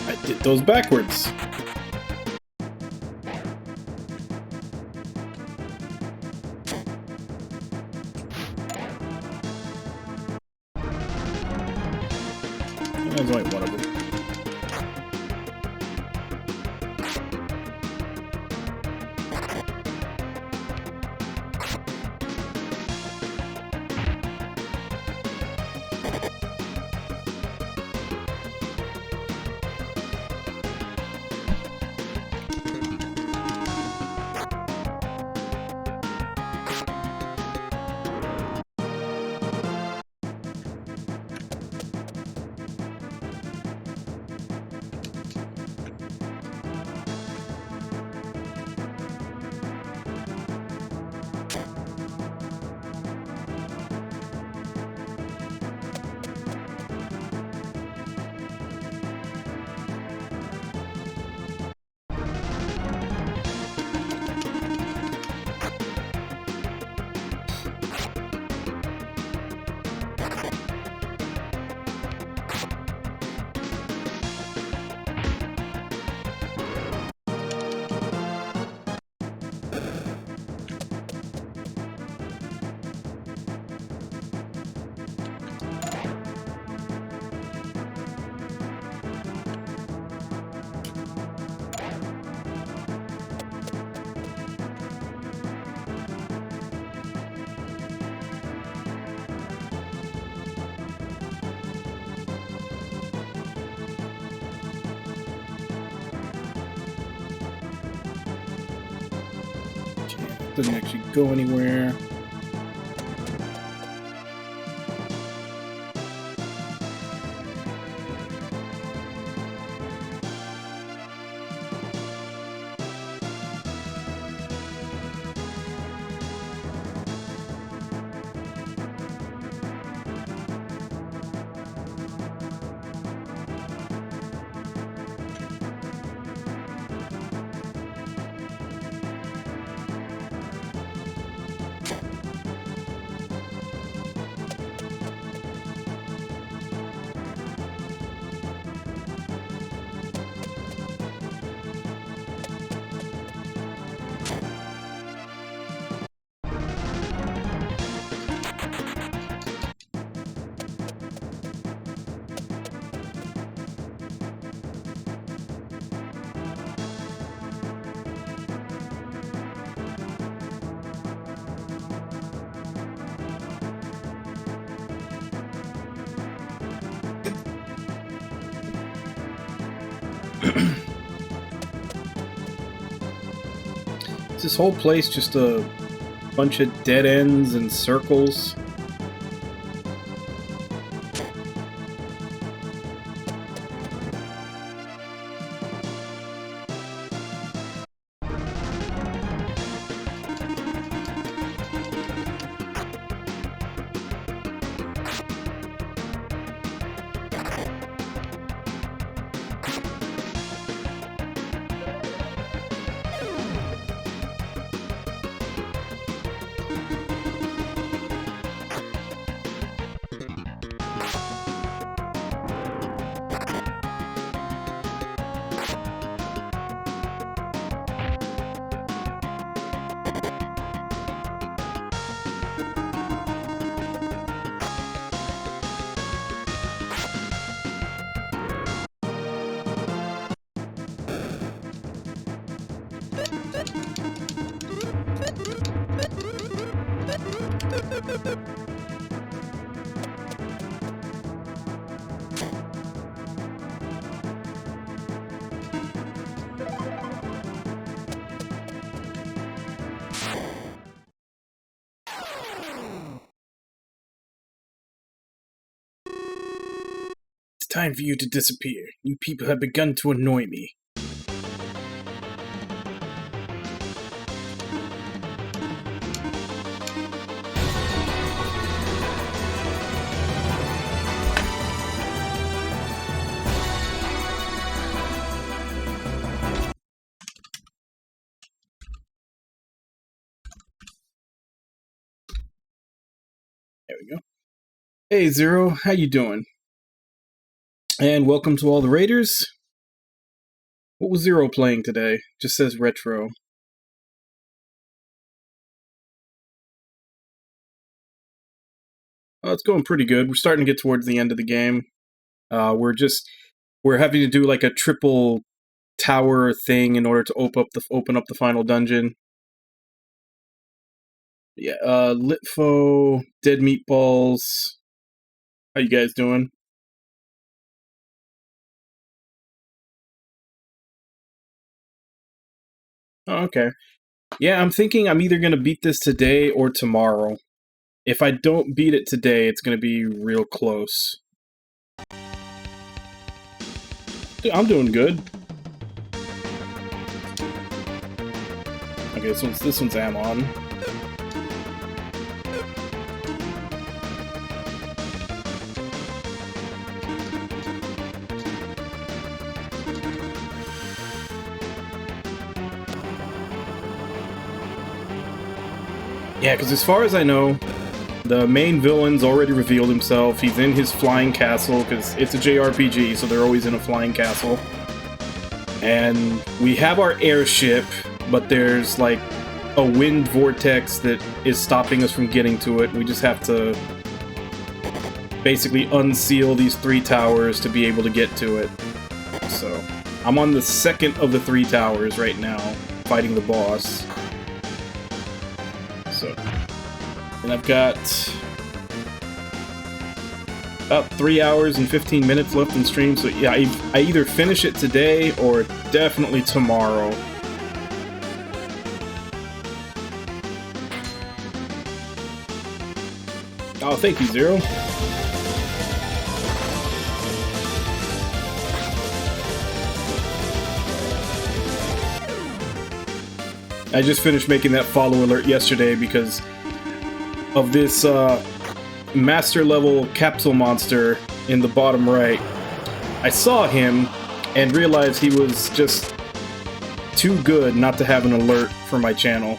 Speaker 2: I did those backwards. There's only one of them. Doesn't actually go anywhere. Is this whole place just a bunch of dead ends and circles? It's time for you to disappear. You people have begun to annoy me. There we go. Hey Zero, how you doing? And welcome to all the raiders. What was Zero playing today? Just says retro. Oh, it's going pretty good. We're starting to get towards the end of the game. We're having to do like a triple tower thing in order to open up the final dungeon. Yeah, Litfo, Dead Meatballs. How you guys doing? Oh, okay. Yeah, I'm thinking I'm either going to beat this today or tomorrow. If I don't beat it today, it's going to be real close. Dude, I'm doing good. Okay, so this one's Amon. Yeah, because as far as I know, the main villain's already revealed himself. He's in his flying castle, because it's a JRPG, so they're always in a flying castle. And we have our airship, but there's like a wind vortex that is stopping us from getting to it. We just have to basically unseal these 3 towers to be able to get to it. So, I'm on the second of the 3 towers right now, fighting the boss. So, and I've got about 3 hours and 15 minutes left in stream, so yeah, I either finish it today or definitely tomorrow. Oh, thank you, Zero. I just finished making that follow alert yesterday because of this master level capsule monster in the bottom right. I saw him and realized he was just too good not to have an alert for my channel.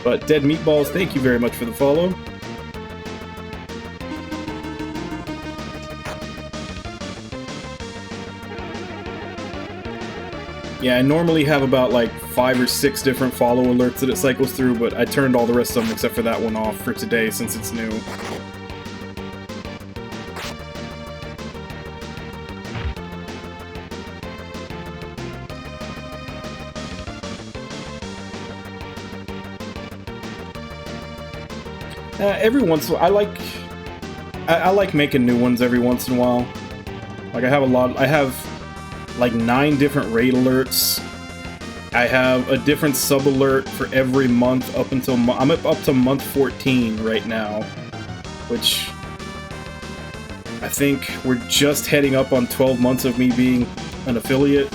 Speaker 2: But Dead Meatballs, thank you very much for the follow. Yeah, I normally have about like 5 or 6 different follow alerts that it cycles through, but I turned all the rest of them except for that one off for today since it's new. Every once in a while, I like making new ones every once in a while. Like I have like 9 different raid alerts. I have a different sub alert for every month up until I'm up to month 14 right now, which I think we're just heading up on 12 months of me being an affiliate.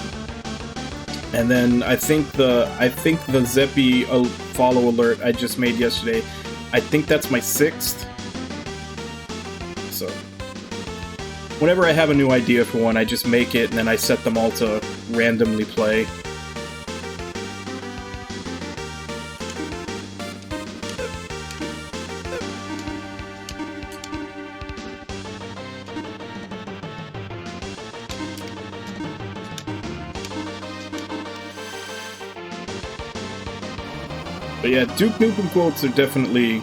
Speaker 2: And then I think the Zeppy follow alert I just made yesterday, I think that's my 6th. So whenever I have a new idea for one, I just make it and then I set them all to randomly play. But yeah, Duke Nukem quotes are definitely...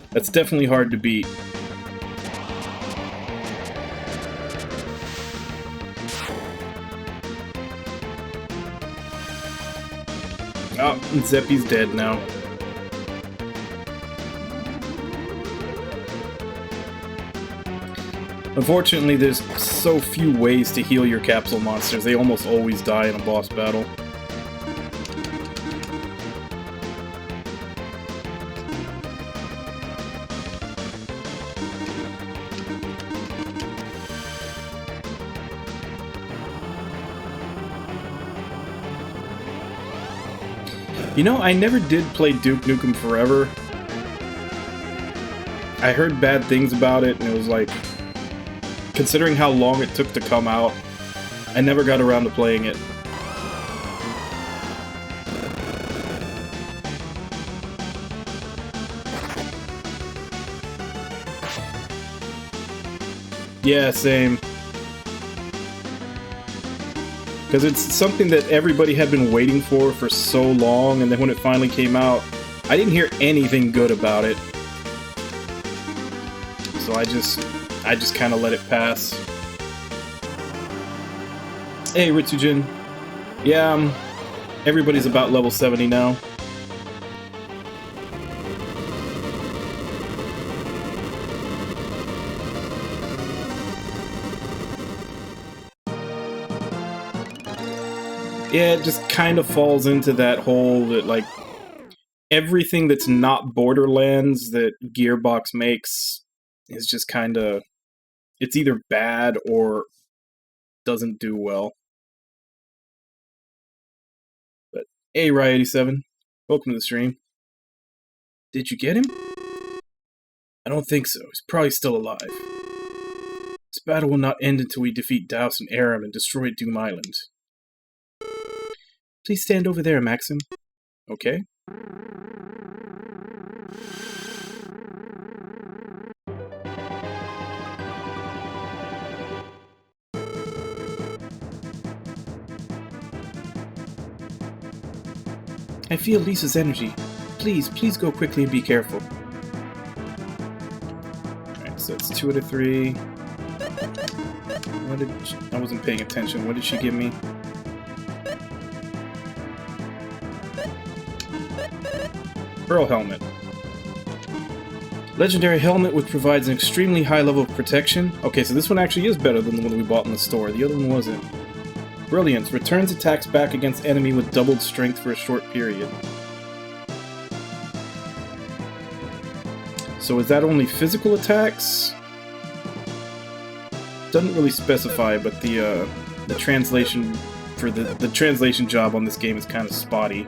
Speaker 2: That's definitely hard to beat. Oh, and Zeppy's dead now. Unfortunately, there's so few ways to heal your capsule monsters. They almost always die in a boss battle. You know, I never did play Duke Nukem Forever. I heard bad things about it, and it was like, considering how long it took to come out, I never got around to playing it. Yeah, same. Because it's something that everybody had been waiting for so long, and then when it finally came out, I didn't hear anything good about it. So I just kind of let it pass. Hey, Ritsujin. Yeah, everybody's about level 70 now. Yeah, it just kind of falls into that hole that, like, everything that's not Borderlands that Gearbox makes is just kind of... It's either bad or doesn't do well. But, hey, Rye87. Welcome to the stream. Did you get him? I don't think so. He's probably still alive. This battle will not end until we defeat Douse and Aram and destroy Doom Island. Please stand over there, Maxim. Okay. I feel Lisa's energy. Please go quickly and be careful. Alright, so it's 2 out of 3. I wasn't paying attention. What did she give me? Pearl Helmet. Legendary helmet which provides an extremely high level of protection. Okay, so this one actually is better than the one we bought in the store. The other one wasn't.
Speaker 3: Brilliance. Returns attacks back against enemy with doubled strength for a short period. So is that only physical attacks? Doesn't really specify, but the translation for the translation job on this game is kind of spotty.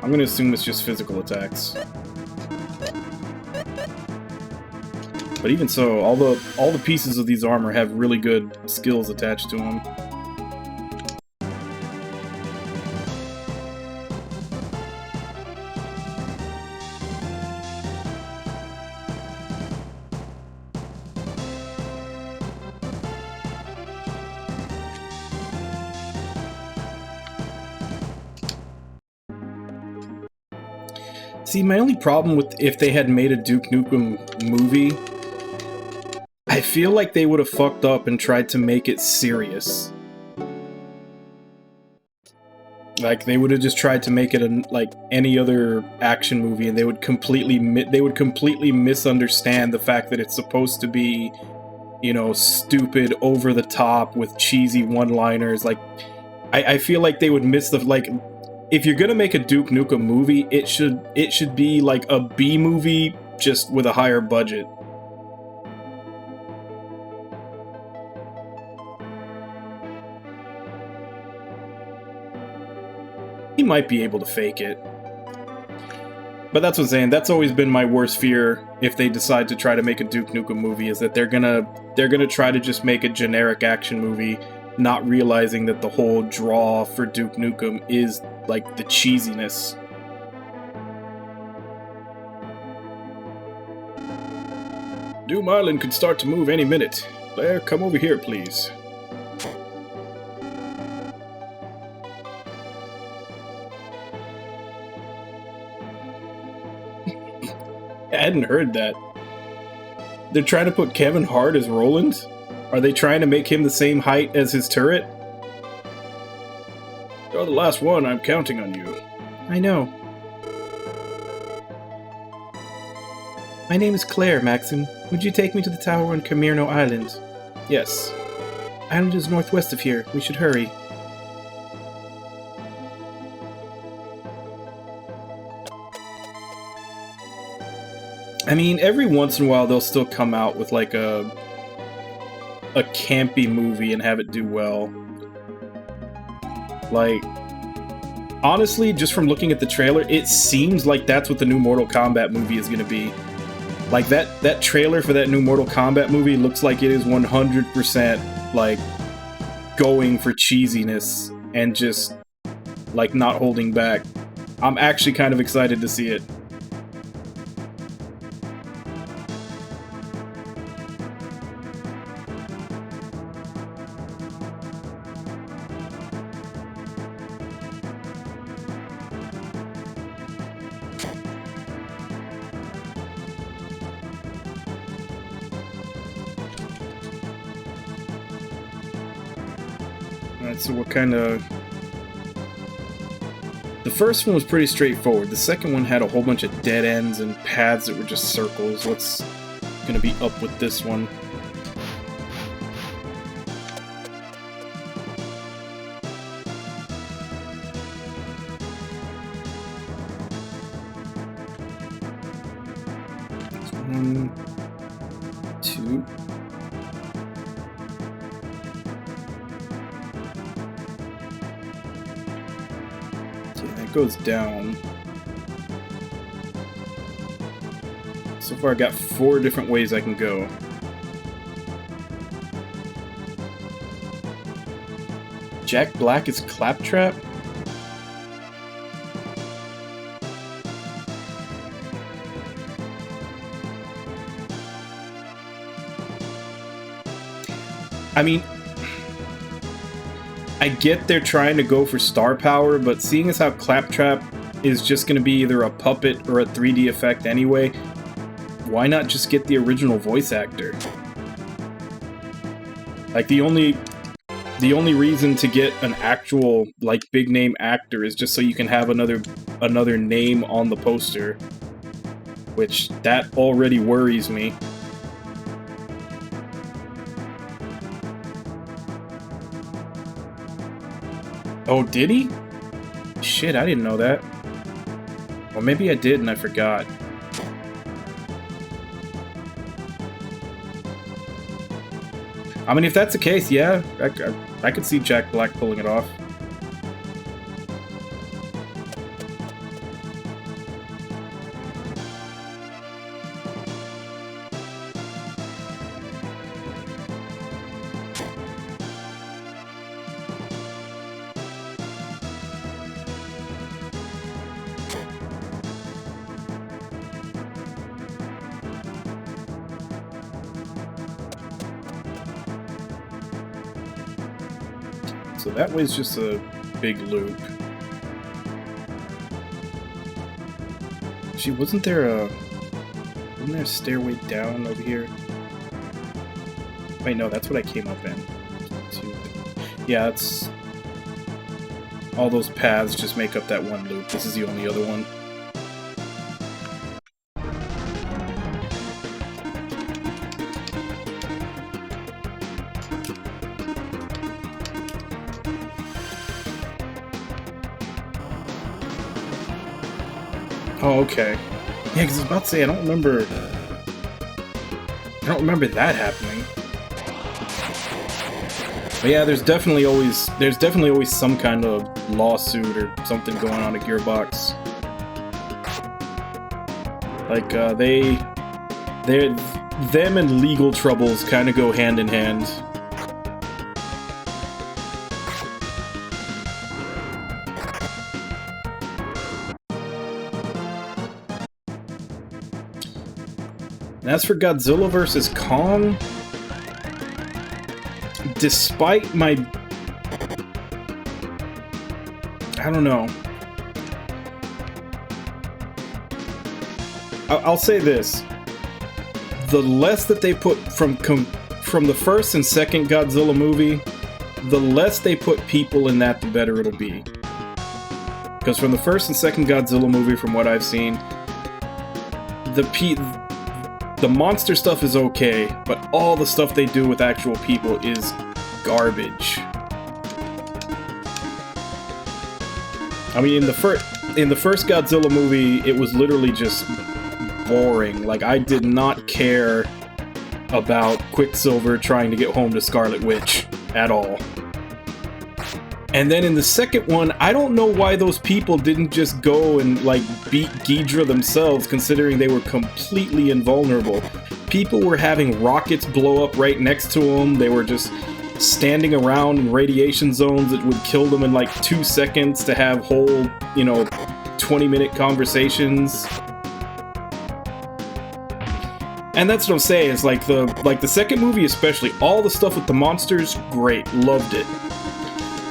Speaker 3: I'm gonna assume it's just physical attacks. But even so, all the pieces of these armor have really good skills attached to them. See, my only problem with if they had made a Duke Nukem movie, I feel like they would have fucked up and tried to make it serious. Like, they would have just tried to make it like any other action movie, and they would completely misunderstand the fact that it's supposed to be, you know, stupid, over the top with cheesy one-liners. Like, I feel like they would miss the, like, if you're gonna make a Duke Nukem movie, it should be like a B movie, just with a higher budget. He might be able to fake it. But that's what I'm saying, that's always been my worst fear if they decide to try to make a Duke Nukem movie, is that they're gonna try to just make a generic action movie, not realizing that the whole draw for Duke Nukem is, like, the cheesiness. Doom Island could start to move any minute. Blair, come over here, please. I hadn't heard that. They're trying to put Kevin Hart as Roland? Are they trying to make him the same height as his turret? You're the last one, I'm counting on you. I know. My name is Claire, Maxim. Would you take me to the tower on Camirno Island? Yes. Island is northwest of here. We should hurry. I mean, every once in a while they'll still come out with like a campy movie and have it do well. Like, honestly, just from looking at the trailer, it seems like that's what the new Mortal Kombat movie is going to be. Like, that trailer for that new Mortal Kombat movie looks like it is 100% like going for cheesiness and just like not holding back. I'm actually kind of excited to see it. Alright, so what kind of... The first one was pretty straightforward. The second one had a whole bunch of dead ends and paths that were just circles. What's gonna be up with this one? One, two. Okay, that goes down. So far I got 4 different ways I can go. Jack Black is Claptrap? I mean, I get they're trying to go for star power, but seeing as how Claptrap is just going to be either a puppet or a 3D effect anyway, why not just get the original voice actor? Like, the only reason to get an actual, like, big name actor is just so you can have another name on the poster, which that already worries me. Oh, did he? Shit, I didn't know that. Or maybe I did and I forgot. I mean, if that's the case, yeah, I could see Jack Black pulling it off. So that way's just a big loop. Gee, wasn't there a stairway down over here? Wait, no, that's what I came up in. Yeah, it's... all those paths just make up that one loop. This is the only other one. Oh, okay. Yeah, because I was about to say, I don't remember that happening. But yeah, there's definitely always some kind of lawsuit or something going on at Gearbox. Like, them and legal troubles kind of go hand in hand. And as for Godzilla vs. Kong, despite my... I don't know. I'll say this. The less that they put from the first and second Godzilla movie, the less they put people in that, the better it'll be. Because from the first and second Godzilla movie, from what I've seen, the monster stuff is okay, but all the stuff they do with actual people is garbage. I mean, in the first Godzilla movie, it was literally just boring. Like, I did not care about Quicksilver trying to get home to Scarlet Witch at all. And then in the second one, I don't know why those people didn't just go and, like, beat Ghidra themselves, considering they were completely invulnerable. People were having rockets blow up right next to them. They were just standing around in radiation zones that would kill them in, like, 2 seconds to have whole, 20-minute conversations. And that's what I'm saying, is like the second movie especially, all the stuff with the monsters, great, loved it.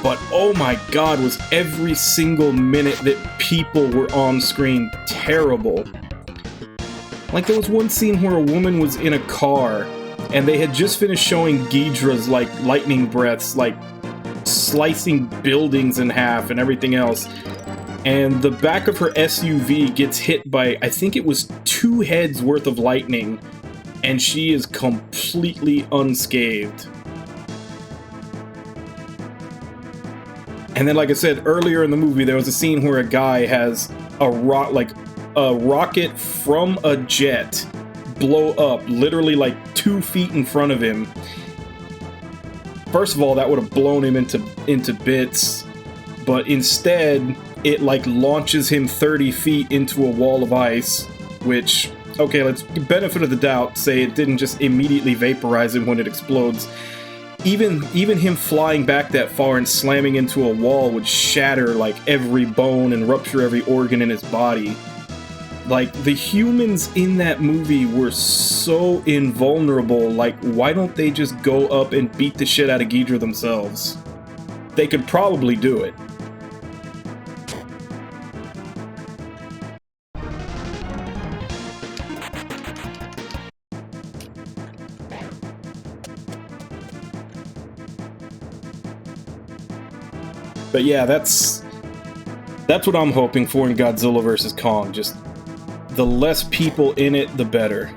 Speaker 3: But oh my god, was every single minute that people were on screen terrible. Like, there was one scene where a woman was in a car, and they had just finished showing Ghidra's, like, lightning breaths, like, slicing buildings in half and everything else. And the back of her SUV gets hit by, I think it was 2 heads worth of lightning, and she is completely unscathed. And then, like I said, earlier in the movie, there was a scene where a guy has a rocket from a jet blow up, literally like 2 feet in front of him. First of all, that would have blown him into bits, but instead, it like launches him 30 feet into a wall of ice, which, okay, let's benefit of the doubt, say it didn't just immediately vaporize him when it explodes. Even him flying back that far and slamming into a wall would shatter, like, every bone and rupture every organ in his body. Like, the humans in that movie were so invulnerable, like, why don't they just go up and beat the shit out of Ghidra themselves? They could probably do it. But yeah, that's what I'm hoping for in Godzilla vs. Kong. Just the less people in it, the better.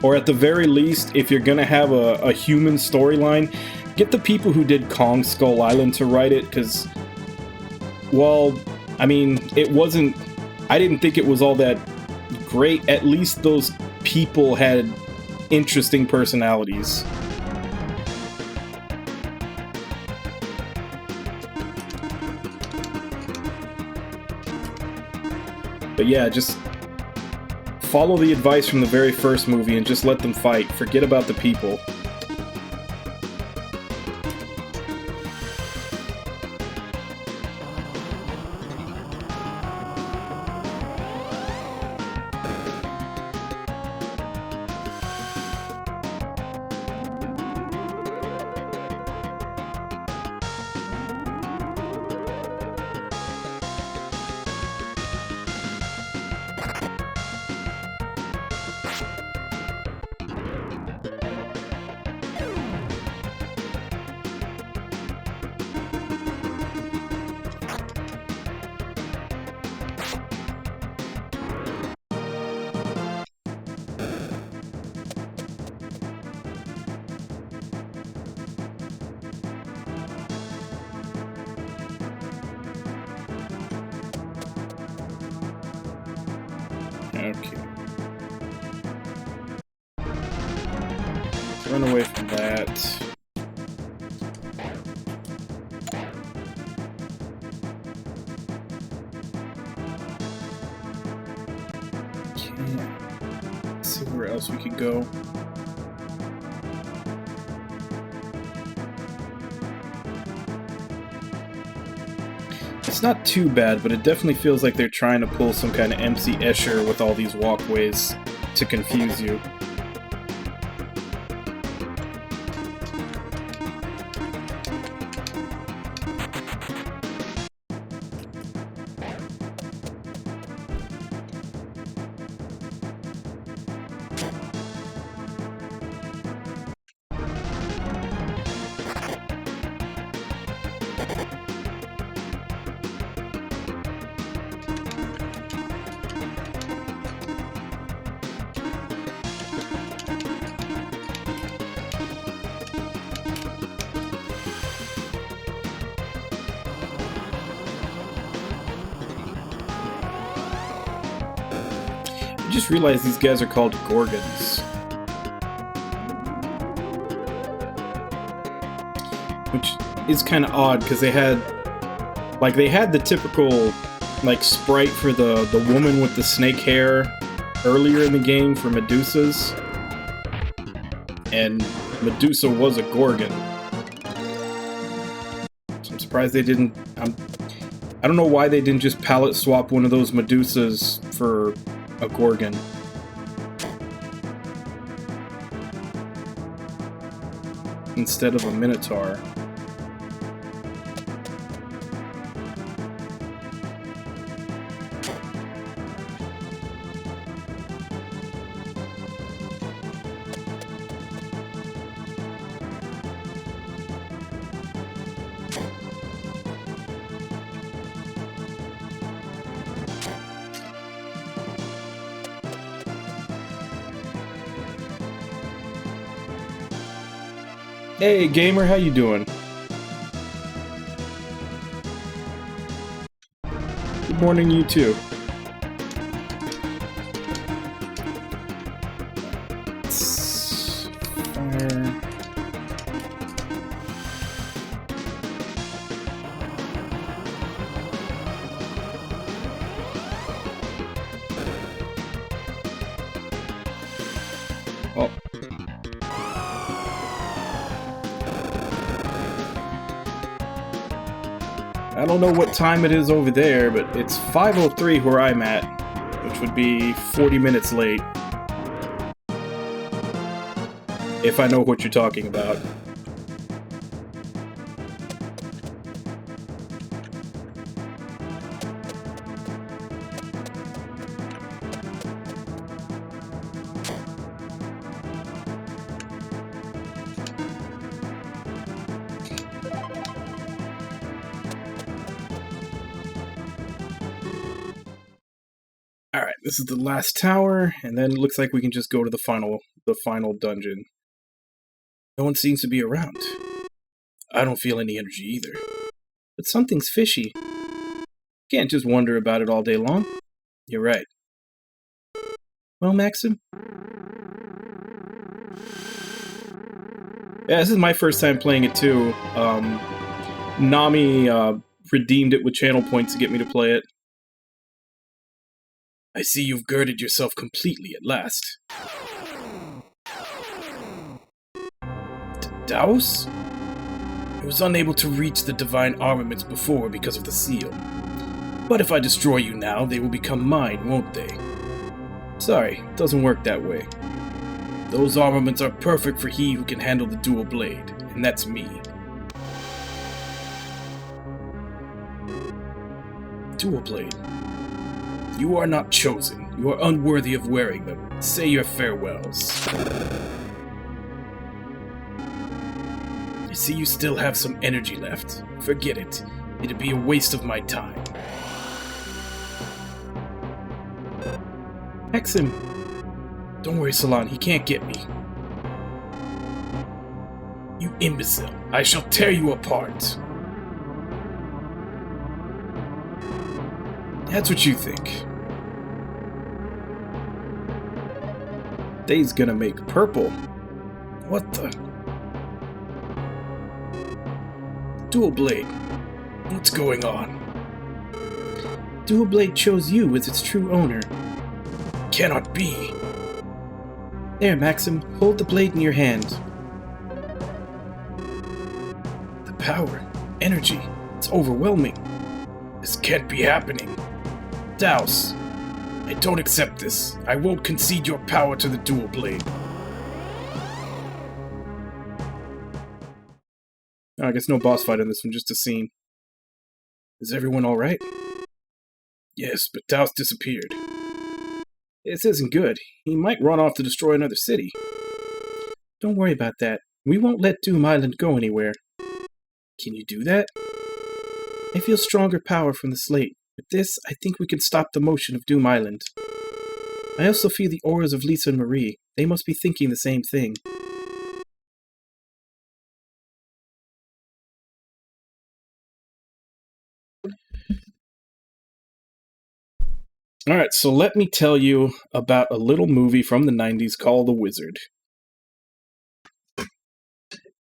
Speaker 3: Or at the very least, if you're gonna have a human storyline, get the people who did Kong Skull Island to write it, because
Speaker 2: Well, I mean, it wasn't... I didn't think it was all that great. At least those people had interesting personalities. But yeah, just follow the advice from the very first movie and just let them fight. Forget about the people. Okay. Run away from that. Okay. Let's see where else we could go. It's not too bad, but it definitely feels like they're trying to pull some kind of MC Escher with all these walkways to confuse you. I just realized these guys are called Gorgons. Which is kind of odd, because they had the typical, like, sprite for the woman with the snake hair earlier in the game for Medusas. And Medusa was a Gorgon. So I'm surprised they didn't... I don't know why they didn't just palette swap one of those Medusas for a Gorgon. Instead of a Minotaur. Hey, gamer, how you doing? Good morning, you too. Fire. Well. I don't know what time it is over there, but it's 5:03 where I'm at, which would be 40 minutes late. If I know what you're talking about. Alright, this is the last tower, and then it looks like we can just go to the final dungeon. No one seems to be around. I don't feel any energy either. But something's fishy.
Speaker 3: Can't just wonder about it all day long. You're right. Well, Maxim? Yeah, this is my first time playing it too. Nami redeemed it with channel points to get me to play it. I see you've girded yourself completely at last. Daos? I was unable to reach the divine armaments before because of the seal. But if I destroy you now, they will become mine, won't they? Sorry, it doesn't work that way. Those armaments are perfect for he who can handle the dual blade, and that's me. Dual blade. You are not chosen. You are unworthy of wearing them. Say your farewells. I see you still have some energy left. Forget it. It'd be a waste of my time. Maxim! Don't worry, Salon. He can't get me. You imbecile. I shall tear you apart. That's what you think. Day's gonna make purple. What the? Dual Blade. What's going on? Dual Blade chose you as its true owner. Cannot be. There, Maxim. Hold the blade in your hand. The power. Energy. It's overwhelming. This can't be happening. Daos. I don't accept this. I won't concede your power to the dual blade. I guess no boss fight in this one, just a scene. Is everyone alright? Yes, but Daos disappeared. This isn't good. He might run off to destroy another city. Don't worry about that. We won't let Doom Island go anywhere. Can you do that? I feel stronger power from the slate. With this, I think we can stop the motion of Doom Island. I also feel the auras of Lisa and Marie. They must be thinking the same thing. Alright, so let me tell you about a little movie from the 90s called The Wizard.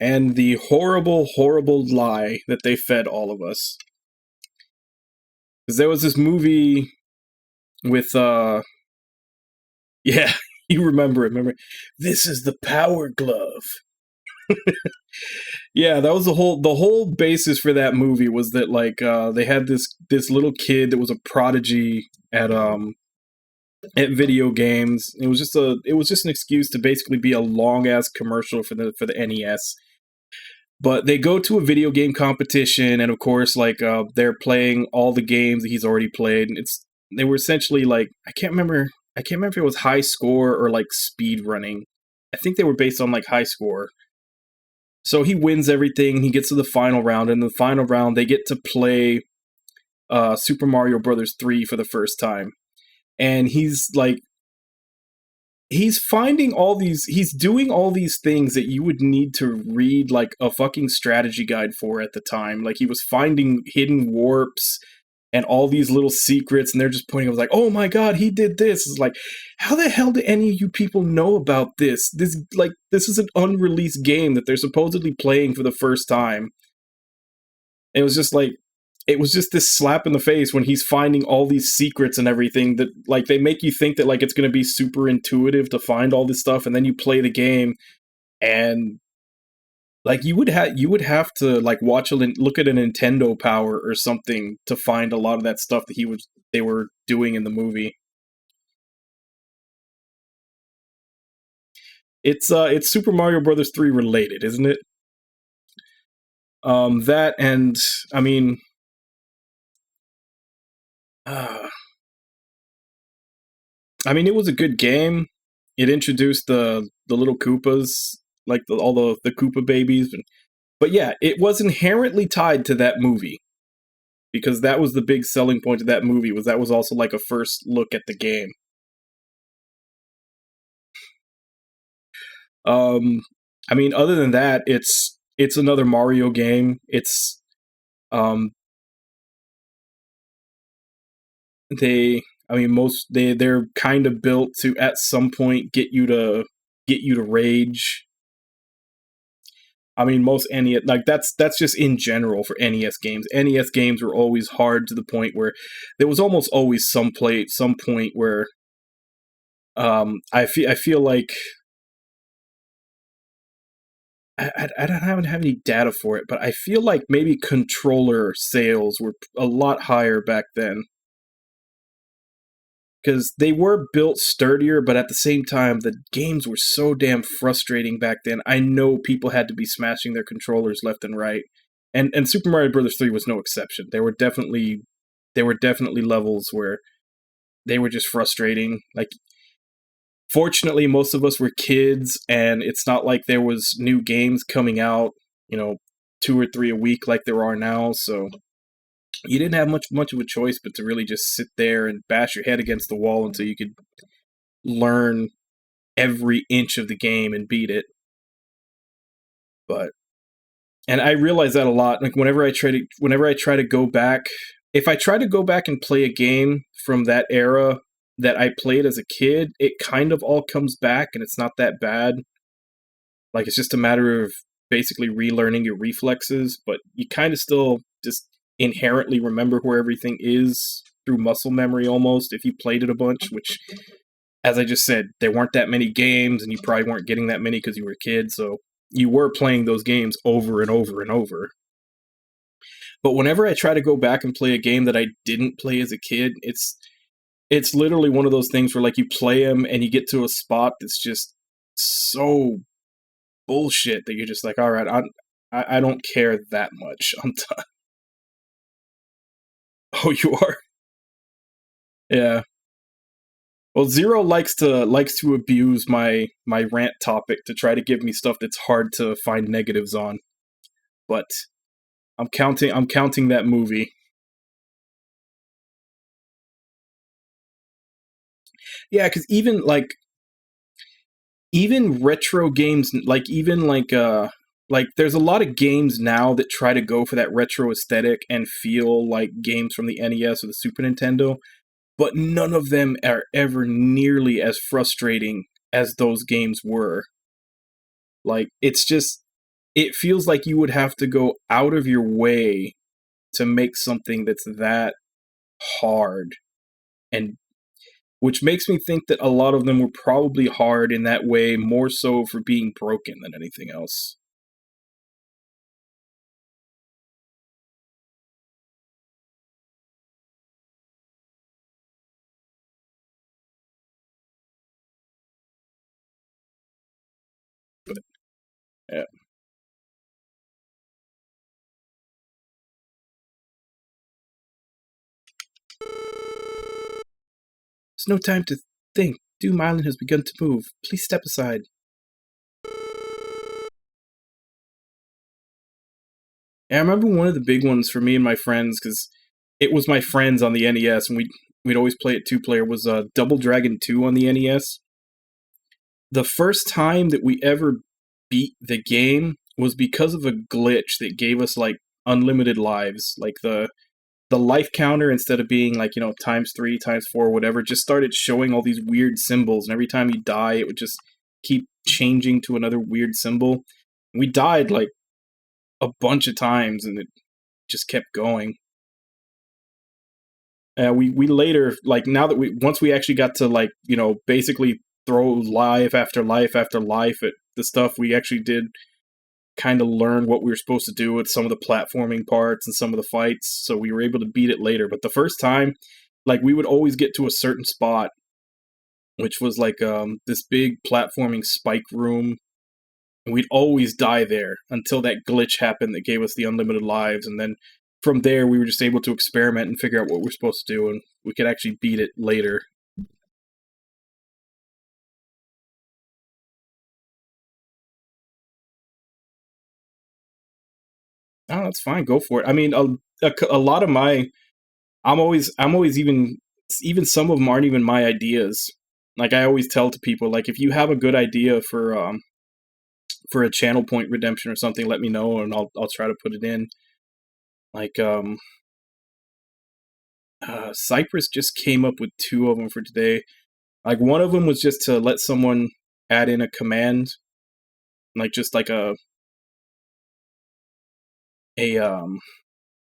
Speaker 3: And the horrible, horrible lie that they fed all of us. Because there was this movie with, yeah, you remember it, This is the Power Glove. Yeah, that was the whole basis for that movie was that, like, they had this little kid that was a prodigy at video games. It was just an excuse to basically be a long-ass commercial for the NES. But they go to a video game competition, and of course, like, they're playing all the games that he's already played. And they were essentially like, I can't remember if it was high score or like speed running. I think they were based on like high score. So he wins everything. He gets to the final round, and in the final round, they get to play Super Mario Bros. 3 for the first time. And he's like, he's doing all these things that you would need to read like a fucking strategy guide for at the time. Like, he was finding hidden warps and all these little secrets, and they're just pointing out like, oh my god, he did this. It's like, how the hell do any of you people know about this? This is an unreleased game that they're supposedly playing for the first time. It was just like, it was just this slap in the face when he's finding all these secrets and everything that, like, they make you think that, like, it's going to be super intuitive to find all this stuff, and then you play the game, and, like, you would have to, like, look at a Nintendo Power or something to find a lot of that stuff that they were doing in the movie. It's Super Mario Bros. 3 related, isn't it? That, and, I mean, it was a good game. It introduced the little Koopas, like all the Koopa babies. But yeah, it was inherently tied to that movie. Because that was the big selling point of that movie, was that was also like a first look at the game. Other than that, it's another Mario game. It's
Speaker 2: they're kind of built to at some point get you to rage. I mean, most NES, like that's just in general for NES games. NES games were always hard to the point where there was almost always some point where I feel like I don't have any data for it, but I feel like maybe controller sales were a lot higher back then. Because they were built sturdier, but at the same time, the games were so damn frustrating back then. I know people had to be smashing their controllers left and right, and Super Mario Bros. 3 was no exception. There were definitely levels where they were just frustrating. Like, fortunately, most of us were kids, and it's not like there was new games coming out, 2 or 3 a week like there are now. So you didn't have much of a choice but to really just sit there and bash your head against the wall until you could learn every inch of the game and beat it. And I realize that a lot. Like whenever I try to go back, if I try to go back and play a game from that era that I played as a kid, it kind of all comes back and it's not that bad. Like it's just a matter of basically relearning your reflexes, but you kind of still just inherently remember where everything is through muscle memory almost if you played it a bunch, which, as I just said, there weren't that many games and you probably weren't getting that many because you were a kid, so you were playing those games over and over and over. But whenever I try to go back and play a game that I didn't play as a kid, it's literally one of those things where like you play them and you get to a spot that's just so bullshit that you're just like, all right, I don't care that much. I'm done. Oh, you are? Yeah. Well, Zero likes to abuse my rant topic to try to give me stuff that's hard to find negatives on. But I'm counting that movie. Yeah, because even retro games, like there's a lot of games now that try to go for that retro aesthetic and feel like games from the NES or the Super Nintendo, but none of them are ever nearly as frustrating as those games were. Like, it feels like you would have to go out of your way to make something that's that hard, and which makes me think that a lot of them were probably hard in that way more so for being broken than anything else. Yeah. There's no time to think. Doom Island has begun to move. Please step aside. And I remember one of the big ones for me and my friends, because it was my friends on the NES, and we'd always play it 2-player, was Double Dragon 2 on the NES. The first time that we ever beat the game was because of a glitch that gave us, like, unlimited lives. Like, the life counter, instead of being, like, ×3, ×4, whatever, just started showing all these weird symbols, and every time you die, it would just keep changing to another weird symbol. We died, like, a bunch of times, and it just kept going. We later, like, now that once we actually got to, like, basically throw life after life after life at the stuff, we actually did kind of learn what we were supposed to do with some of the platforming parts and some of the fights, so we were able to beat it later. But the first time, like, we would always get to a certain spot, which was like this big platforming spike room, and we'd always die there until that glitch happened that gave us the unlimited lives, and then from there we were just able to experiment and figure out what we're supposed to do, and we could actually beat it later. Oh, that's fine. Go for it. I mean, a lot of my, I'm always even some of them aren't even my ideas. Like, I always tell to people, like, if you have a good idea for a channel point redemption or something, let me know and I'll try to put it in. Like,
Speaker 3: Cypress just came up with 2 of them for today. Like, one of them was just to let someone add in a command, like just like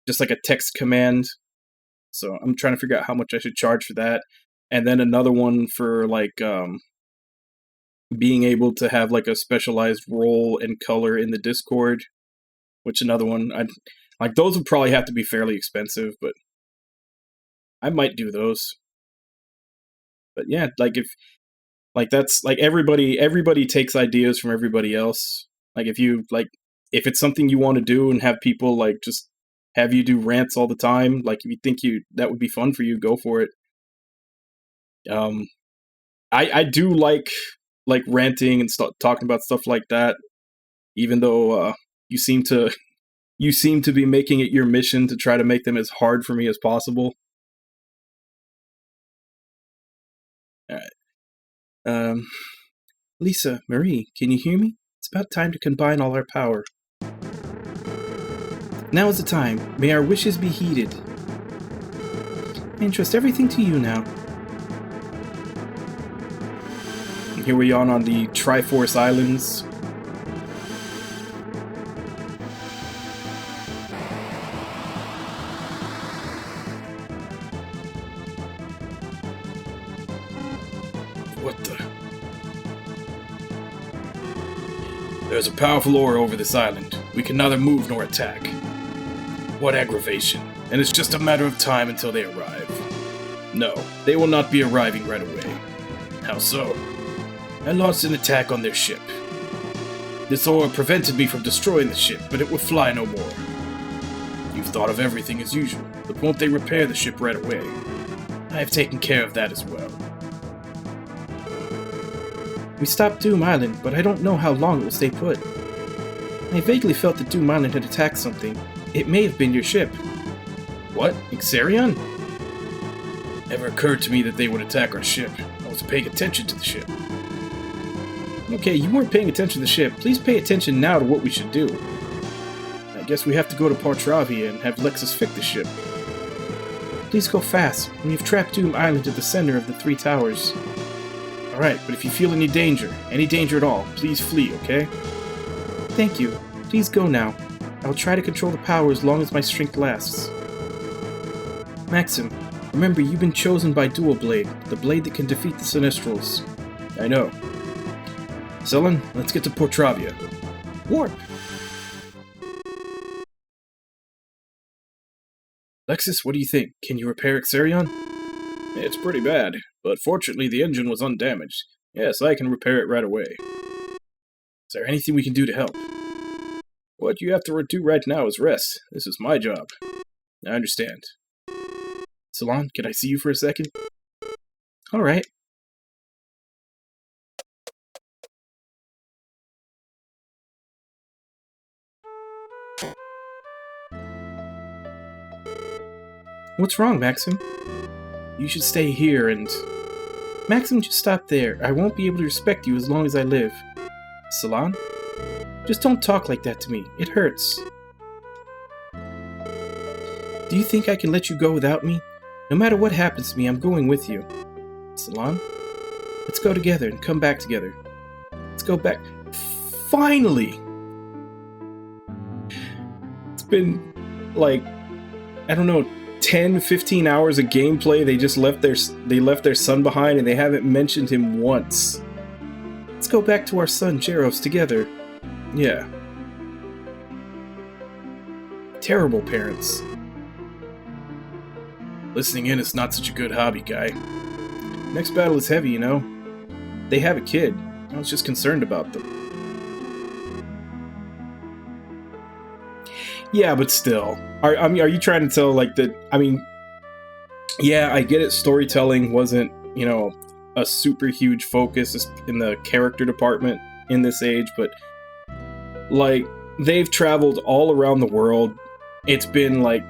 Speaker 3: just like a text command. So I'm trying to figure out how much I should charge for that. And then another one for like being able to have like a specialized role and color in the Discord, which another one like those would probably have to be fairly expensive, but I might do those. But yeah, like if like that's like everybody takes ideas from everybody else. Like if it's something you want to do and have people like just have you do rants all the time, like if you think that would be fun for you, go for it. I do like ranting and talking about stuff like that, even though you seem to be making it your mission to try to make them as hard for me as possible. All right. Lisa, Marie, can you hear me? It's about time to combine all our power. Now is the time. May our wishes be heeded. I entrust everything to you now. Here we are on the Triforce Islands. What the? There's a powerful aura over this island. We can neither move nor attack. What aggravation. And it's just a matter of time until they arrive. No, they will not be arriving right away. How so? I launched an attack on their ship. This aura prevented me from destroying the ship, but it will fly no more. You've thought of everything as usual, but won't they repair the ship right away? I have taken care of that as well. We stopped Doom Island, but I don't know how long it will stay put. I vaguely felt that Doom Island had attacked something. It may have been your ship. What? Ixarion? Never occurred to me that they would attack our ship. I was paying attention to the ship. Okay, you weren't paying attention to the ship. Please pay attention now to what we should do. I guess we have to go to Portravia and have Lexus fix the ship. Please go fast. We have trapped Doom Island at the center of the 3 towers. Alright, but if you feel any danger at all, please flee, okay? Thank you. Please go now. I will try to control the power as long as my strength lasts. Maxim, remember you've been chosen by Dual Blade, the blade that can defeat the Sinistrals. I know. Sullen, let's get to Portravia. Warp! Lexus, what do you think? Can you repair Ixarion? It's pretty bad, but fortunately the engine was undamaged. Yes, I can repair it right away. Is there anything we can do to help? What you have to do right now is rest. This is my job. I understand. Salon, can I see you for a second? Alright. What's wrong, Maxim? You should stay here and... Maxim, just stop there. I won't be able to respect you as long as I live. Salon? Just don't talk like that to me. It hurts. Do you think I can let you go without me? No matter what happens to me, I'm going with you. Salon? Let's go together and come back together. Let's go back... Finally! It's been, like, I don't know, 10, 15 hours of gameplay. They just left their son behind and they haven't mentioned him once. Let's go back to our son, Jeros, together. Yeah. Terrible parents. Listening in is not such a good hobby, guy. Next battle is heavy, you know. They have a kid. I was just concerned about them. Yeah, but still. Are you trying to tell, like, that... I mean, yeah, I get it, storytelling wasn't, you know, a super huge focus in the character department in this age, but, like, they've traveled all around the world. It's been, like,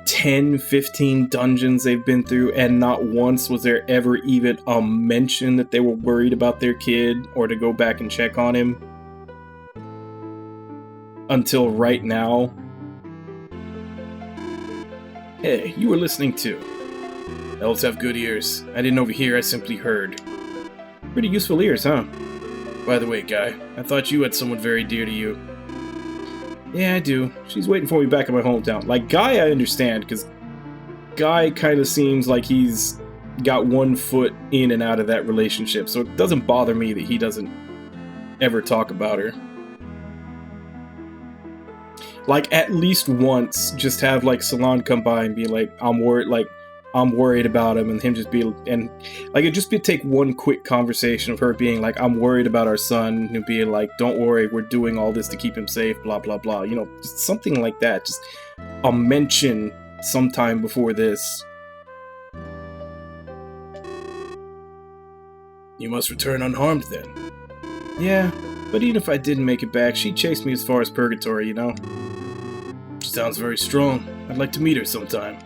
Speaker 3: 10, 15 dungeons they've been through, and not once was there ever even a mention that they were worried about their kid or to go back and check on him. Until right now. Hey, you were listening to Elves have good ears. I didn't overhear, I simply heard. Pretty useful ears, huh? By the way, Guy, I thought you had someone very dear to you. Yeah, I do. She's waiting for me back in my hometown. Like, Guy I understand, because Guy kind of seems like he's got one foot in and out of that relationship, so it doesn't bother me that he doesn't ever talk about her. Like, at least once, just have, like, Salon come by and be like, I'm worried about him, and him just be, and, like, it'd just be take one quick conversation of her being like, I'm worried about our son, and being like, don't worry, we're doing all this to keep him safe, blah, blah, blah, you know, just something like that, just a mention sometime before this. You must return unharmed, then. Yeah, but even if I didn't make it back, she'd chase me as far as Purgatory, you know? She sounds very strong. I'd like to meet her sometime.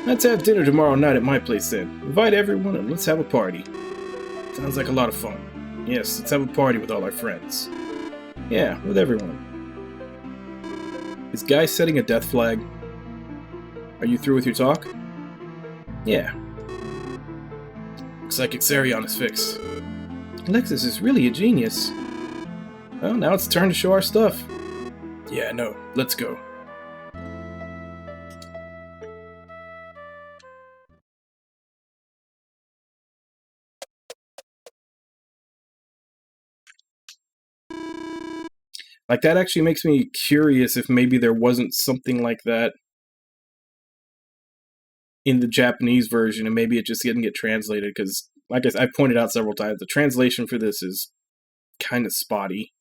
Speaker 3: Let's have dinner tomorrow night at my place then. Invite everyone and let's have a party. Sounds like a lot of fun. Yes, let's have a party with all our friends. Yeah, with everyone. Is Guy setting a death flag? Are you through with your talk? Yeah. Looks like Ixarion is fixed. Alexis is really a genius. Well, now it's time to show our stuff. Yeah, no, let's go. Like, that actually makes me curious if maybe there wasn't something like that in the Japanese version, and maybe it just didn't get translated, because, like I've pointed out several times, the translation for this is kind of spotty.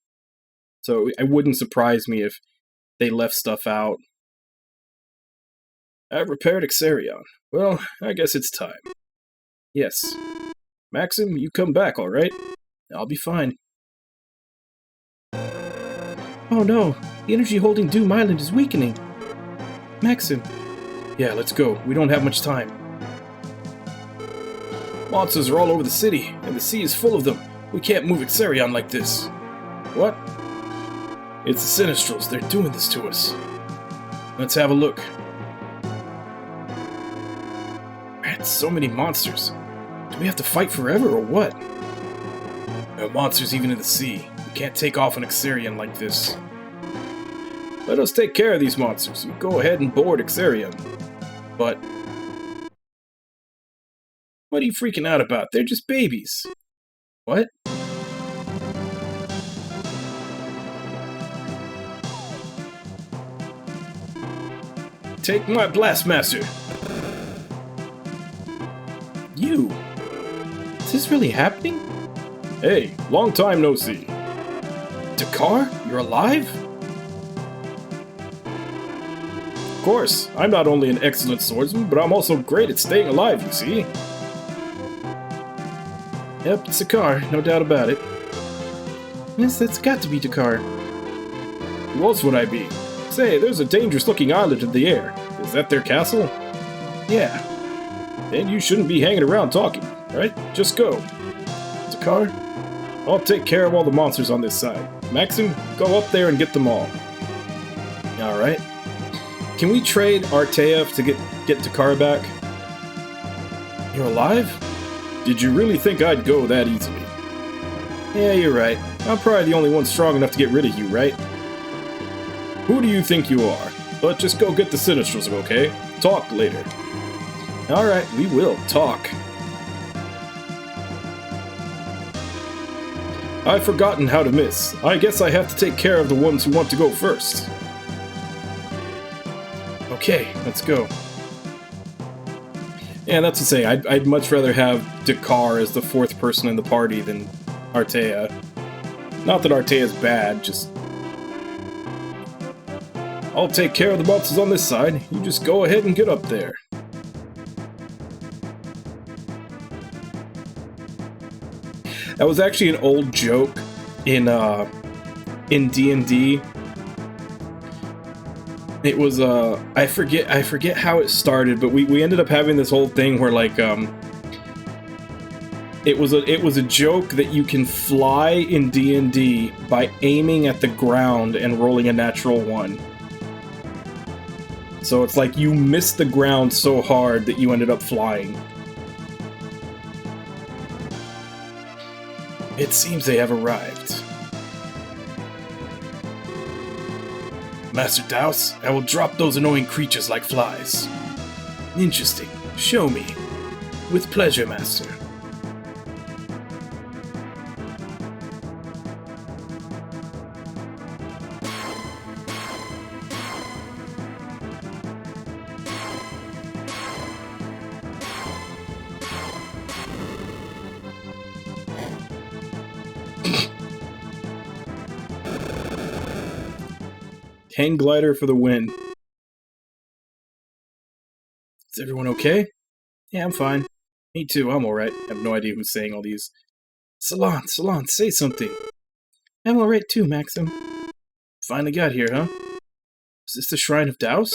Speaker 3: So it wouldn't surprise me if they left stuff out. I've repaired Ixarion. Well, I guess it's time. Yes. Maxim, you come back, alright? I'll be fine. Oh no, the energy holding Doom Island is weakening. Maxim. Yeah, let's go. We don't have much time. Monsters are all over the city, and the sea is full of them. We can't move Ixarion like this. What? It's the Sinistrals. They're doing this to us. Let's have a look. Man, so many monsters. Do we have to fight forever, or what? There are monsters even in the sea. We can't take off an Ixarion like this. Let us take care of these monsters. You go ahead and board Ixarion. But what are you freaking out about? They're just babies. What? Take my Blastmaster! You! Is this really happening? Hey, long time no see. Dakar? You're alive? Of course, I'm not only an excellent swordsman, but I'm also great at staying alive, you see? Yep, it's Dakar, no doubt about it. Yes, that's got to be Dakar. Who else would I be? Say, there's a dangerous-looking island in the air. Is that their castle? Yeah. Then you shouldn't be hanging around talking, right? Just go. Dakar, I'll take care of all the monsters on this side. Maxim, go up there and get them all. Alright. Can we trade Artea to get Takara back? You're alive? Did you really think I'd go that easily? Yeah, you're right. I'm probably the only one strong enough to get rid of you, right? Who do you think you are? But just go get the Sinistrals, okay? Talk later. Alright, we will talk. I've forgotten how to miss. I guess I have to take care of the ones who want to go first. Okay, let's go. Yeah, that's to say, I'd much rather have Dakar as the fourth person in the party than Artea. Not that Artea's bad, just... I'll take care of the monsters on this side. You just go ahead and get up there. That was actually an old joke in D&D. It was I forget how it started, but we ended up having this whole thing where like it was a joke that you can fly in D&D by aiming at the ground and rolling a natural 1.
Speaker 2: So it's like you missed the ground so hard that you ended up flying. It seems they have arrived. Master Douse, I will drop those annoying creatures like flies. Interesting. Show me. With pleasure, Master. Hang glider for the win. Is everyone okay? Yeah, I'm fine. Me too, I'm alright. I have no idea who's saying all these. Salon, say something. I'm alright too, Maxim. Finally got here, huh? Is this the Shrine of Douse?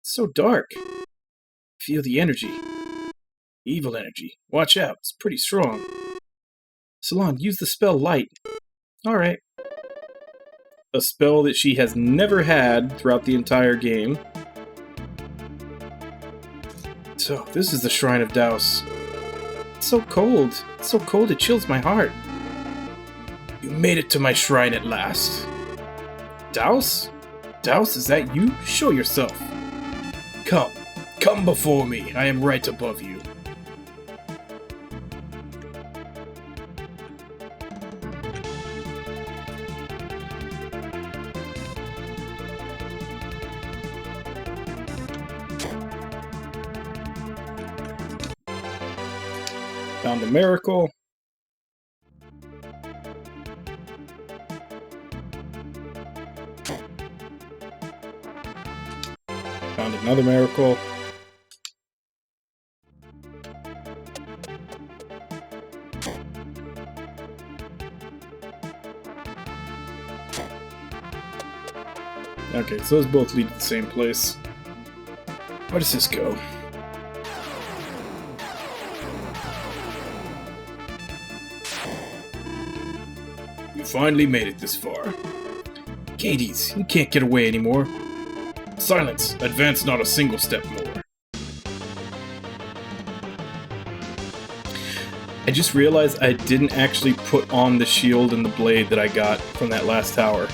Speaker 2: It's so dark. Feel the energy. Evil energy. Watch out, it's pretty strong. Salon, use the spell Light. Alright. A spell that she has never had throughout the entire game. So, this is the Shrine of Douse. It's so cold. It's so cold it chills my heart. You made it to my shrine at last. Douse? Douse, is that you? Show yourself. Come before me. I am right above you. Found a miracle. Found another miracle. Okay, so those both lead to the same place. Where does this go? You finally made it this far. Hades, you can't get away anymore. Silence! Advance not a single step more. I just realized I didn't actually put on the shield and the blade that I got from that last tower.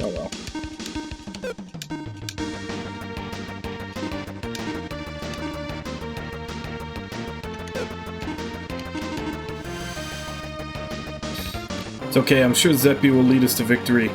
Speaker 2: Oh well. It's okay, I'm sure Zeppy will lead us to victory.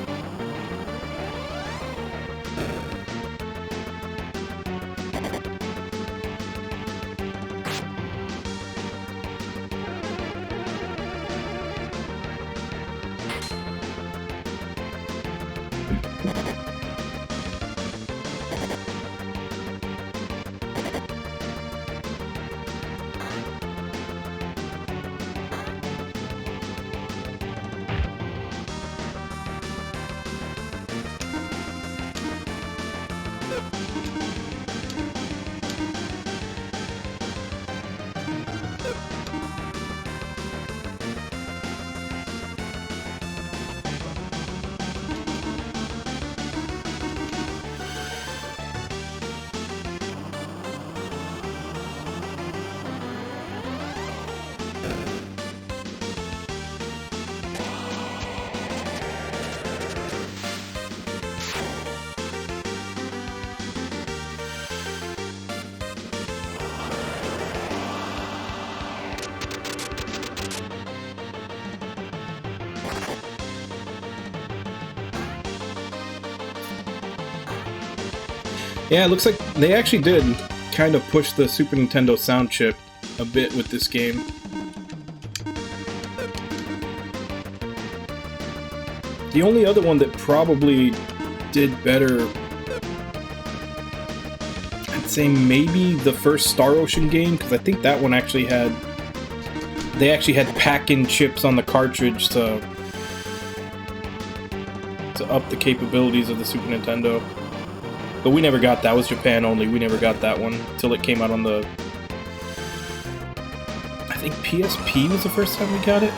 Speaker 2: Yeah, it looks like they actually did kind of push the Super Nintendo sound chip a bit with this game. The only other one that probably did better, I'd say maybe the first Star Ocean game, because I think that one actually had, they actually had pack-in chips on the cartridge to up the capabilities of the Super Nintendo. But we never got that. It was Japan only. We never got that one until it came out on the... I think PSP was the first time we got it.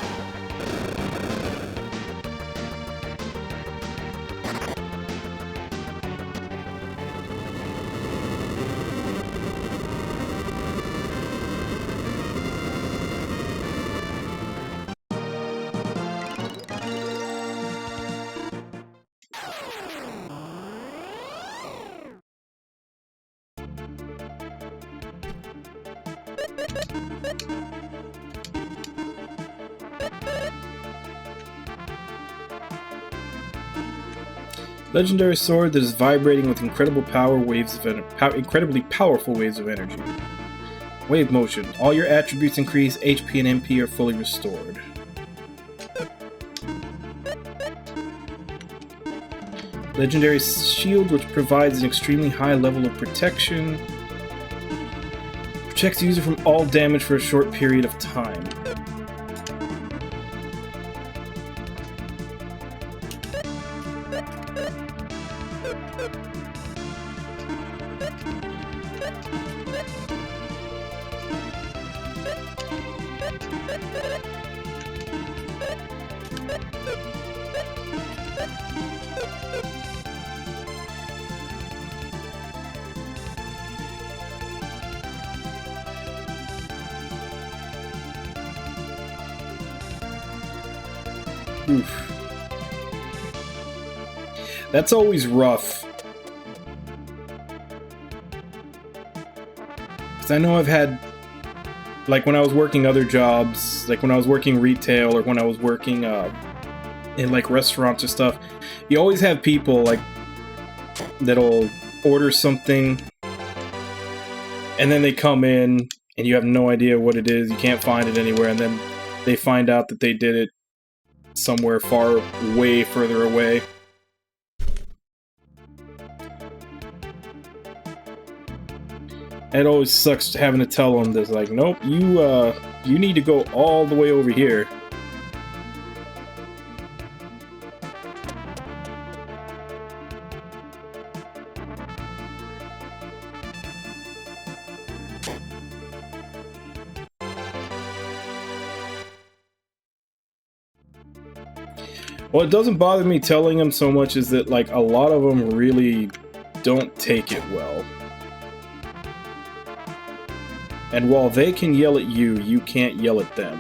Speaker 2: Legendary sword that is vibrating with incredibly powerful waves of energy. Wave motion. All your attributes increase, HP and MP are fully restored. Legendary shield, which provides an extremely high level of protection. Protects the user from all damage for a short period of time. Oof. That's always rough. Because I know I've had, like when I was working other jobs, like when I was working retail or when I was working in like restaurants or stuff, you always have people like that'll order something and then they come in and you have no idea what it is, you can't find it anywhere, and then they find out that they did it somewhere far, way further away. It always sucks having to tell them this, like, nope, you need to go all the way over here. What doesn't bother me telling them so much is that, like, a lot of them really don't take it well. And while they can yell at you, you can't yell at them.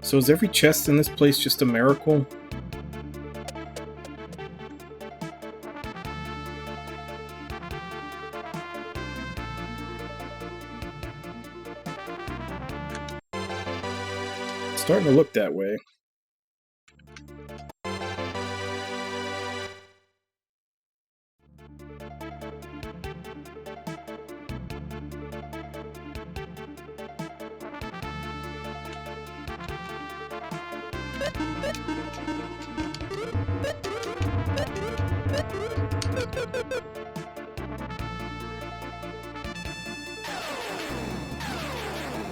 Speaker 2: So is every chest in this place just a miracle? Starting to look that way.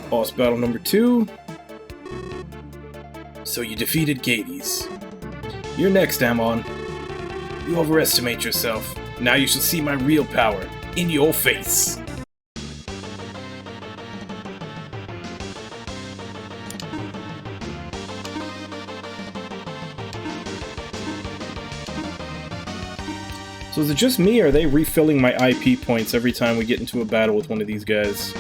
Speaker 2: Boss battle number 2. So you defeated Gades. You're next, Amon. You overestimate yourself. Now you shall see my real power. In your face. So is it just me, or are they refilling my IP points every time we get into a battle with one of these guys?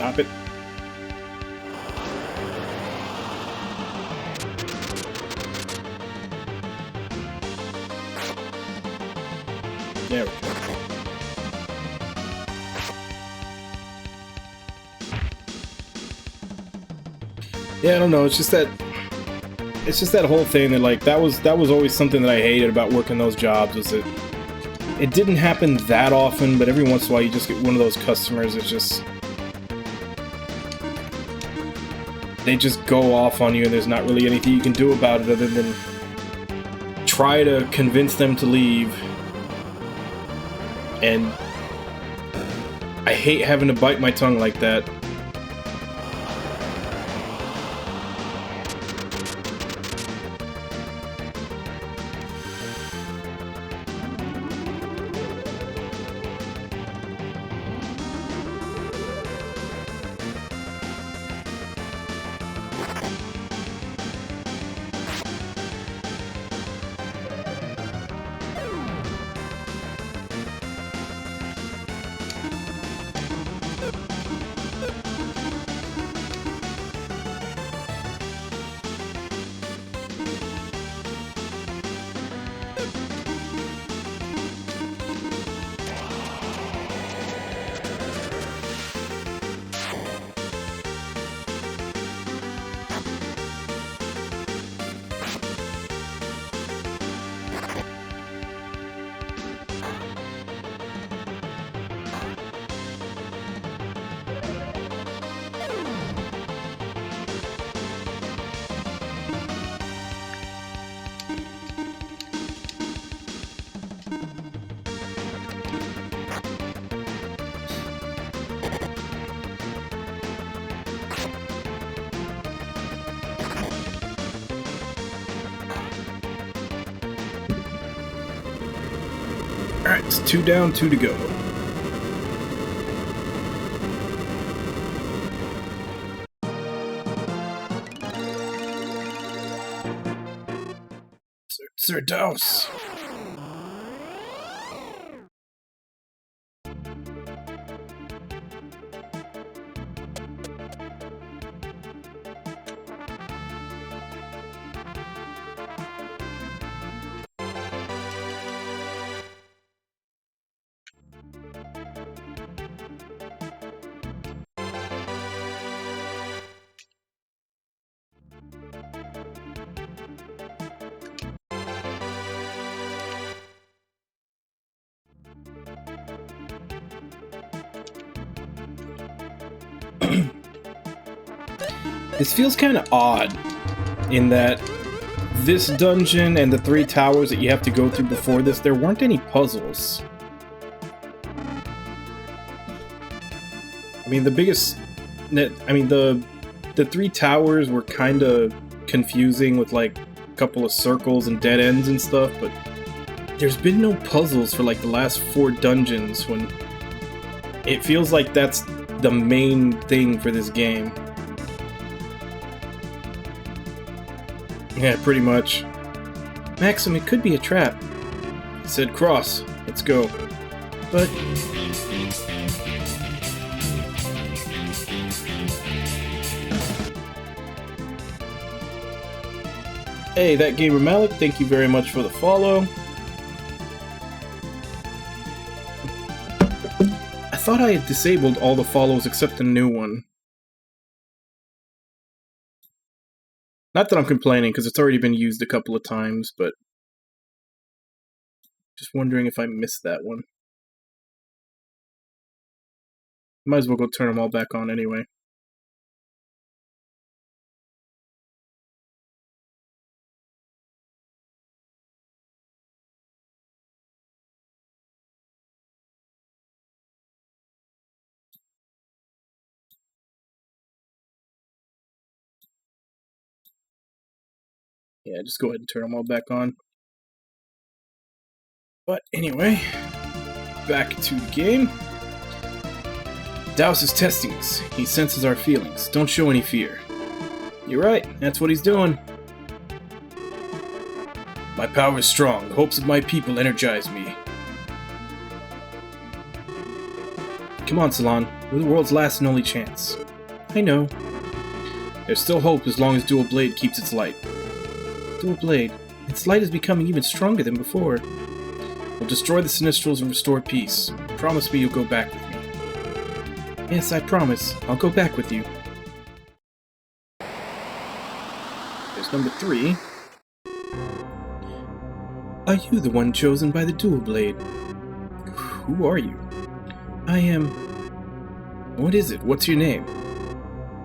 Speaker 2: Stop it. There we go. Yeah, I don't know. It's just that whole thing that like that was always something that I hated about working those jobs, was that it didn't happen that often, but every once in a while you just get one of those customers that just they just go off on you, and there's not really anything you can do about it other than try to convince them to leave. And I hate having to bite my tongue like that. Alright, it's 2 down, 2 to go. Sir Douse. This feels kind of odd in that this dungeon and the 3 towers that you have to go through before this, there weren't any puzzles. I mean, the 3 towers were kind of confusing with like a couple of circles and dead ends and stuff, but there's been no puzzles for like the last 4 dungeons, when it feels like that's the main thing for this game. Yeah, pretty much. Maxim, it could be a trap. He said cross. Let's go. But... Hey, that Gamer Malik, thank you very much for the follow. I thought I had disabled all the follows except the new one. Not that I'm complaining, because it's already been used a couple of times, but... just wondering if I missed that one. Might as well go turn them all back on anyway. Yeah, just go ahead and turn them all back on. But anyway, back to the game. Douse is testing us. He senses our feelings. Don't show any fear. You're right, that's what he's doing. My power is strong. The hopes of my people energize me. Come on, Salon.
Speaker 3: We're the world's last and only chance. I know.
Speaker 2: There's still hope as long as Dual Blade keeps its light.
Speaker 3: Dual Blade. Its light is becoming even stronger than before.
Speaker 2: We'll destroy the Sinistrals and restore peace. Promise me you'll go back with me.
Speaker 3: Yes, I promise. I'll go back with you.
Speaker 2: There's number 3.
Speaker 3: Are you the one chosen by the Dual Blade?
Speaker 2: Who are you?
Speaker 3: I am...
Speaker 2: What is it? What's your name?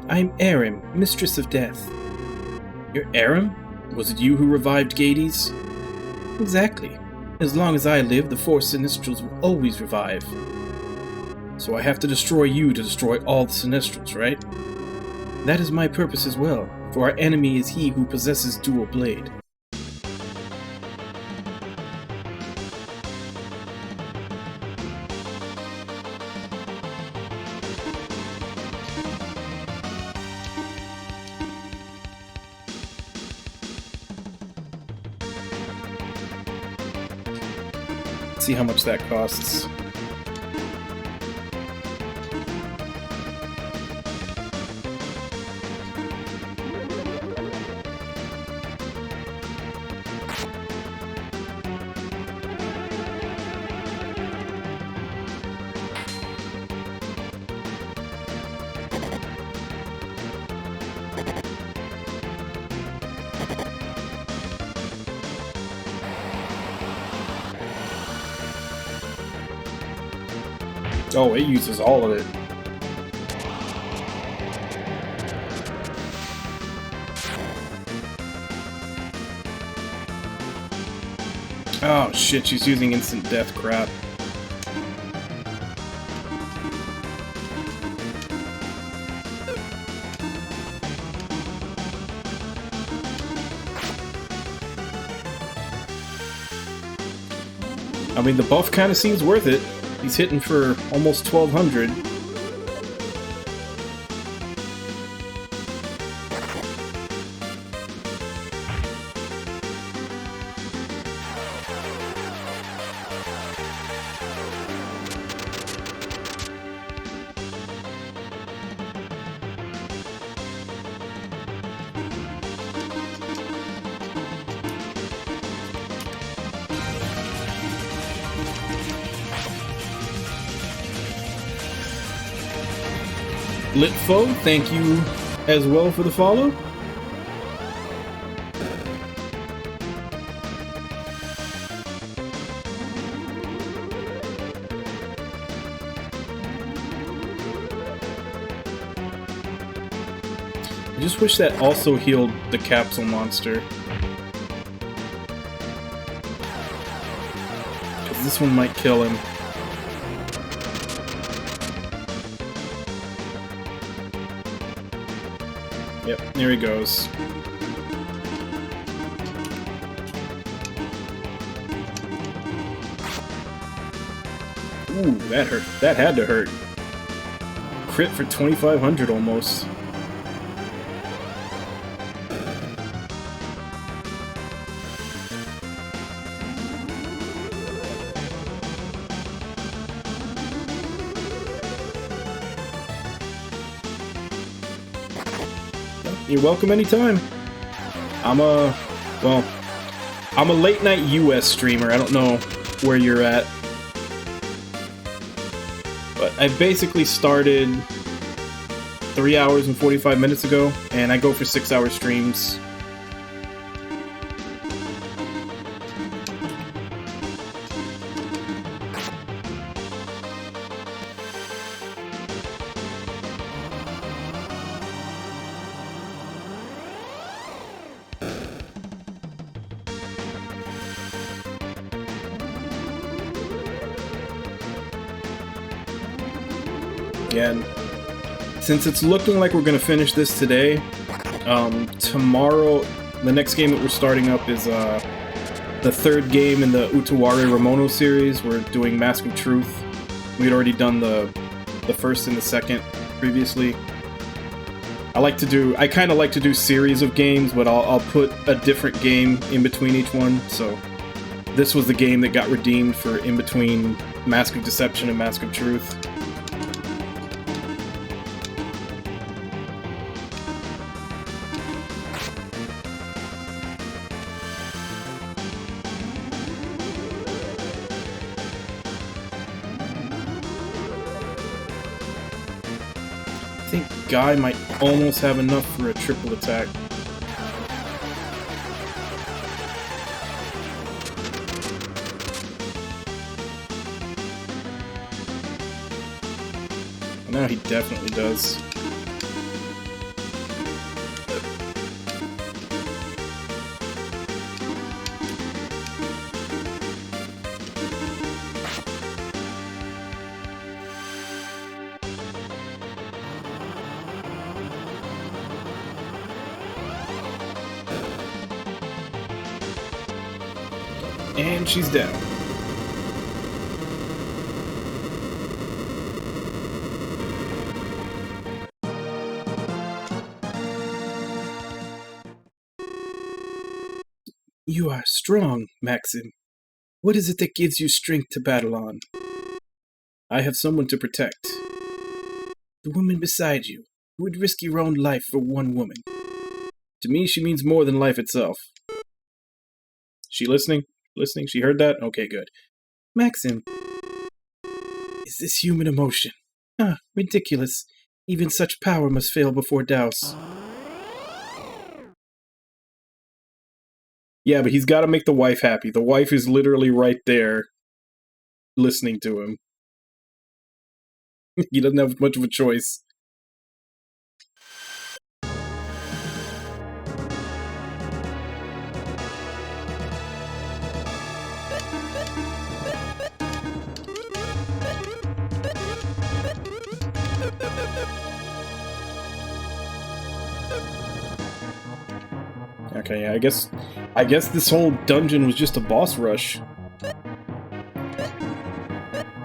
Speaker 3: I'm Arim, Mistress of Death.
Speaker 2: You're Arim? Was it you who revived Gades?
Speaker 3: Exactly. As long as I live, the 4 Sinistrals will always revive.
Speaker 2: So I have to destroy you to destroy all the Sinistrals, right?
Speaker 3: That is my purpose as well, for our enemy is he who possesses Dual Blade.
Speaker 2: See how much that costs. Oh, it uses all of it. Oh shit, she's using instant death crap. I mean, the buff kind of seems worth it. He's hitting for almost 1200. Litfo, thank you as well for the follow. I just wish that also healed the capsule monster. Because this one might kill him. Yep, there he goes. Ooh, that hurt. That had to hurt. Crit for 2500 almost. You're welcome anytime. I'm a late night US streamer. I don't know where you're at. But I basically started 3 hours and 45 minutes ago, and I go for 6-hour streams. And since it's looking like we're going to finish this today, tomorrow, the next game that we're starting up is the 3rd game in the Utaware Ramono series. We're doing Mask of Truth. We had already done the 1st and the 2nd previously. I kind of like to do series of games, but I'll put a different game in between each one. So this was the game that got redeemed for in between Mask of Deception and Mask of Truth.
Speaker 3: guy might almost have enough for a triple attack. Now he definitely does. And she's down. You are strong, Maxim. What is it that gives you strength to battle on? I have someone to protect. The woman beside you, who would risk your own life for one woman. To me, she means more than life itself. She listening? Listening? She heard that? Okay, good. Maxim. Is this human emotion? Ah, ridiculous. Even such power must fail before douse. Yeah, but he's got to make the wife happy. The wife is literally right there, listening to him. He doesn't have much of a choice. Okay, yeah, I guess this whole dungeon was just a boss rush.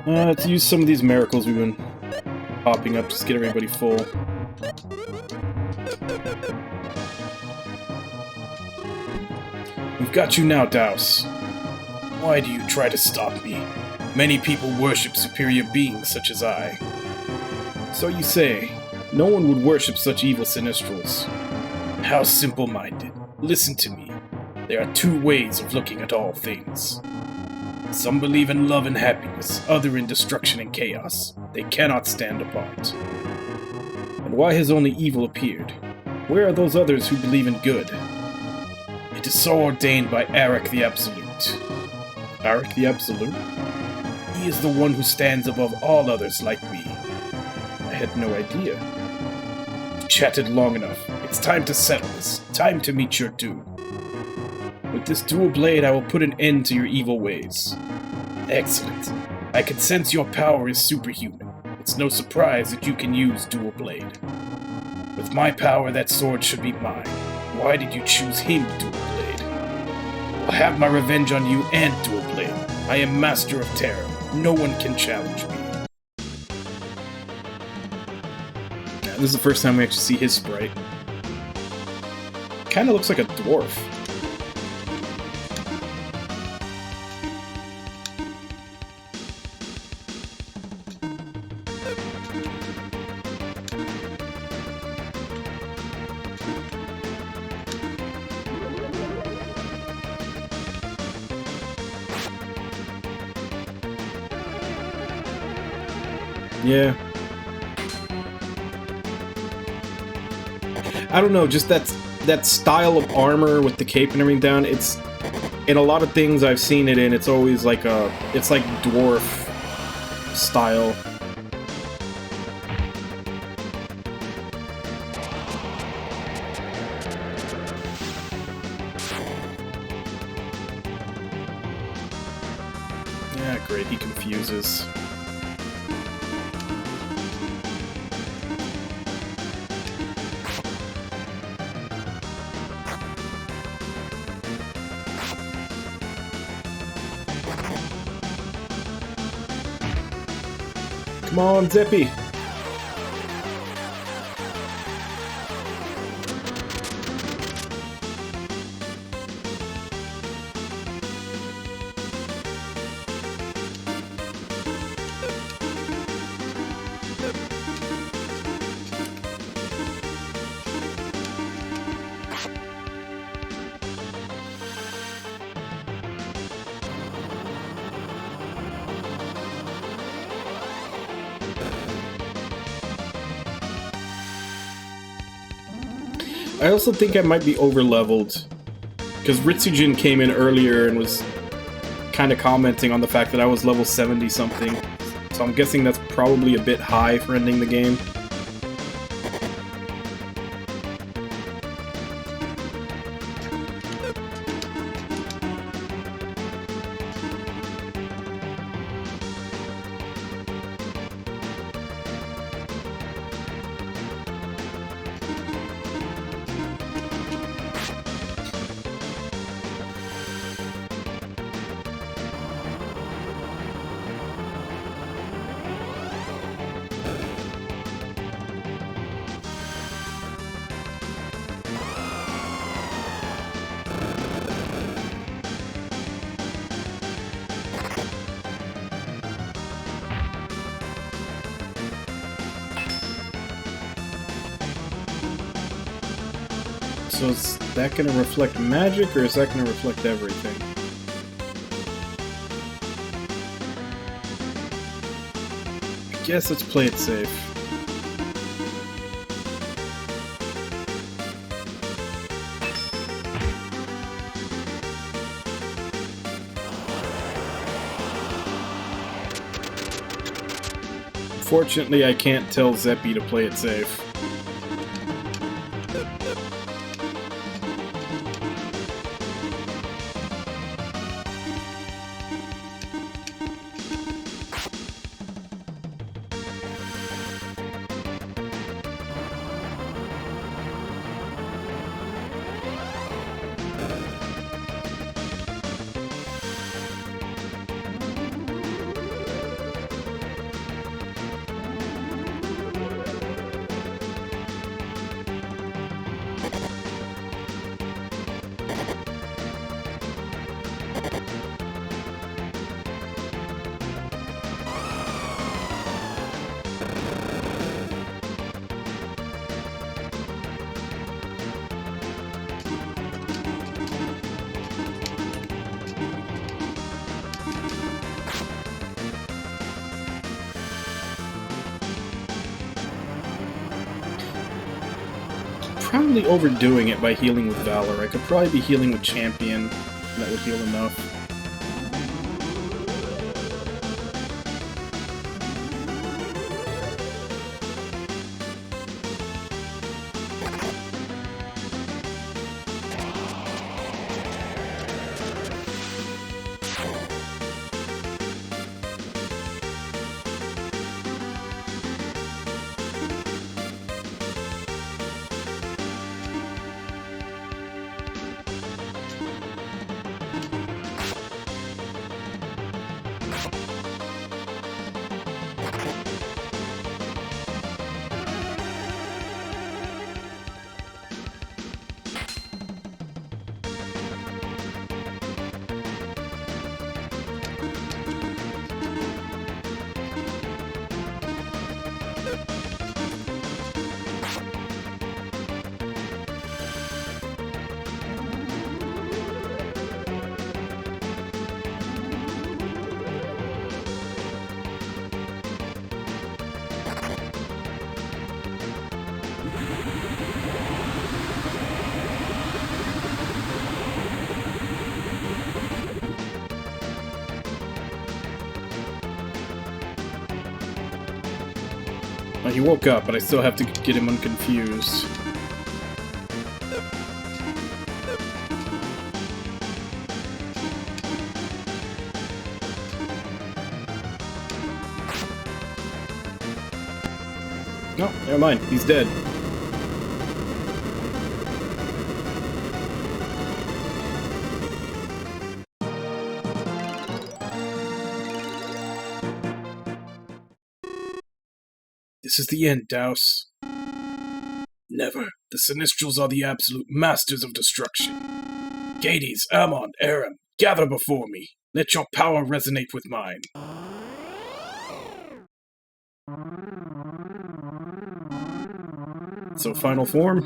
Speaker 3: Let's use some of these miracles we've been popping up, just get everybody full. We've got you now, Douse. Why do you try to stop me? Many people worship superior beings such as I. So you say, no one would worship such evil Sinistrals. How simple-minded. Listen to me. There are two ways of looking at all things. Some believe in love and happiness, other in destruction and chaos. They cannot stand apart. And why has only evil appeared? Where are those others who believe in good? It is so ordained by Arak the Absolute. Arak the Absolute? He is the one who stands above all others like me. I had no idea. We've chatted long enough. It's time to settle this. Time to meet your doom. With this dual blade, I will put an end to your evil ways. Excellent. I can sense your power is superhuman. It's no surprise that you can use dual blade. With my power, that sword should be mine. Why did you choose him, dual blade? I'll have my revenge on you and dual blade. I am master of terror. No one can challenge me. Now, this is the first time we actually see his sprite. Kinda looks like a dwarf. Yeah. I don't know, just that style of armor with the cape and everything down, it's in a lot of things I've seen it in, it's always like it's like dwarf style. Yeah, great, he confuses. Come on, Zeppy!
Speaker 2: I also think I might be over-leveled. Because Ritsujin came in earlier and was kind of commenting on the fact that I was level 70-something. So I'm guessing that's probably a bit high for ending the game. So is that going to reflect magic, or is that going to reflect everything? I guess let's play it safe. Fortunately, I can't tell Zeppy to play it safe. Probably overdoing it by healing with Valor. I could probably be healing with Champion, and that would heal enough. He woke up, but I still have to get him unconfused. No, never mind. He's dead. This is the end, Daus. Never. The Sinistrals are the absolute masters of destruction. Gades, Amon, Aram, gather before me. Let your power resonate with mine. So, final form?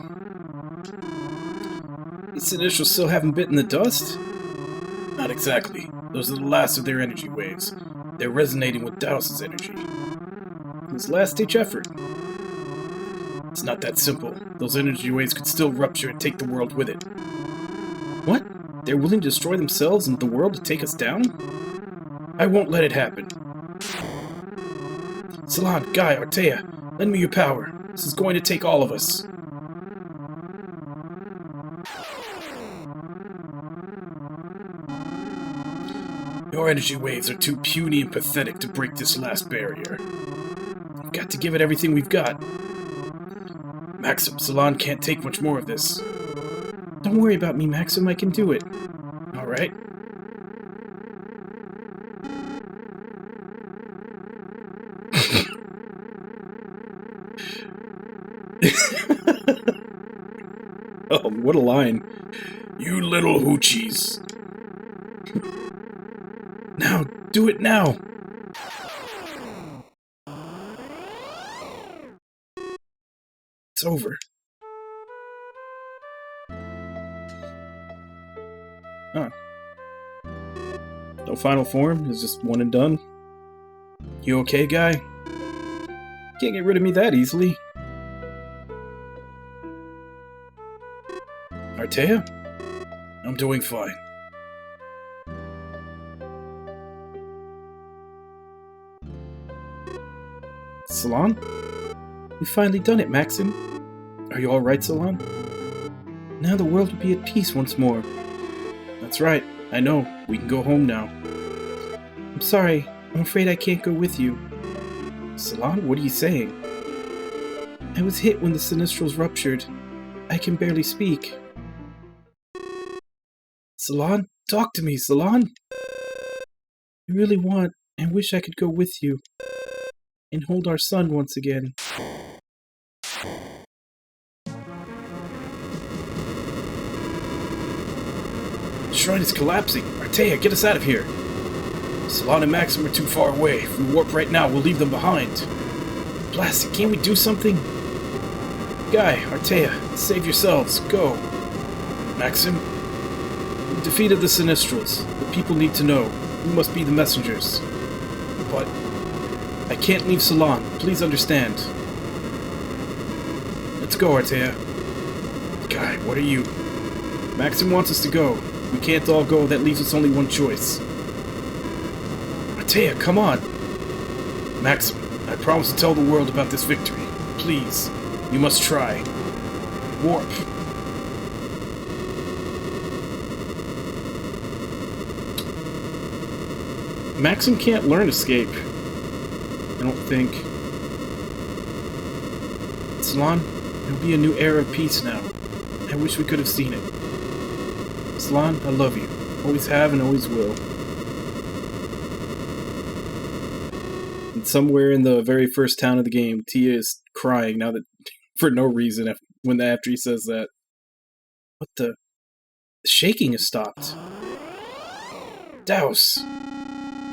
Speaker 2: The Sinistrals still haven't bitten the dust? Not exactly. Those are the last of their energy waves. They're resonating with Daus's energy. His last-ditch effort. It's not that simple. Those energy waves could still rupture and take the world with it.
Speaker 3: What? They're willing to destroy themselves and the world to take us down?
Speaker 2: I won't let it happen. Salon, Guy, Artea, lend me your power. This is going to take all of us. Your energy waves are too puny and pathetic to break this last barrier. We've got to give it everything we've got. Maxim, Salon can't take much more of this.
Speaker 3: Don't worry about me, Maxim. I can do it.
Speaker 2: All right.
Speaker 3: Oh, what a line.
Speaker 2: You little hoochies.
Speaker 3: Now, do it now!
Speaker 2: It's over.
Speaker 3: Huh. No final form? It's just one and done?
Speaker 2: You okay, Guy?
Speaker 3: Can't get rid of me that easily.
Speaker 2: Artea? I'm doing fine.
Speaker 3: Salon? We've finally done it, Maxim. Are you alright, Salon? Now the world will be at peace once more.
Speaker 2: That's right. I know. We can go home now.
Speaker 3: I'm sorry. I'm afraid I can't go with you.
Speaker 2: Salon, what are you saying?
Speaker 3: I was hit when the Sinistrals ruptured. I can barely speak.
Speaker 2: Salon, talk to me, Salon!
Speaker 3: I really want and wish I could go with you and hold our son once again.
Speaker 2: The shrine is collapsing. Artea, get us out of here. Salon and Maxim are too far away. If we warp right now, we'll leave them behind. Blast it, can't we do something? Guy, Artea, save yourselves. Go. Maxim? We defeated the Sinistrals. The people need to know. We must be the messengers. But I can't leave Salon. Please understand. Let's go, Artea. Guy, what are you? Maxim wants us to go. We can't all go. That leaves us only one choice. Artea, come on! Maxim, I promise to tell the world about this victory. Please, you must try. Warp.
Speaker 3: Maxim can't learn escape. I don't think.
Speaker 2: Salon, there'll be a new era of peace now. I wish we could have seen it. Salon, I love you. Always have and always will.
Speaker 3: And somewhere in the very first town of the game, Tia is crying now that for no reason after he says that.
Speaker 2: What the? The shaking has stopped. Douse!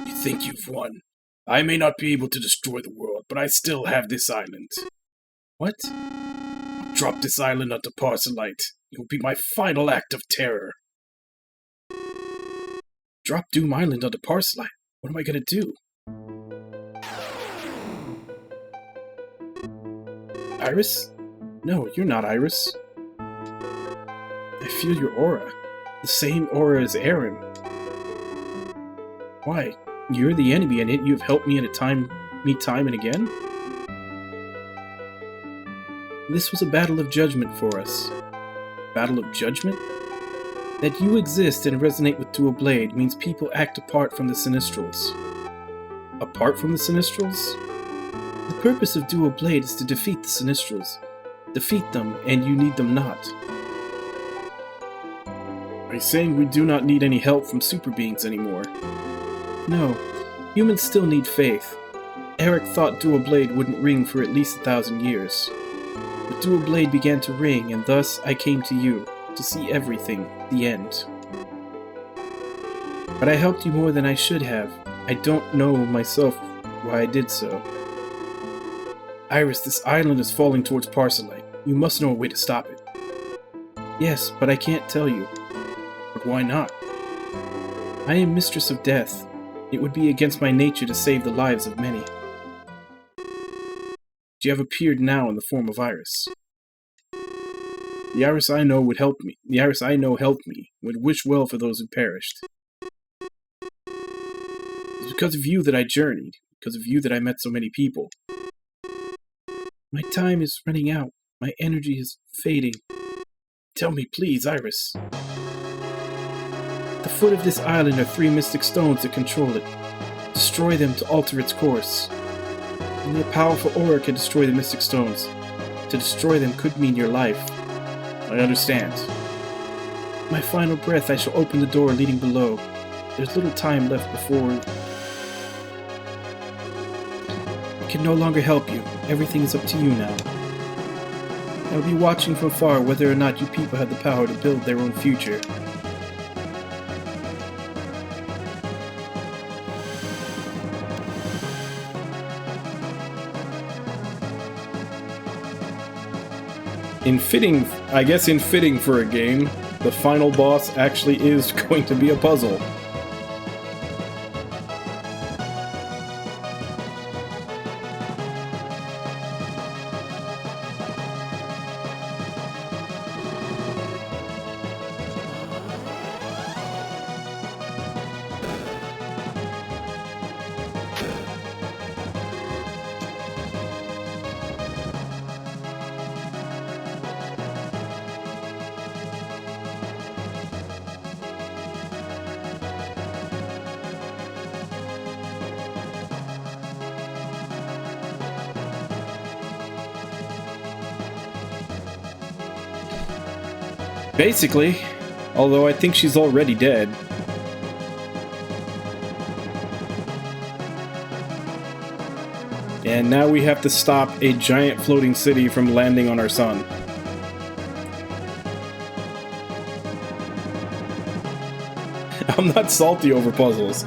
Speaker 2: You think you've won. I may not be able to destroy the world, but I still have this island.
Speaker 3: What?
Speaker 2: I'll drop this island onto Parcelite. It will be my final act of terror.
Speaker 3: Drop Doom Island onto Parcelite? What am I gonna do? Iris? No, you're not Iris. I feel your aura. The same aura as Aaron. Why? You're the enemy, and yet you've helped me time and again? This was a battle of judgment for us. Battle of judgment? That you exist and resonate with Dual Blade means people act apart from the Sinistrals. Apart from the Sinistrals? The purpose of Dual Blade is to defeat the Sinistrals. Defeat them, and you need them not. Are you saying we do not need any help from super beings anymore? No, humans still need faith. Eric thought Dual Blade wouldn't ring for at least 1,000 years. But Dual Blade began to ring, and thus I came to you, to see everything, the end. But I helped you more than I should have. I don't know myself why I did so. Iris, this island is falling towards Parcelite. You must know a way to stop it. Yes, but I can't tell you. But why not? I am Mistress of Death. It would be against my nature to save the lives of many. you have appeared now in the form of Iris. The Iris I know would help me. The Iris I know helped me, would wish well for those who perished. It's because of you that I journeyed, because of you that I met so many people. My time is running out. My energy is fading. Tell me, please, Iris. At the foot of this island are 3 mystic stones that control it. Destroy them to alter its course. Only a powerful aura can destroy the mystic stones. To destroy them could mean your life.
Speaker 2: I understand.
Speaker 3: My final breath, I shall open the door leading below. There's little time left before... I can no longer help you. Everything is up to you now. I will be watching from afar whether or not you people have the power to build their own future.
Speaker 2: In fitting for a game, the final boss actually is going to be a puzzle. Basically, although I think she's already dead. And now we have to stop a giant floating city from landing on our sun. I'm not salty over puzzles.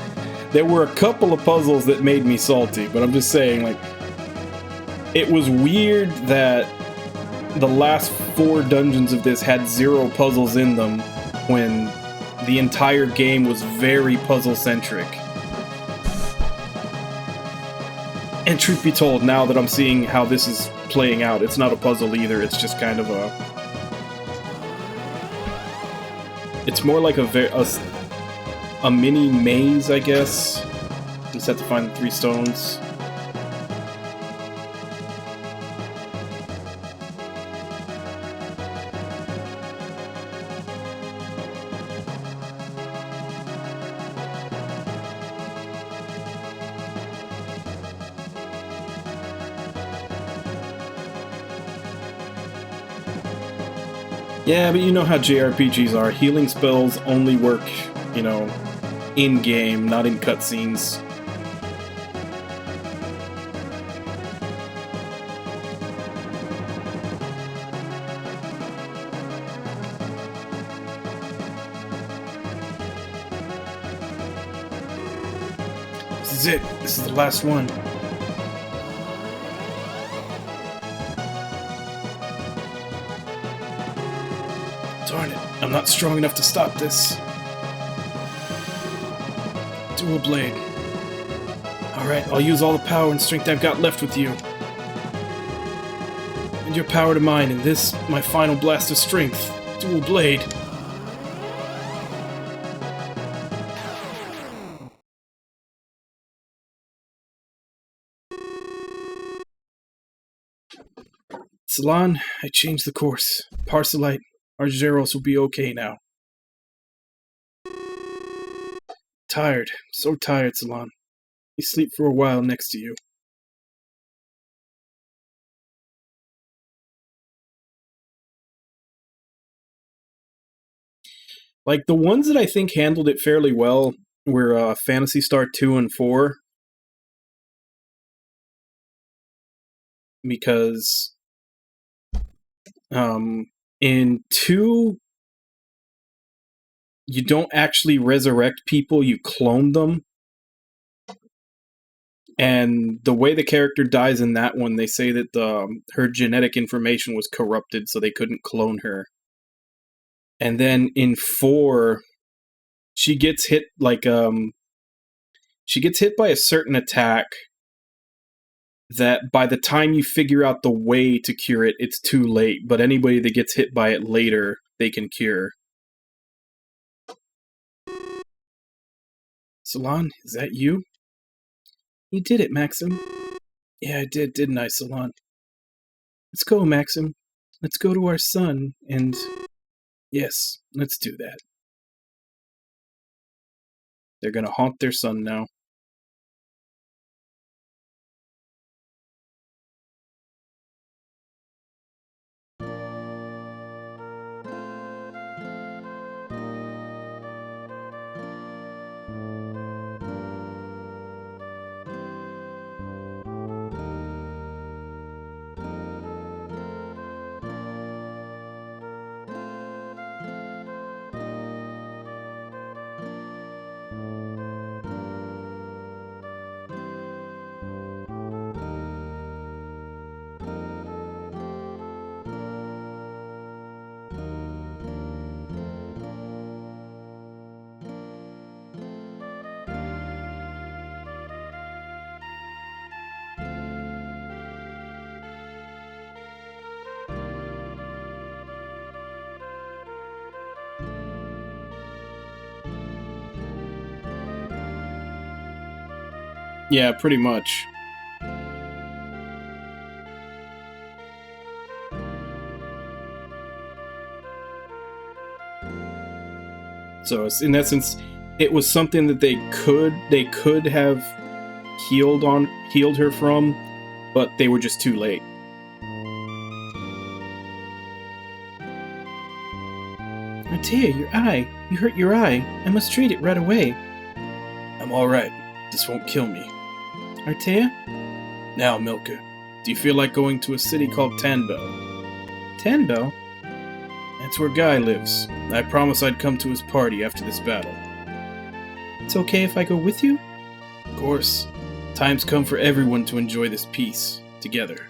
Speaker 2: There were a couple of puzzles that made me salty, but I'm just saying, like, it was weird that the last 4 dungeons of this had 0 puzzles in them when the entire game was very puzzle-centric. And truth be told, now that I'm seeing how this is playing out, it's not a puzzle either, it's just kind of a... It's more like a mini maze, I guess. You just have to find the 3 stones. Yeah, but you know how JRPGs are. Healing spells only work, you know, in-game, not in cutscenes.
Speaker 3: This is it. This is the last one. Darn it. I'm not strong enough to stop this. Dual blade. Alright, I'll use all the power and strength I've got left with you. And your power to mine in this, my final blast of strength. Dual blade. Salon, I changed the course. Parcelite, Argeros will be okay now. Tired. So tired, Salon. You sleep for a while next to you.
Speaker 2: Like, the ones that I think handled it fairly well were Phantasy Star 2 and 4. Because in 2, you don't actually resurrect people, you clone them. And the way the character dies in that one, they say that her genetic information was corrupted, so they couldn't clone her. And then in 4, she gets hit like she gets hit by a certain attack, that by the time you figure out the way to cure it, it's too late. But anybody that gets hit by it later, they can cure.
Speaker 3: Salon, is that you? You did it, Maxim. Yeah, I did, didn't I, Salon? Let's go, Maxim. Let's go to our son, and... Yes, let's do that.
Speaker 2: They're gonna haunt their son now. Yeah, pretty much. So in essence, it was something that they could have healed her from, but they were just too late.
Speaker 3: Artea, your eye. You hurt your eye. I must treat it right away.
Speaker 2: I'm alright. This won't kill me.
Speaker 3: Artea?
Speaker 2: Now, Milka, do you feel like going to a city called Tanbel?
Speaker 3: Tanbel?
Speaker 2: That's where Guy lives. I promised I'd come to his party after this battle.
Speaker 3: It's okay if I go with you?
Speaker 2: Of course. Time's come for everyone to enjoy this peace together.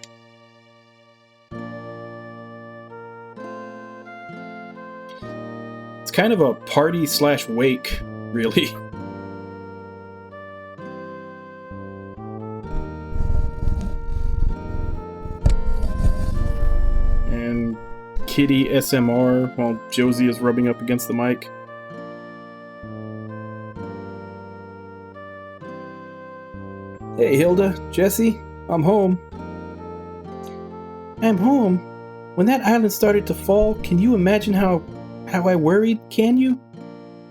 Speaker 2: It's kind of a party/wake, really. And Kitty SMR while Josie is rubbing up against the mic.
Speaker 3: Hey, Hilda, Jesse, I'm home. I'm home? When that island started to fall, can you imagine how I worried, can you?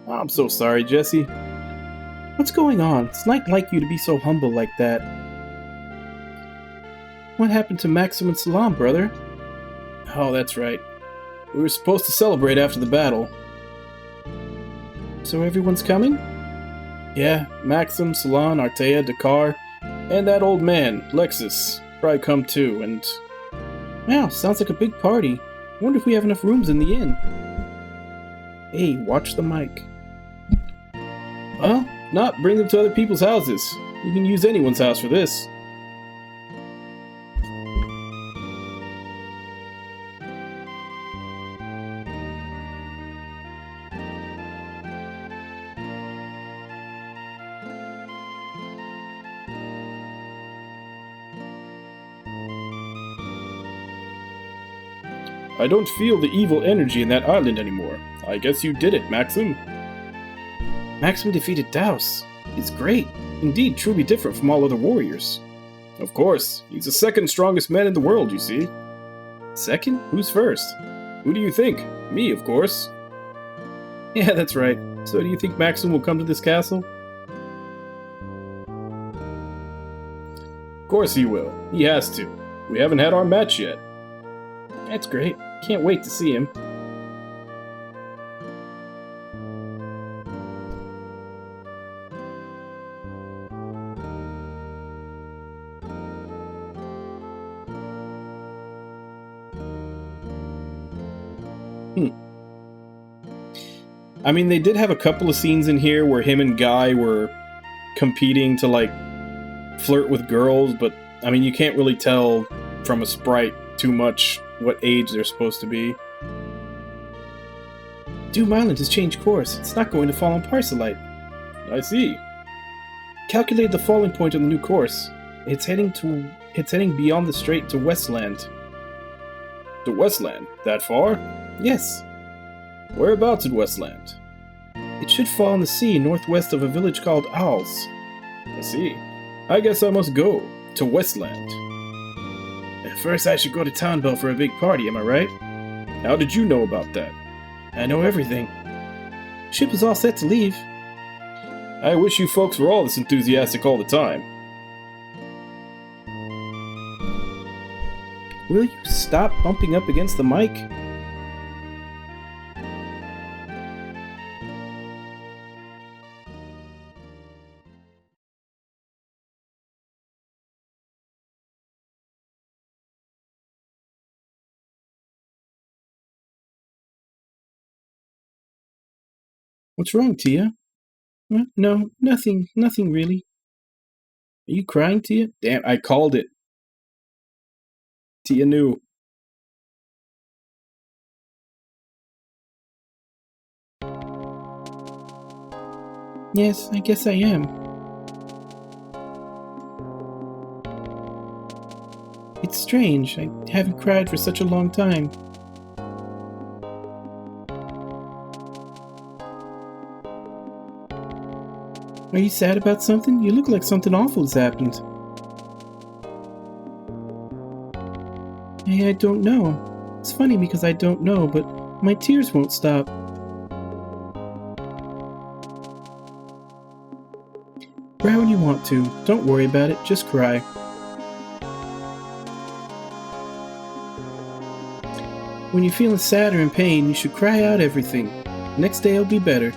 Speaker 2: I'm so sorry, Jesse.
Speaker 3: What's going on? It's not like you to be so humble like that. What happened to Maxim and Salam, brother?
Speaker 2: Oh, that's right. We were supposed to celebrate after the battle.
Speaker 3: So everyone's coming?
Speaker 2: Yeah, Maxim, Salon, Artea, Dakar, and that old man, Lexus, probably come too, and...
Speaker 3: Wow, sounds like a big party. I wonder if we have enough rooms in the inn. Hey, watch the mic.
Speaker 2: Well, not bring them to other people's houses. You can use anyone's house for this. I don't feel the evil energy in that island anymore. I guess you did it, Maxim.
Speaker 3: Maxim defeated Daus. He's great. Indeed, truly different from all other warriors.
Speaker 2: Of course. He's the second strongest man in the world, you see.
Speaker 3: Second?
Speaker 2: Who's first? Who do you think? Me, of course.
Speaker 3: Yeah, that's right. So do you think Maxim will come to this castle?
Speaker 2: Of course he will. He has to. We haven't had our match yet.
Speaker 3: That's great. Can't wait to see him.
Speaker 2: I mean, they did have a couple of scenes in here where him and Guy were competing to, like, flirt with girls, but, I mean, you can't really tell from a sprite too much what age they're supposed to be.
Speaker 3: Doom Island has changed course. It's not going to fall on Parcelite.
Speaker 2: I see.
Speaker 3: Calculated the falling point on the new course. It's heading It's heading beyond the strait to Westland.
Speaker 2: To Westland? That far?
Speaker 3: Yes,
Speaker 2: Whereabouts in Westland?
Speaker 3: it should fall in the sea northwest of a village called Owls.
Speaker 2: I see. I guess I must go to Westland.
Speaker 3: First, I should go to Townbell for a big party, am I right?
Speaker 2: How did you know about that?
Speaker 3: I know everything. Ship is all set to leave.
Speaker 2: I wish you folks were all this enthusiastic all the time.
Speaker 3: Will you stop bumping up against the mic? What's wrong, Tia? No, nothing really. Are you crying, Tia?
Speaker 2: Damn, I called it. Tia knew.
Speaker 3: Yes, I guess I am. It's strange, I haven't cried for such a long time. Are you sad about something? You look like something awful has happened. Hey, I don't know. It's funny because I don't know, but my tears won't stop. Cry when you want to. Don't worry about it, just cry. When you're feeling sad or in pain, you should cry out everything. Next day it'll be better.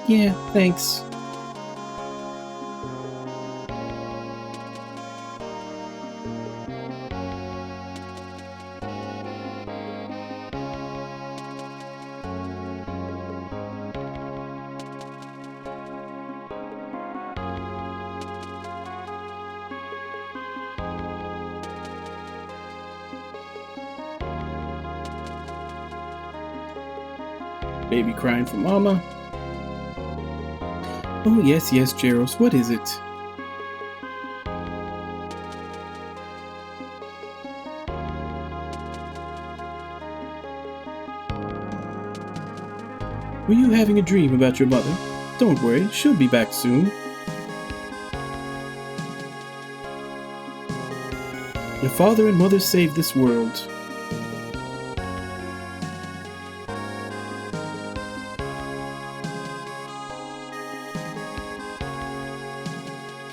Speaker 3: Yeah, thanks. Baby crying for mama. Oh, yes, Jaros, what is it? Were you having a dream about your mother? Don't worry, she'll be back soon. Your father and mother saved this world.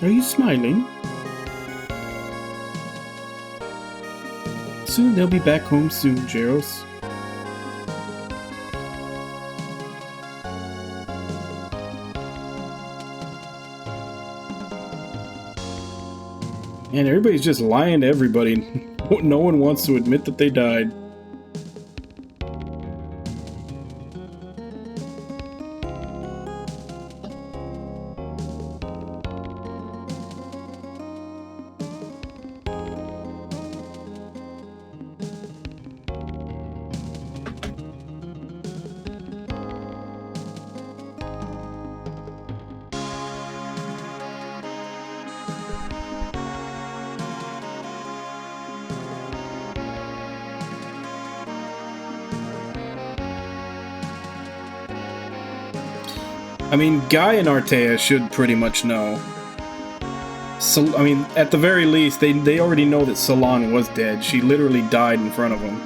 Speaker 3: Are you smiling? Soon they'll be back home soon, Jaros.
Speaker 2: And everybody's just lying to everybody. No one wants to admit that they died. I mean, Guy and Artea should pretty much know. So, I mean, at the very least, they already know that Salon was dead. She literally died in front of them.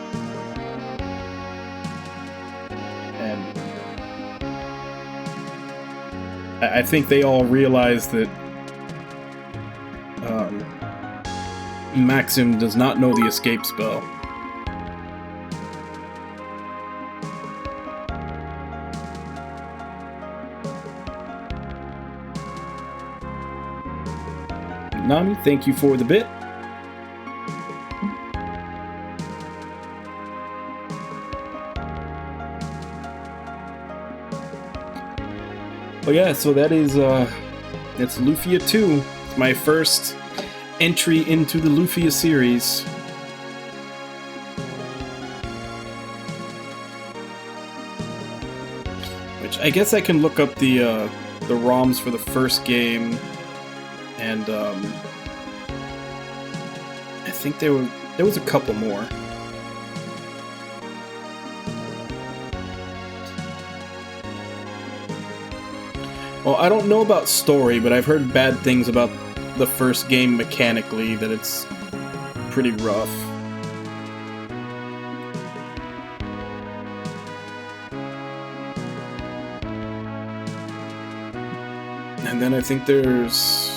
Speaker 2: And I think they all realize that Maxim does not know the escape spell. Nami, thank you for the bit. Oh yeah, so that's Lufia II. It's my first entry into the Lufia series. Which I guess I can look up the the ROMs for the first game, and I think there was a couple more. Well, I don't know about story, but I've heard bad things about the first game mechanically, that it's pretty rough. And then I think there's...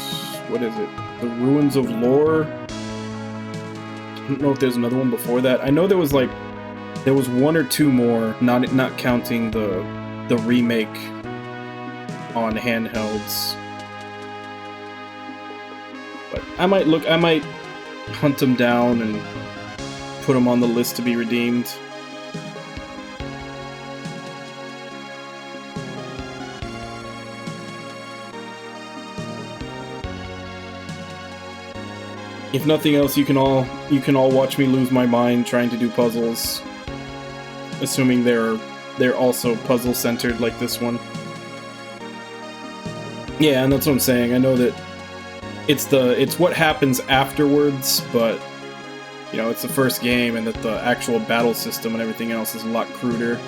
Speaker 2: what is it? The Ruins of Lore? I don't know if there's another one before that. I know there was like... there was one or two more, not counting the remake on handhelds. But I might hunt them down and put them on the list to be redeemed. If nothing else, you can all watch me lose my mind trying to do puzzles, assuming they're also puzzle centered like this one. Yeah, and that's what I'm saying. I know that it's what happens afterwards, but you know, it's the first game, and that the actual battle system and everything else is a lot cruder.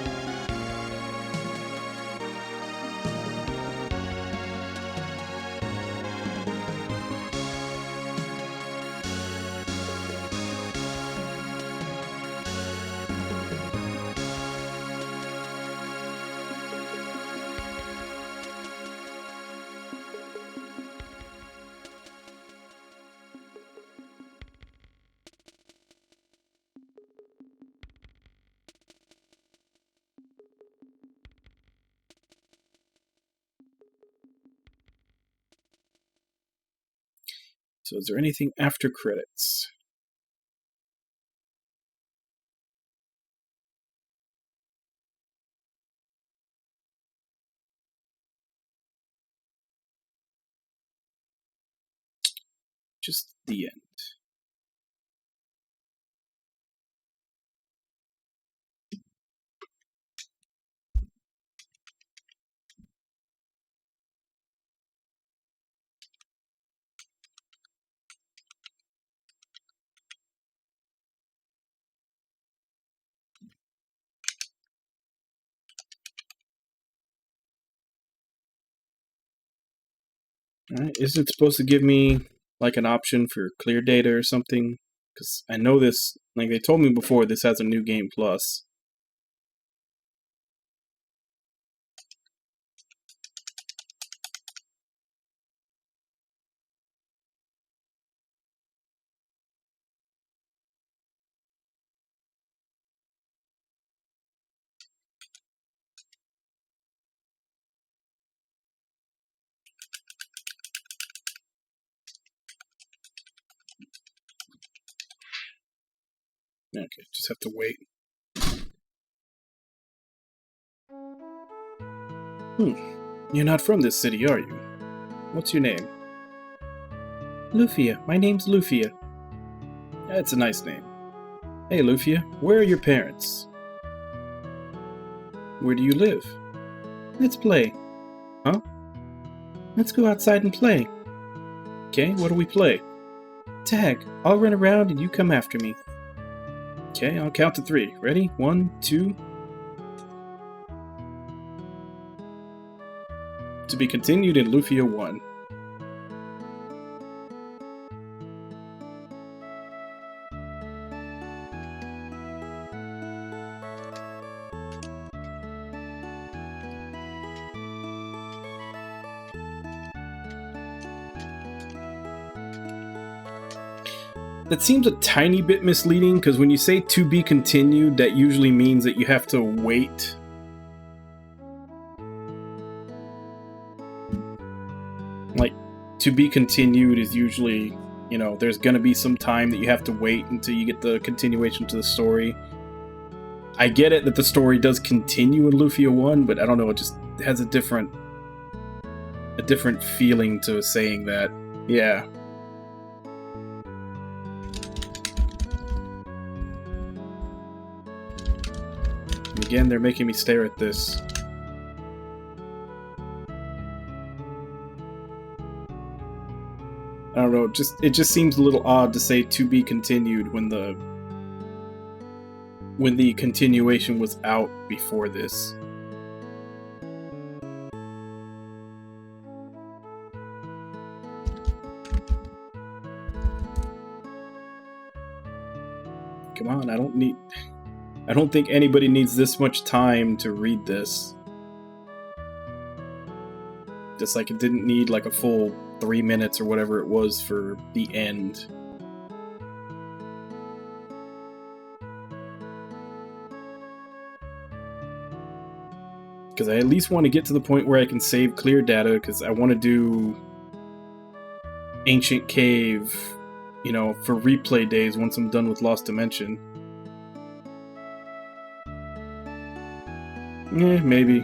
Speaker 2: So is there anything after credits? Just the end. Alright, isn't it supposed to give me like an option for clear data or something? Because I know this, like they told me before, this has a new game plus. Okay, just have to wait. You're not from this city, are you? What's your name? Lufia. My name's Lufia. That's a nice name. Hey, Lufia, where are your parents? Where do you live? Let's play. Huh? Let's go outside and play. Okay, what do we play? Tag. I'll run around and you come after me. Okay, I'll count to 3. Ready? 1, 2. To be continued in Lufia 1. That seems a tiny bit misleading, because when you say to be continued, that usually means that you have to wait. Like, to be continued is usually, you know, there's gonna be some time that you have to wait until you get the continuation to the story. I get it that the story does continue in Lufia 1, but I don't know, it just has a different feeling to saying that. Yeah. Again, they're making me stare at this. don't know. It just seems a little odd to say "to be continued" when the continuation was out before this. Come on, I don't think anybody needs this much time to read this. Just like it didn't need like a full 3 minutes or whatever it was for the end. Because I at least want to get to the point where I can save clear data, because I want to do Ancient Cave, you know, for replay days once I'm done with Lost Dimension. Maybe.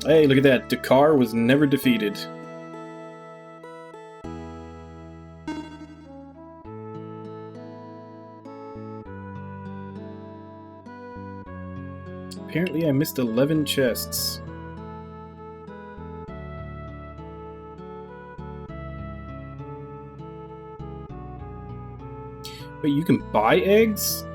Speaker 2: Hey, look at that. Dakar was never defeated. Apparently I missed 11 chests. Wait, you can buy eggs?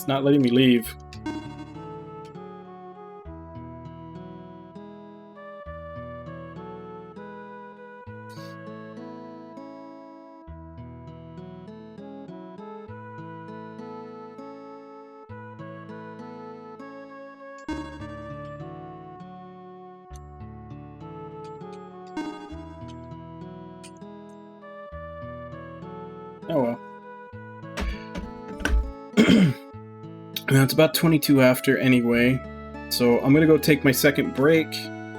Speaker 2: It's not letting me leave. Oh well. Now it's about 22 after anyway, so I'm gonna go take my second break. I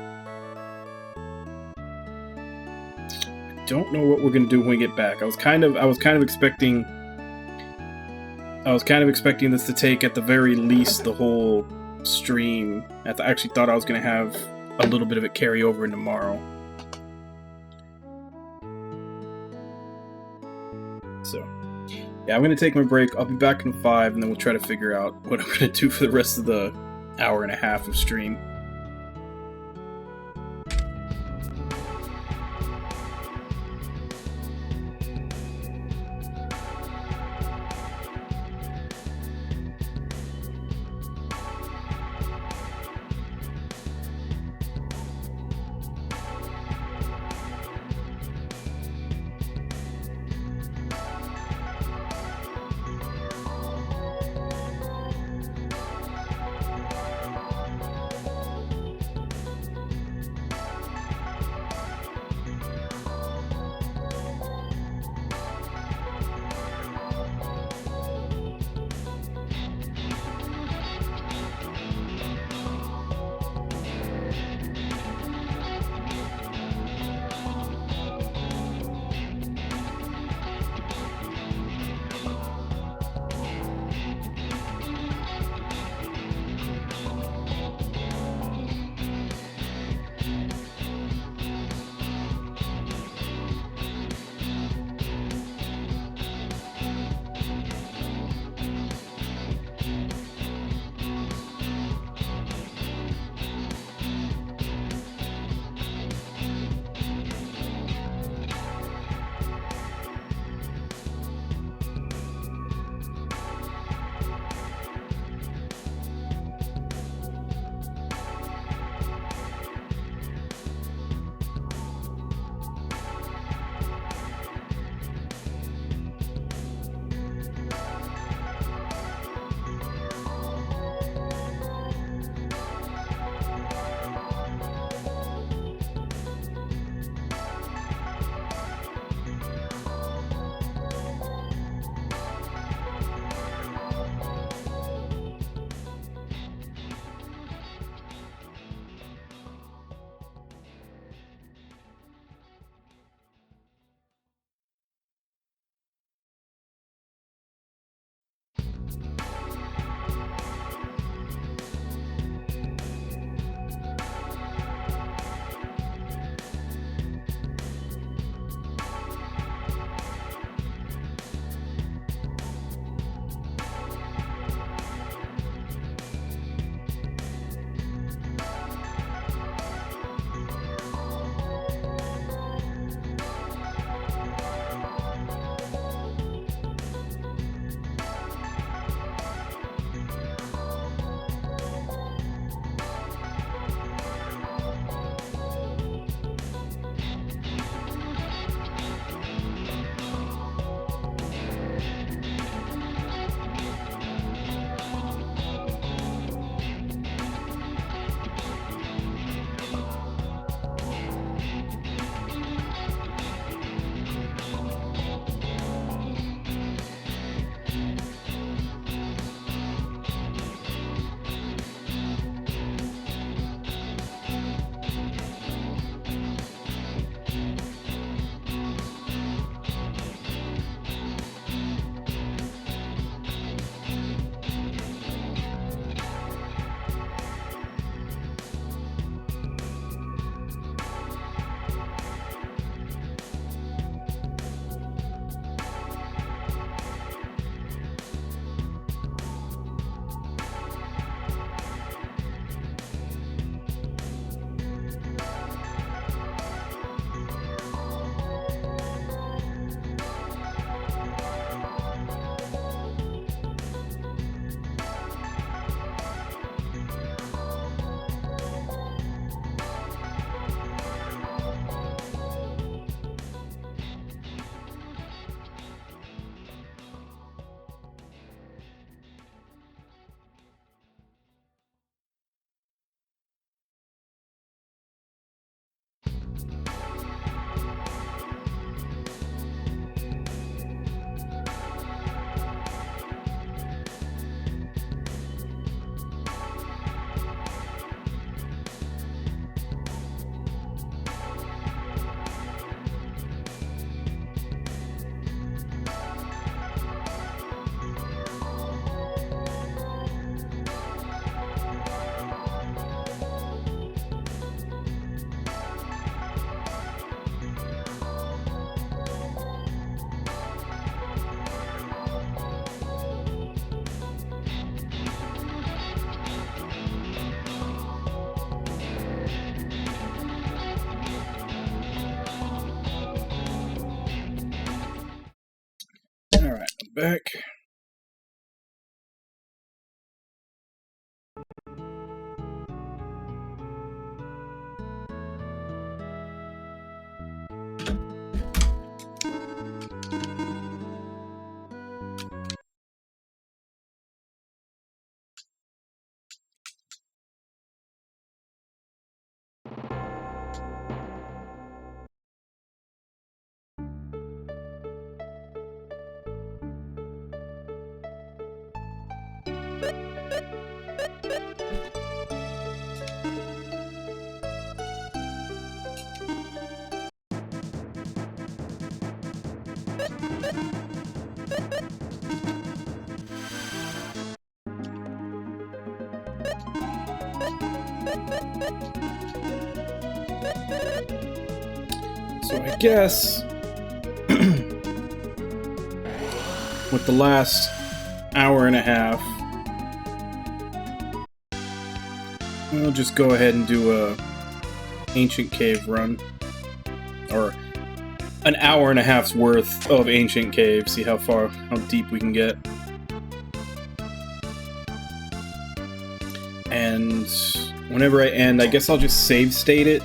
Speaker 2: don't know what we're gonna do when we get back. I was kind of expecting this to take at the very least the whole stream. I actually thought I was gonna have a little bit of it carry over into tomorrow. So yeah, I'm going to take my break. I'll be back in 5, and then we'll try to figure out what I'm going to do for the rest of the hour and a half of stream. Alright, I'm back. So I guess with the last hour and a half, we'll just go ahead and do a ancient cave run, or an hour and a half's worth of ancient cave. See how deep we can get. And whenever I end, I guess I'll just save state it.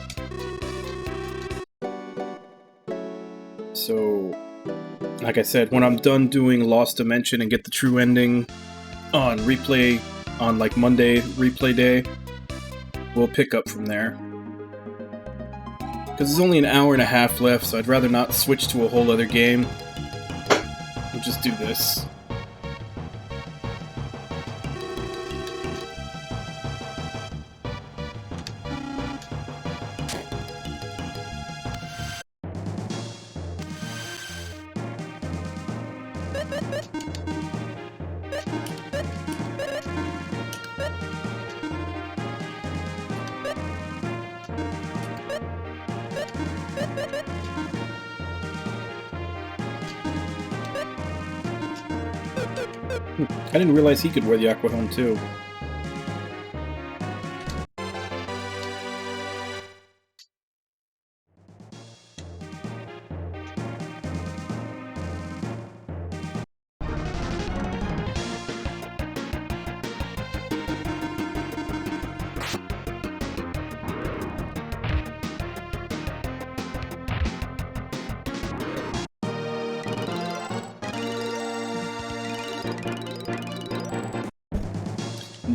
Speaker 2: So, like I said, when I'm done doing Lost Dimension and get the true ending on replay, on like Monday replay day, we'll pick up from there. Because there's only an hour and a half left, so I'd rather not switch to a whole other game. We'll just do this. I didn't realize he could wear the Aqua Helm too.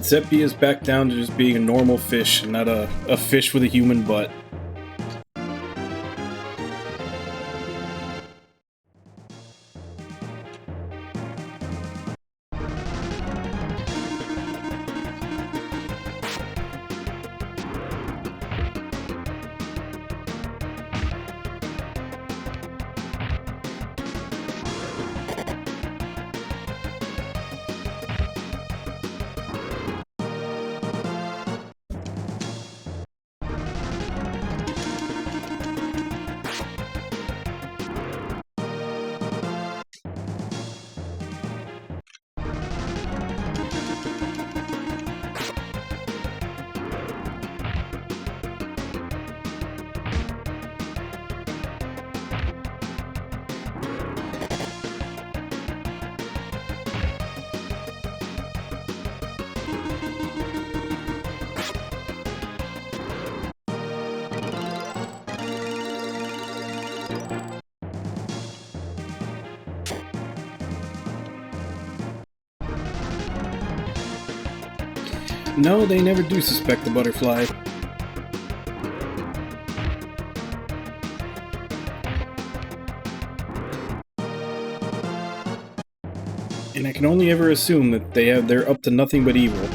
Speaker 2: Zeppy is back down to just being a normal fish, and not a fish with a human butt. No, they never do suspect the butterfly. And I can only ever assume that they're up to nothing but evil.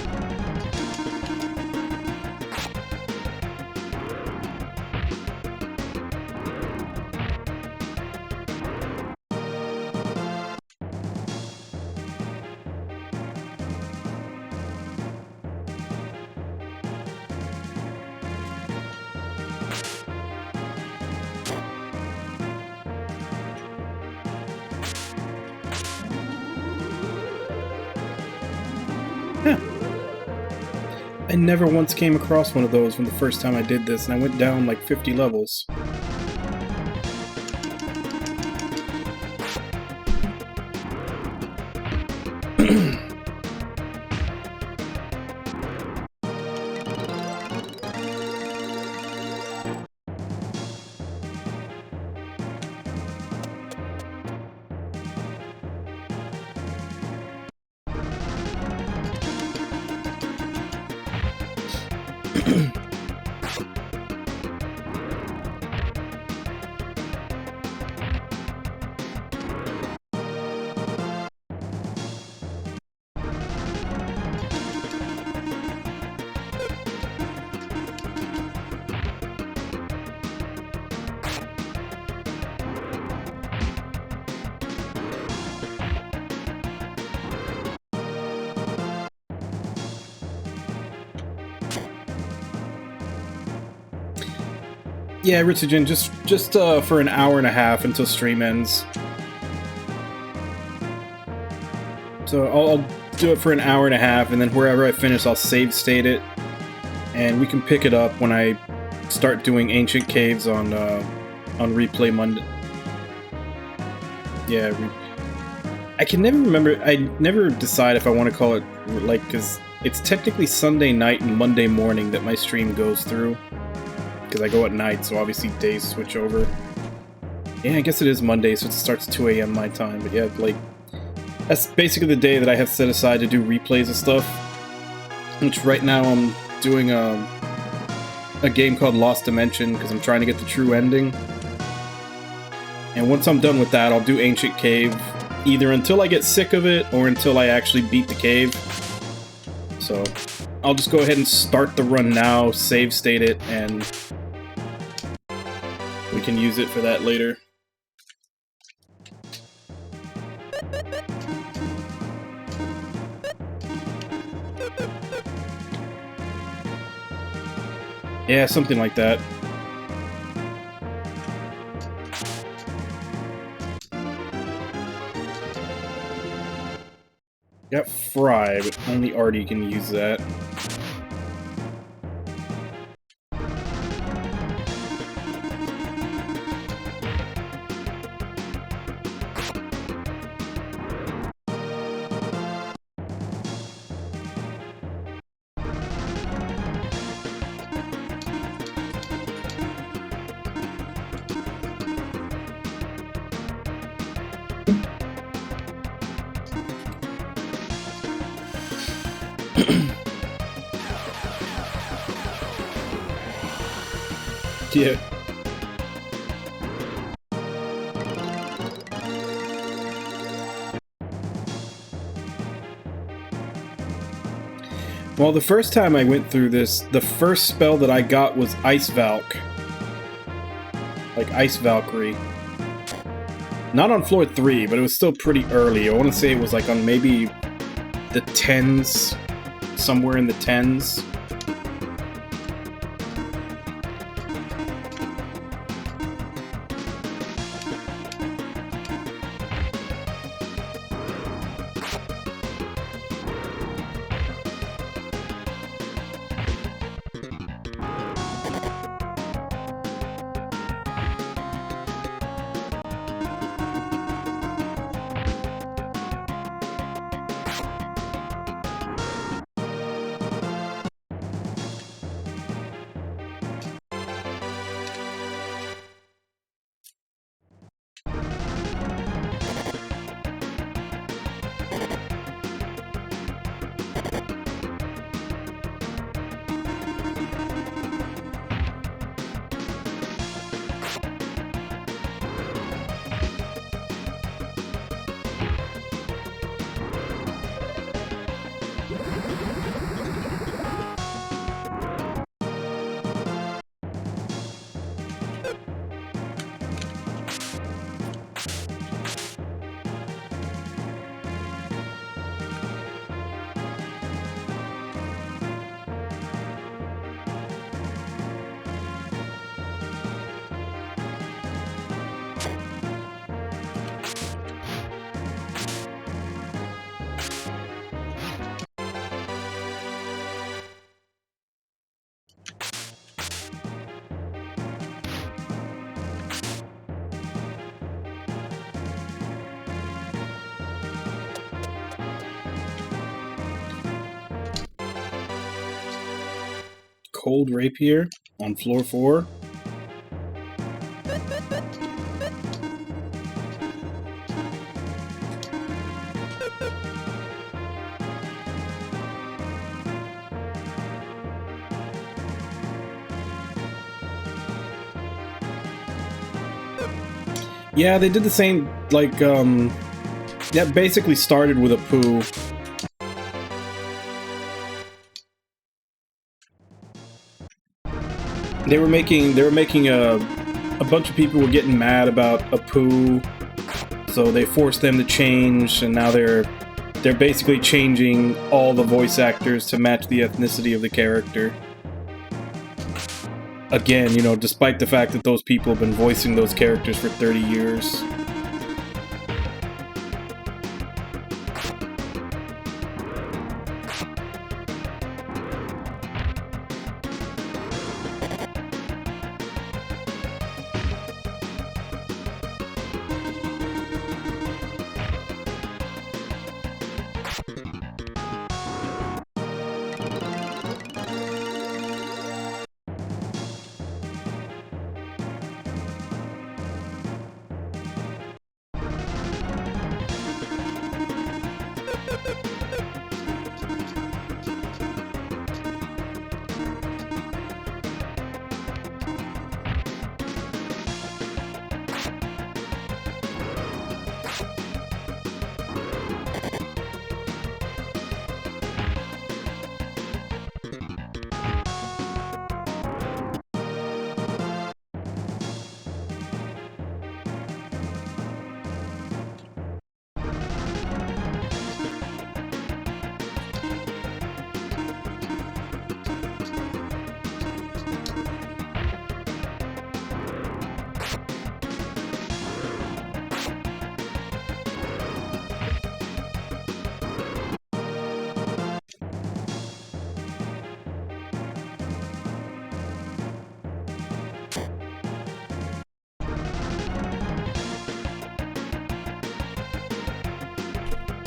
Speaker 2: I never once came across one of those from the first time I did this, and I went down like 50 levels. Yeah, Ritsugen, just for an hour and a half until stream ends. So I'll do it for an hour and a half, and then wherever I finish, I'll save state it, and we can pick it up when I start doing Ancient Caves on Replay Monday. Yeah, I can never remember. I never decide if I want to call it like, because it's technically Sunday night and Monday morning that my stream goes through. Because I go at night, so obviously days switch over. Yeah, I guess it is Monday, so it starts 2 a.m. my time. But yeah, like, that's basically the day that I have set aside to do replays of stuff. Which right now I'm doing a game called Lost Dimension, because I'm trying to get the true ending. And once I'm done with that, I'll do Ancient Cave, either until I get sick of it, or until I actually beat the cave. So, I'll just go ahead and start the run now, save state it, and we can use it for that later. Yeah, something like that. Got Fry, but only Artie can use that. Yeah. Well, the first time I went through this, the first spell that I got was Ice Valk. Like Ice Valkyrie. Not on floor 3, but it was still pretty early. I want to say it was like on maybe the 10s. Somewhere in the 10s. cold rapier on floor 4. Yeah, they did the same, like, that basically started with a poo. They were making a bunch of people were getting mad about a poo, so they forced them to change, and now they're basically changing all the voice actors to match the ethnicity of the character. Again, you know, despite the fact that those people have been voicing those characters for 30 years.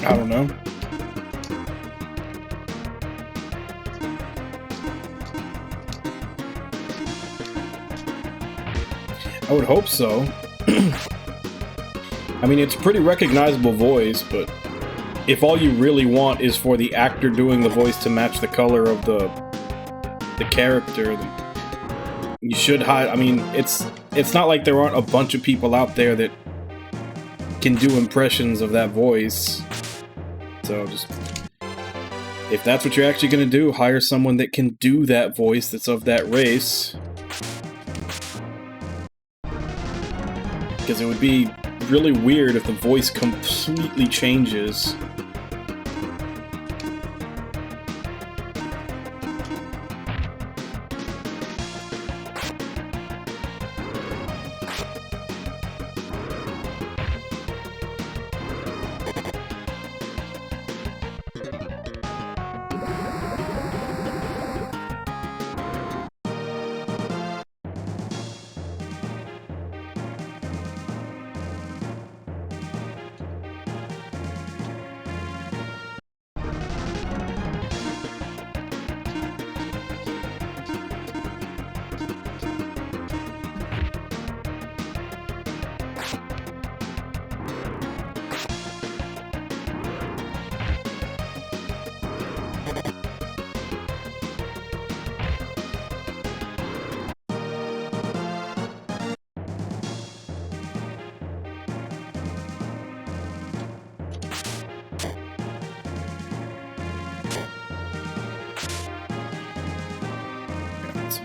Speaker 2: I don't know. I would hope so. I mean, it's a pretty recognizable voice, but if all you really want is for the actor doing the voice to match the color of the character, then you should hide. I mean, it's not like there aren't a bunch of people out there that can do impressions of that voice. So just, if that's what you're actually going to do, hire someone that can do that voice that's of that race. Because it would be really weird if the voice completely changes.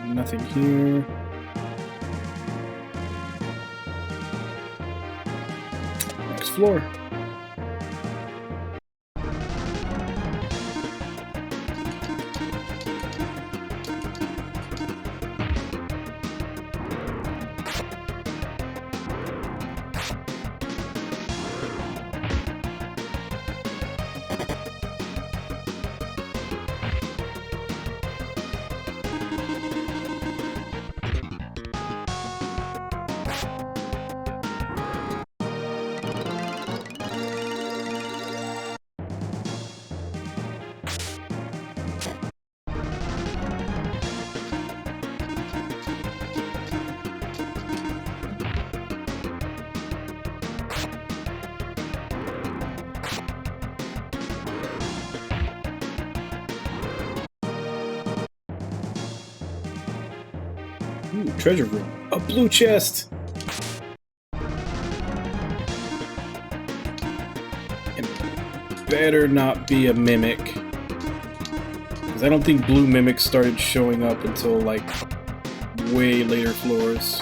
Speaker 2: Nothing here. Next floor. Ooh, treasure room. A blue chest! It better not be a mimic. Because I don't think blue mimics started showing up until, like, way later floors.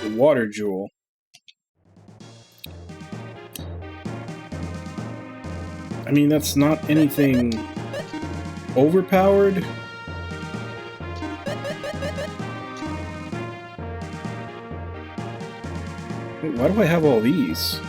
Speaker 2: The water jewel. I mean, that's not anything overpowered. Wait, why do I have all these?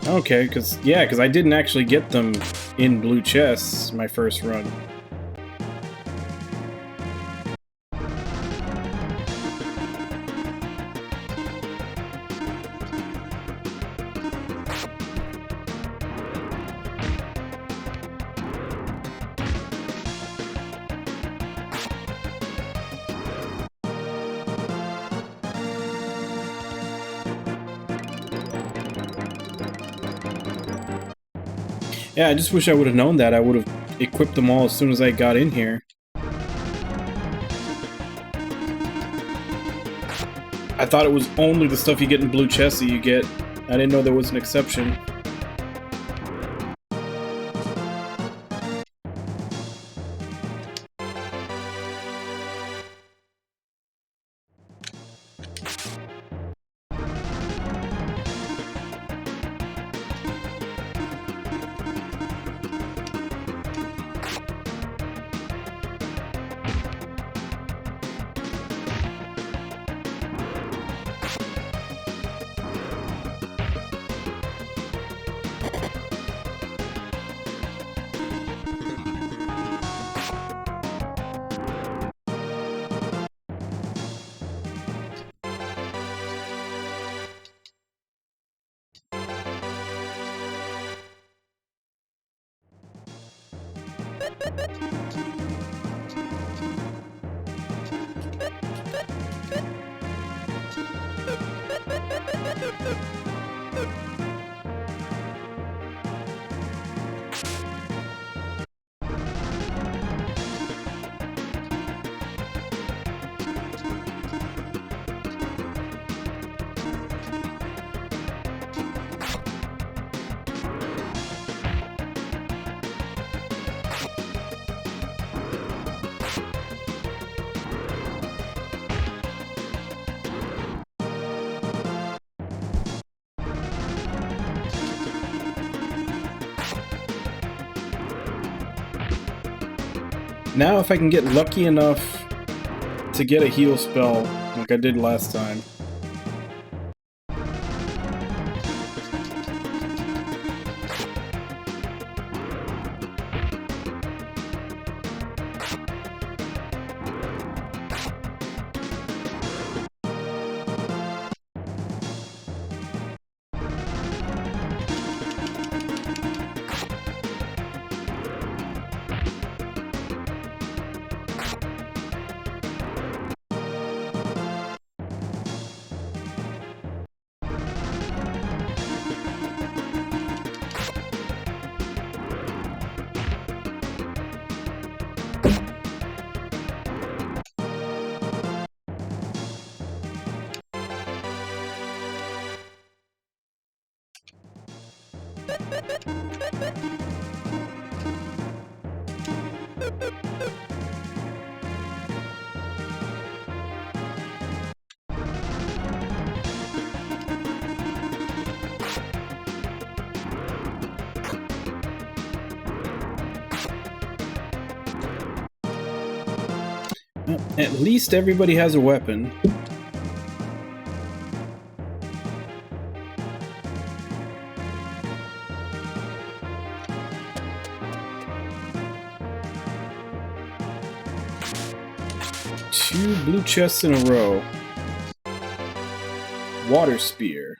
Speaker 2: Okay, because I didn't actually get them in blue chests my first run. Yeah, I just wish I would have known that. I would have equipped them all as soon as I got in here. I thought it was only the stuff you get in blue chests that you get. I didn't know there was an exception. Now if I can get lucky enough to get a heal spell like I did last time. At least everybody has a weapon. Two blue chests in a row. Water spear.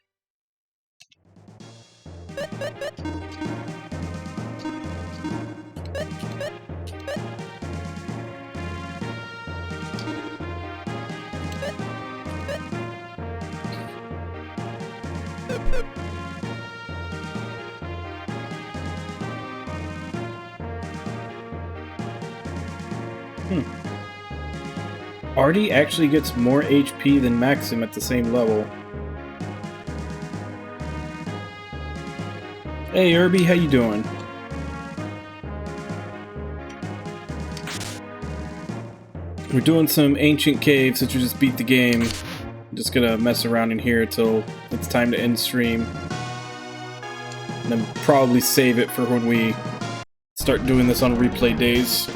Speaker 2: Artie actually gets more HP than Maxim at the same level. Hey Irby, how you doing? We're doing some ancient caves since we just beat the game. I'm just gonna mess around in here till it's time to end stream. And then probably save it for when we start doing this on replay days.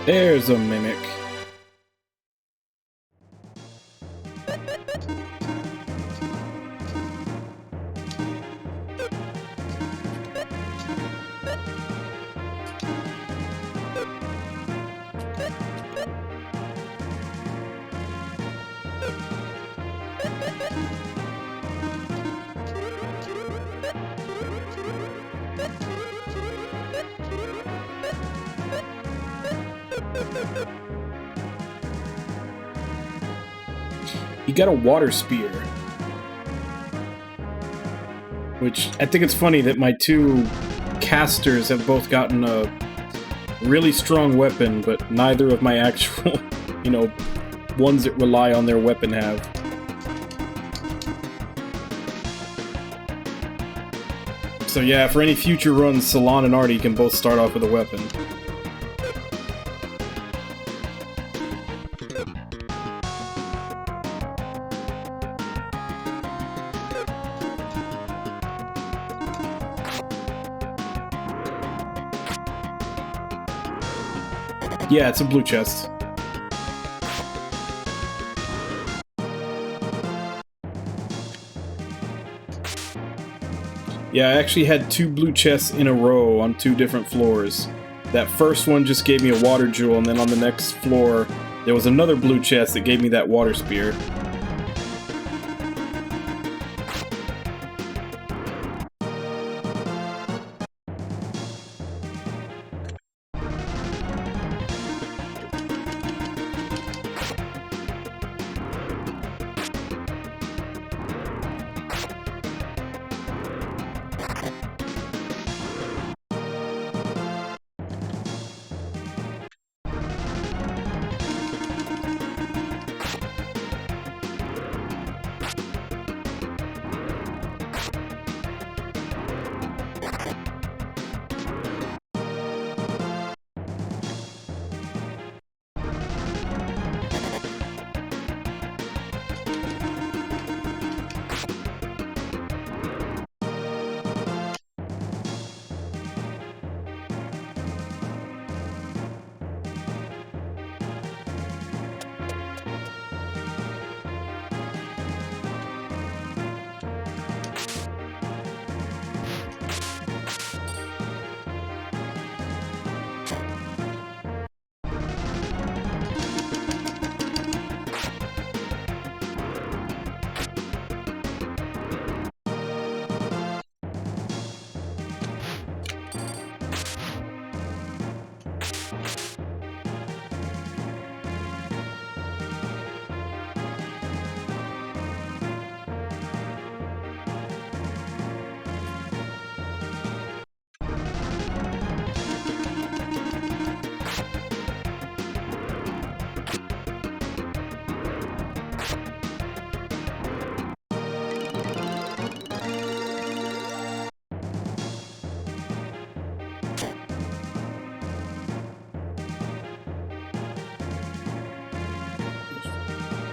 Speaker 2: There's a mimic. He got a water spear. Which, I think it's funny that my two casters have both gotten a really strong weapon, but neither of my actual, ones that rely on their weapon have. So yeah, for any future runs, Salon and Artie can both start off with a weapon. Yeah, it's a blue chest. Yeah, I actually had 2 blue chests in a row on 2 different floors. That first one just gave me a water jewel, and then on the next floor, there was another blue chest that gave me that water spear.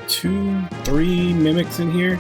Speaker 2: Two, 3 mimics in here.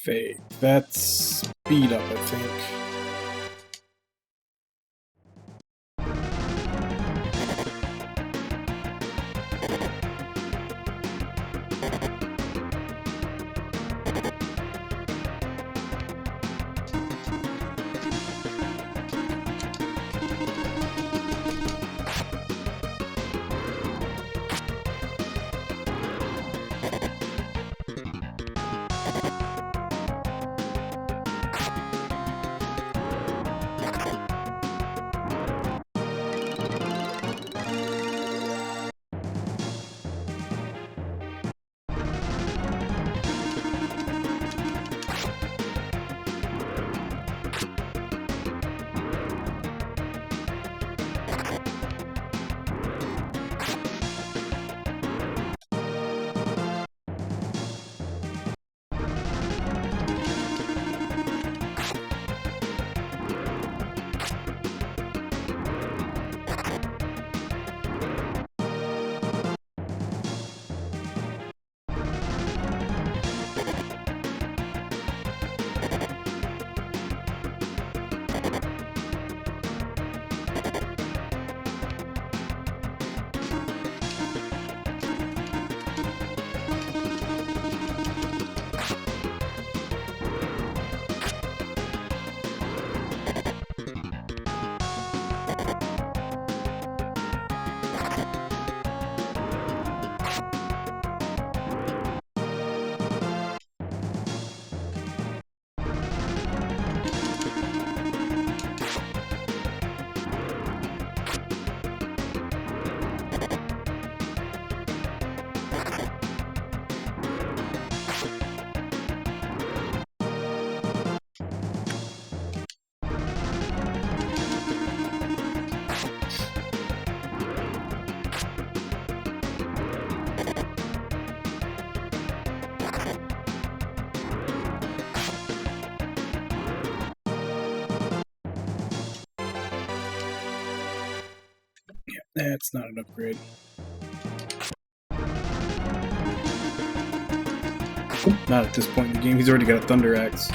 Speaker 2: Fake. That's speed up, I think. That's not an upgrade. Not at this point in the game. He's already got a Thunder Axe.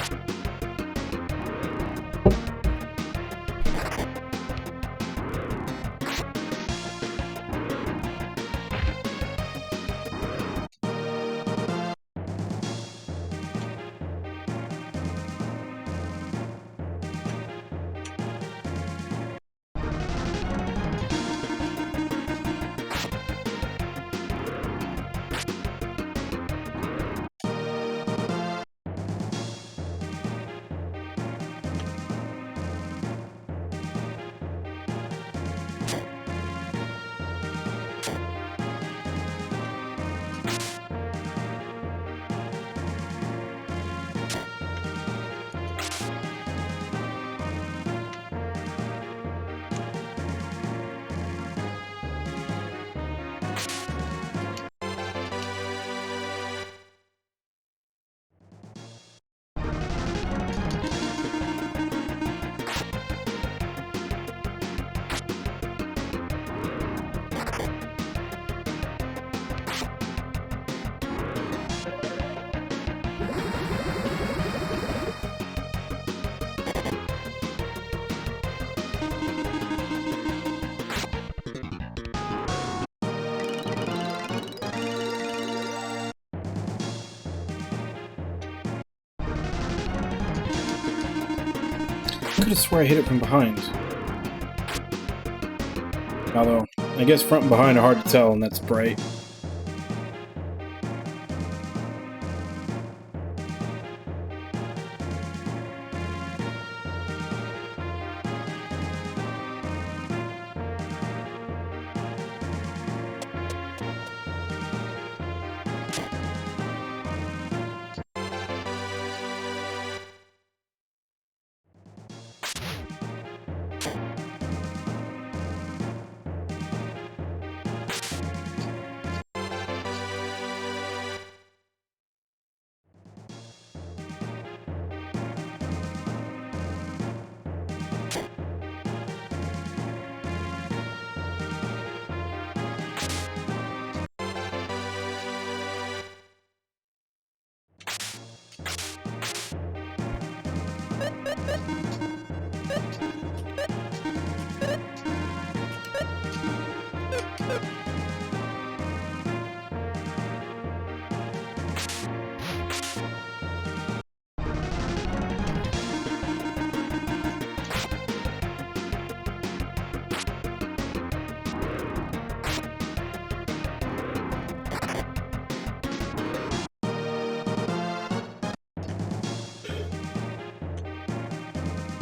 Speaker 2: I could have swore I hit it from behind. Although, I guess front and behind are hard to tell, and that's bright.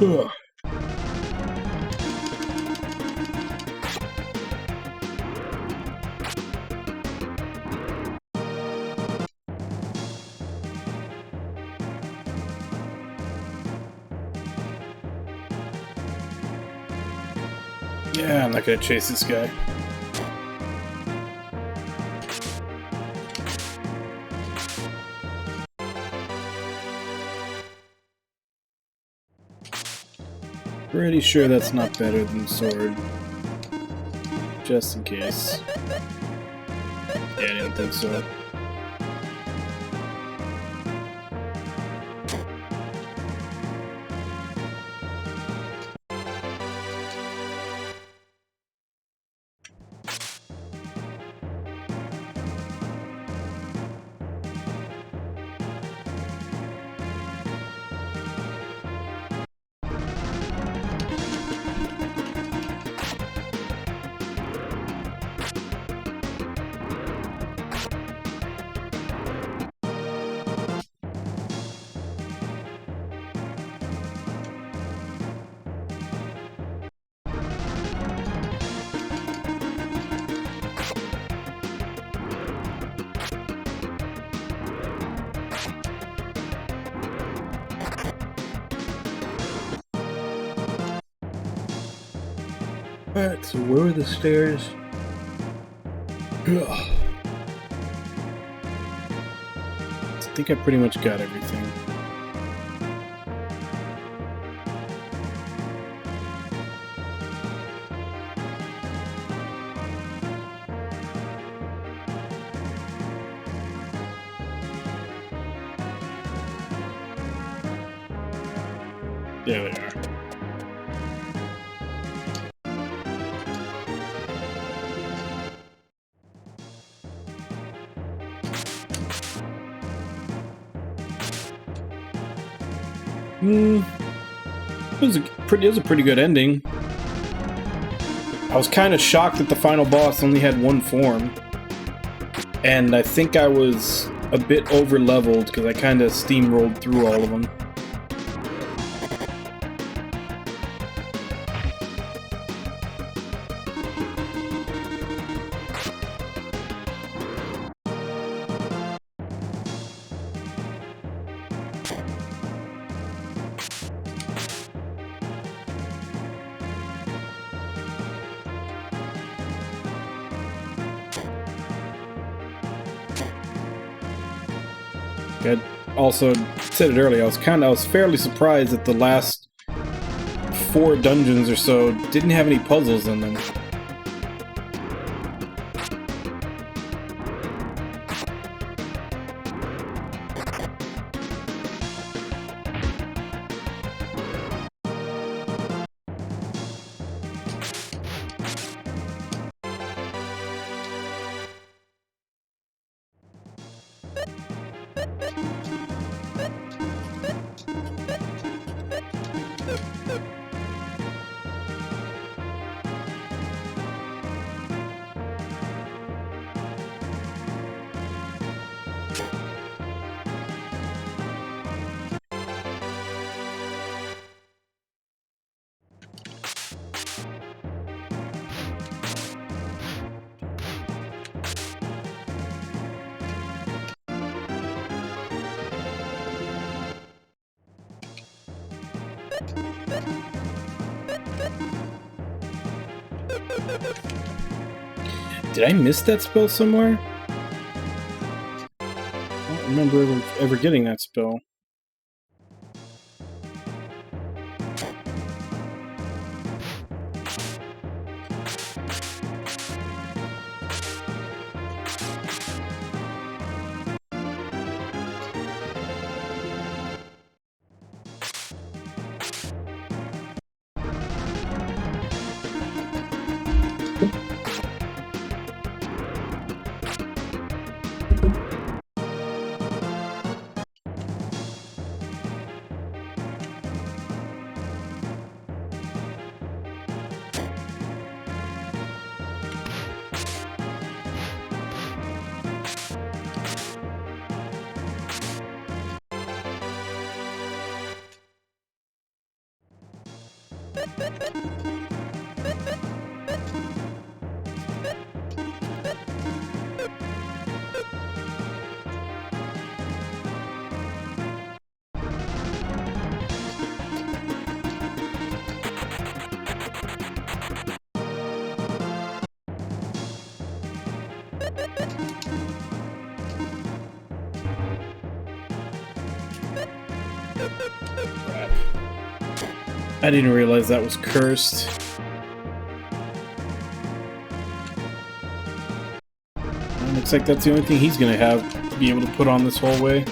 Speaker 2: Ugh. Yeah, I'm not gonna chase this guy. Pretty sure that's not better than sword. Just in case. Yeah, I didn't think so. Alright, so where are the stairs? Ugh. I think I pretty much got everything. There they are. It was a pretty good ending. I was kind of shocked that the final boss only had one form. And I think I was a bit over-leveled because I kind of steamrolled through all of them. I also said it earlier, I was fairly surprised that the last 4 dungeons or so didn't have any puzzles in them. Did I miss that spell somewhere? I don't remember ever getting that spell. I didn't realize that was cursed. Well, looks like that's the only thing he's gonna have to be able to put on this whole way.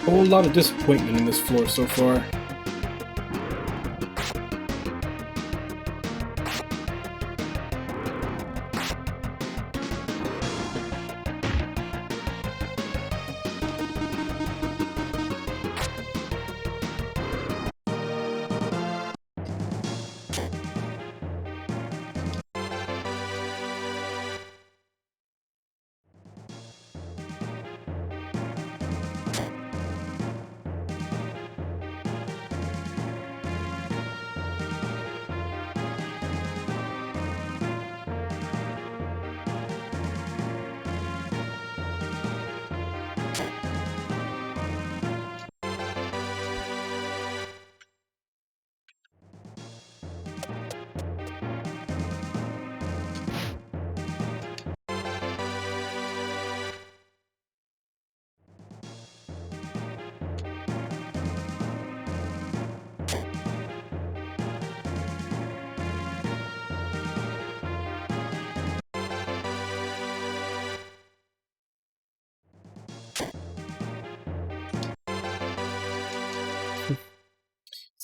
Speaker 2: A whole lot of disappointment in this floor so far.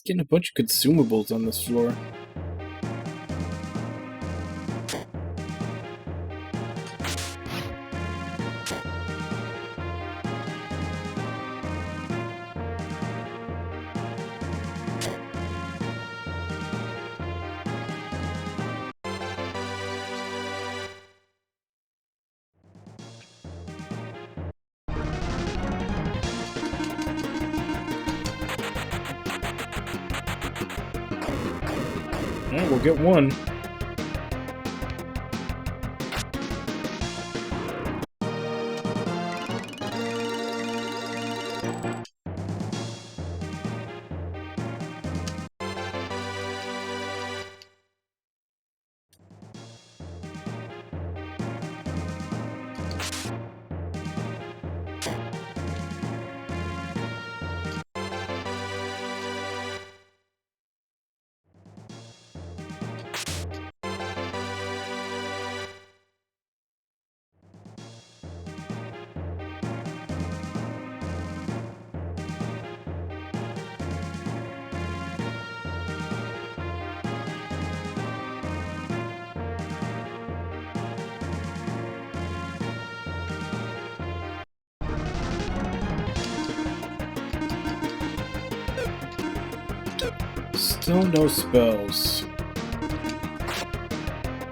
Speaker 2: Getting a bunch of consumables on this floor. Yeah, we'll get one. Still no spells.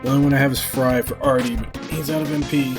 Speaker 2: The only one I have is Fry for Artie, but he's out of MP.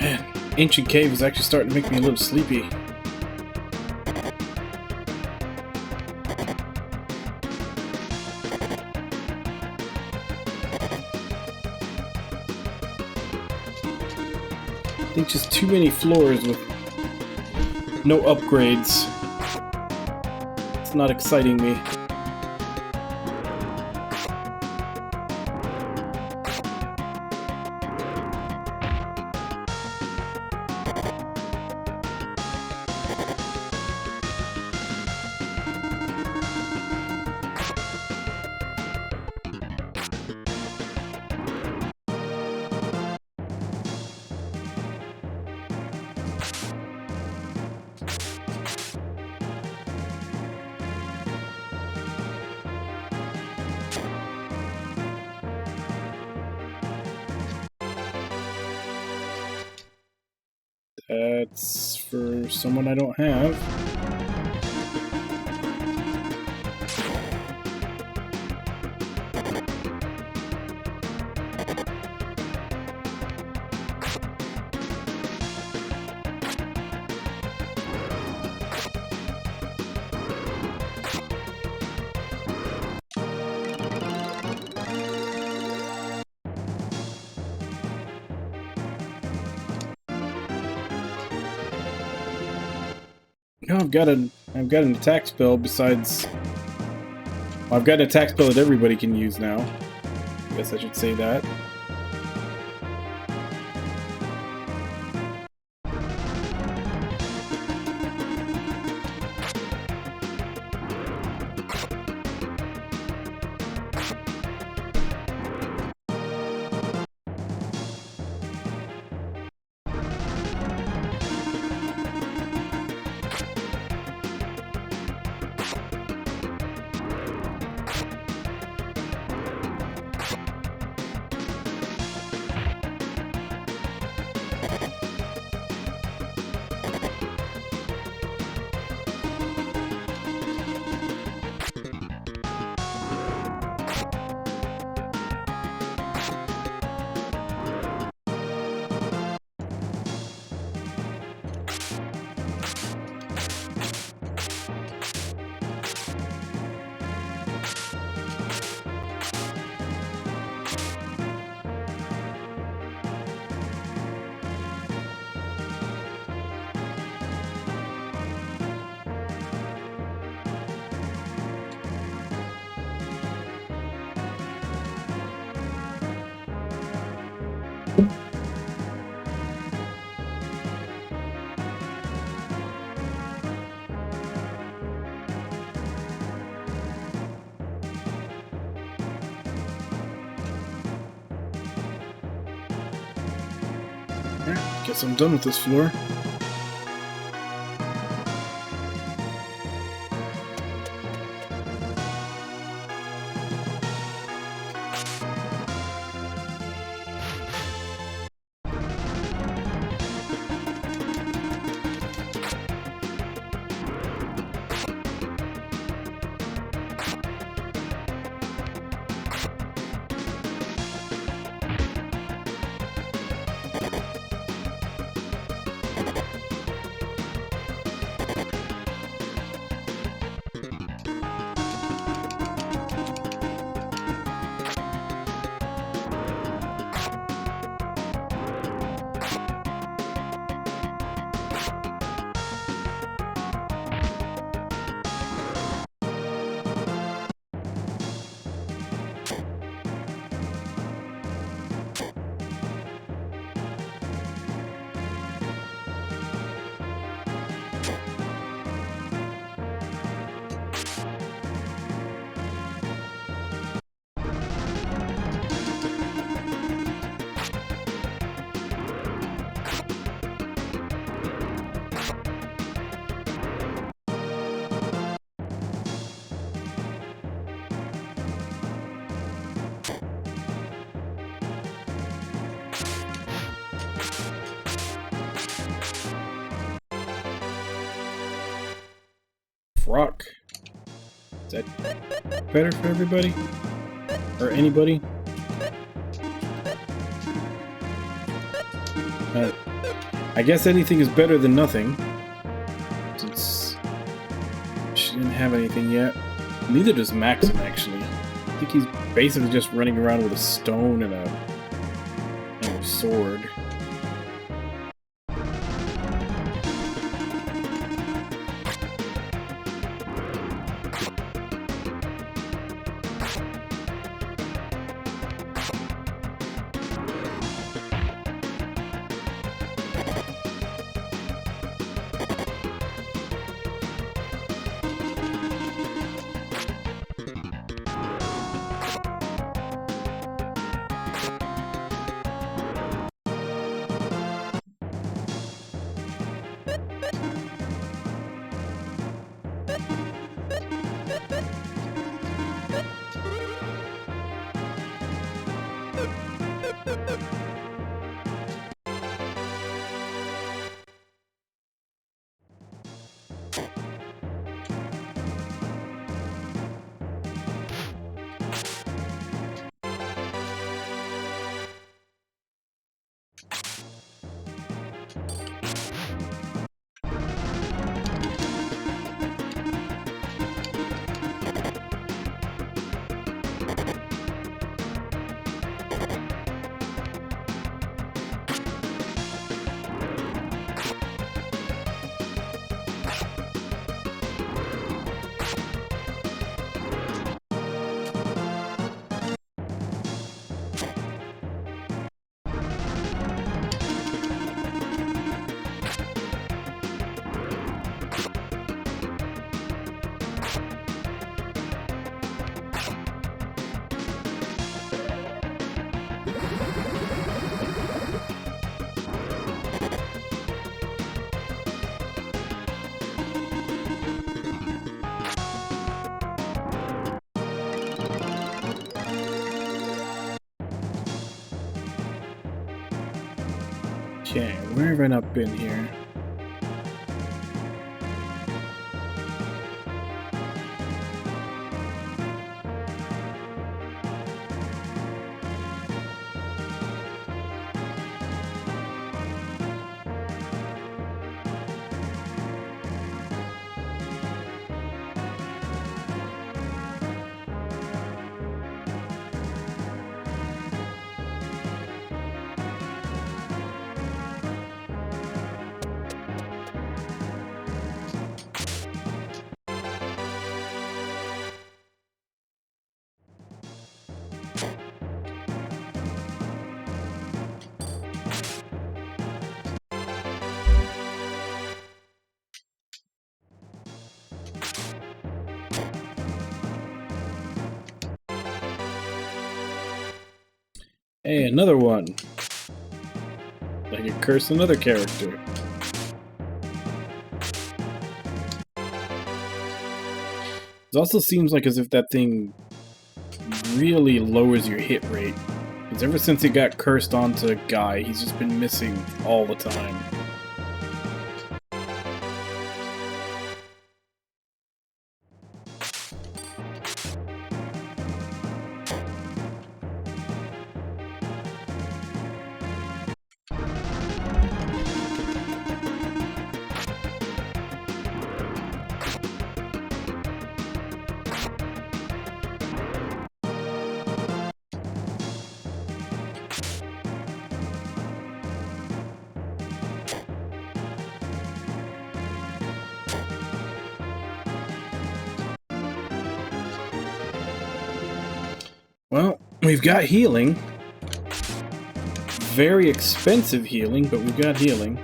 Speaker 2: Man, Ancient Cave is actually starting to make me a little sleepy. I think just too many floors with no upgrades. It's not exciting me. That's for someone I don't have. No, I've got an attack spell besides. Well, I've got an attack spell that everybody can use now. I guess I should say that. Alright, guess I'm done with this floor. Rock. Is that better for everybody? Or anybody? I guess anything is better than nothing. Since she didn't have anything yet. Neither does Maxim, actually. I think he's basically just running around with a stone and a sword. Okay, where have I not been here? Hey, another one. I can curse another character. It also seems like as if that thing really lowers your hit rate. Because ever since he got cursed onto a guy, he's just been missing all the time. Well, we've got healing. Very expensive healing, but we've got healing.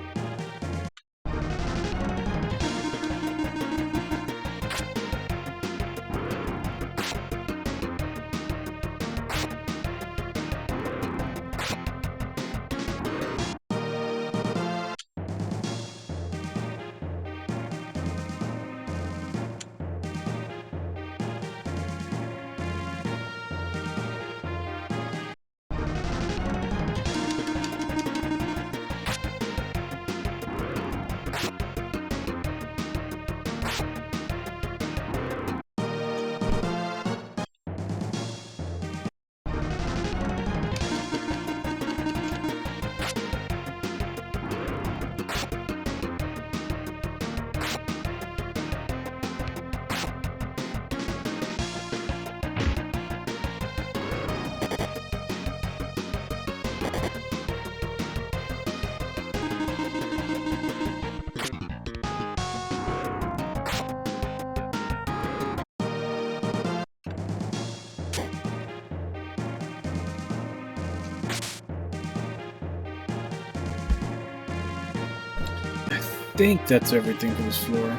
Speaker 2: I think that's everything for this floor.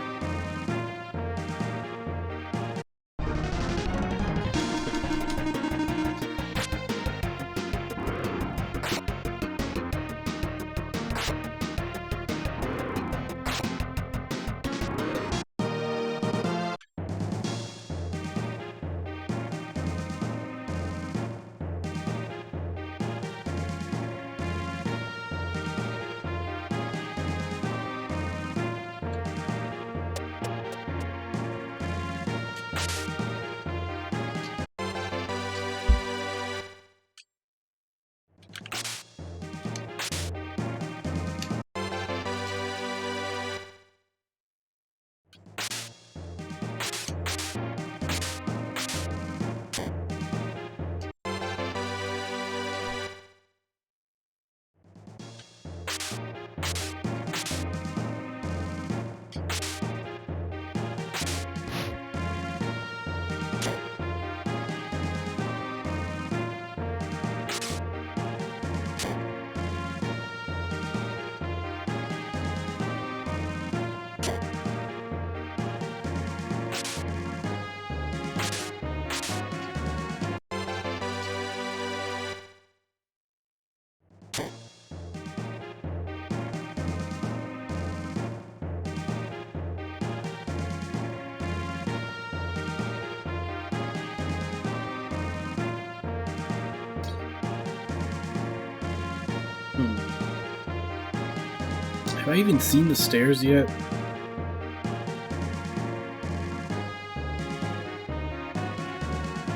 Speaker 2: Have I even seen the stairs yet?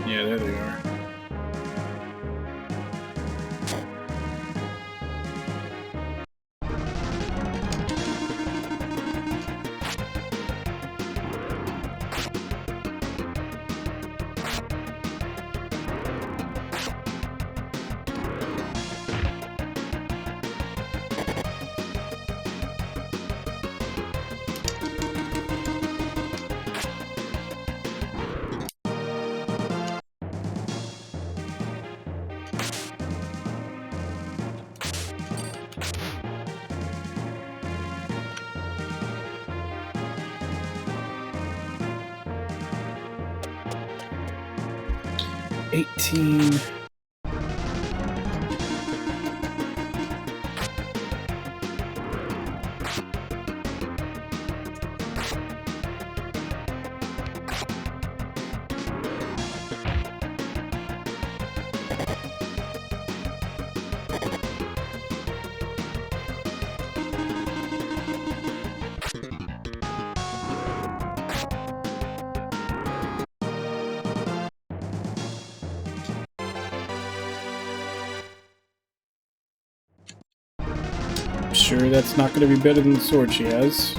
Speaker 2: Yeah, there they are. Sure, that's not going to be better than the sword she has.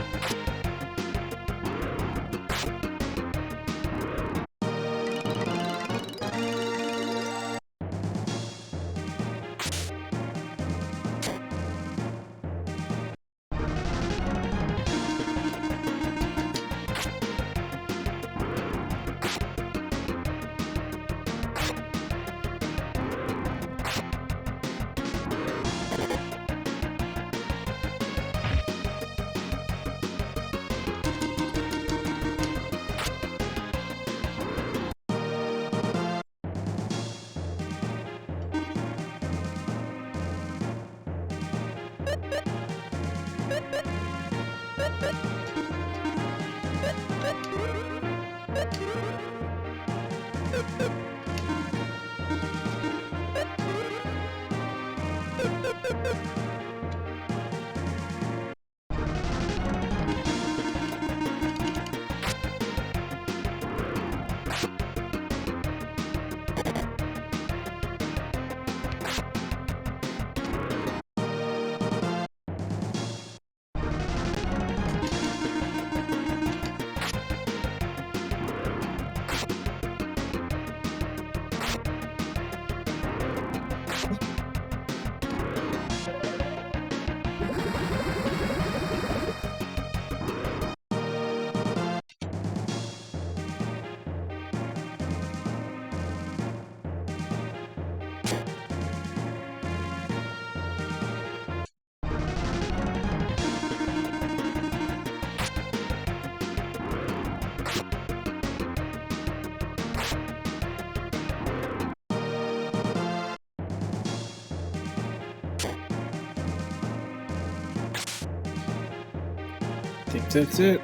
Speaker 2: I think that's it.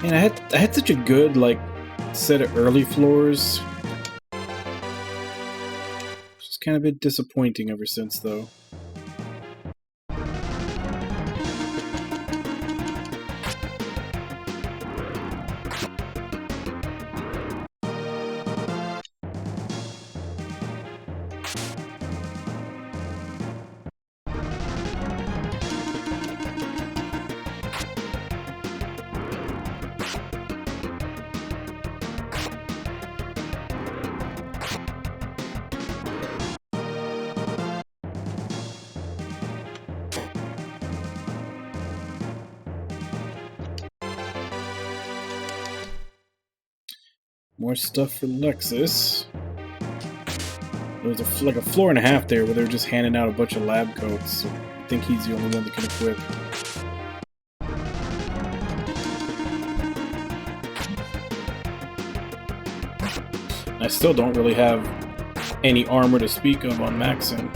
Speaker 2: Man, I had such a good set of early floors. It's kind of been disappointing ever since, though. More stuff for Lexus. There was like a floor and a half there where they were just handing out a bunch of lab coats. So I think he's the only one that can equip. I still don't really have any armor to speak of on Maxim.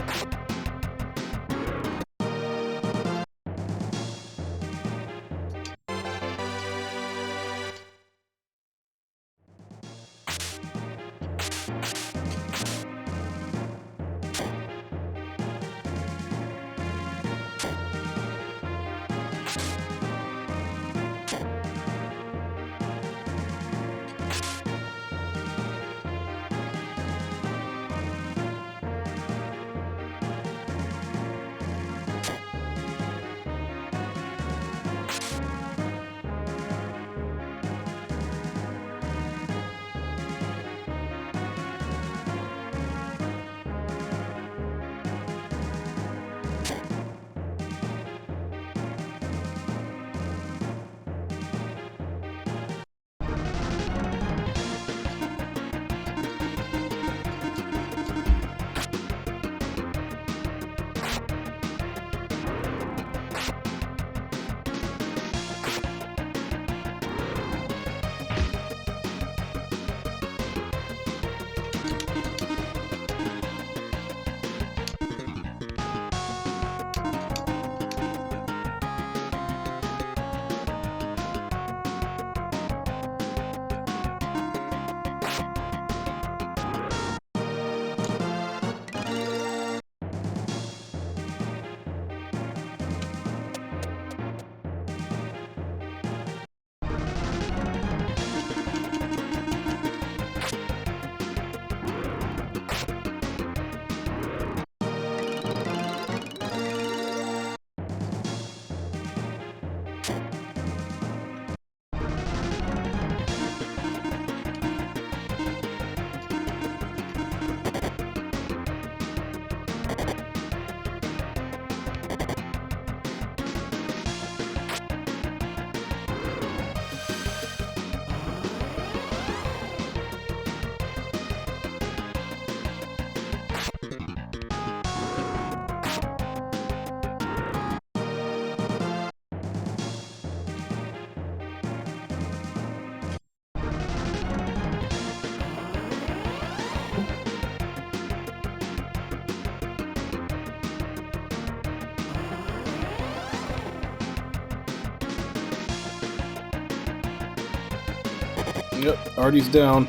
Speaker 2: Yep, Artie's down.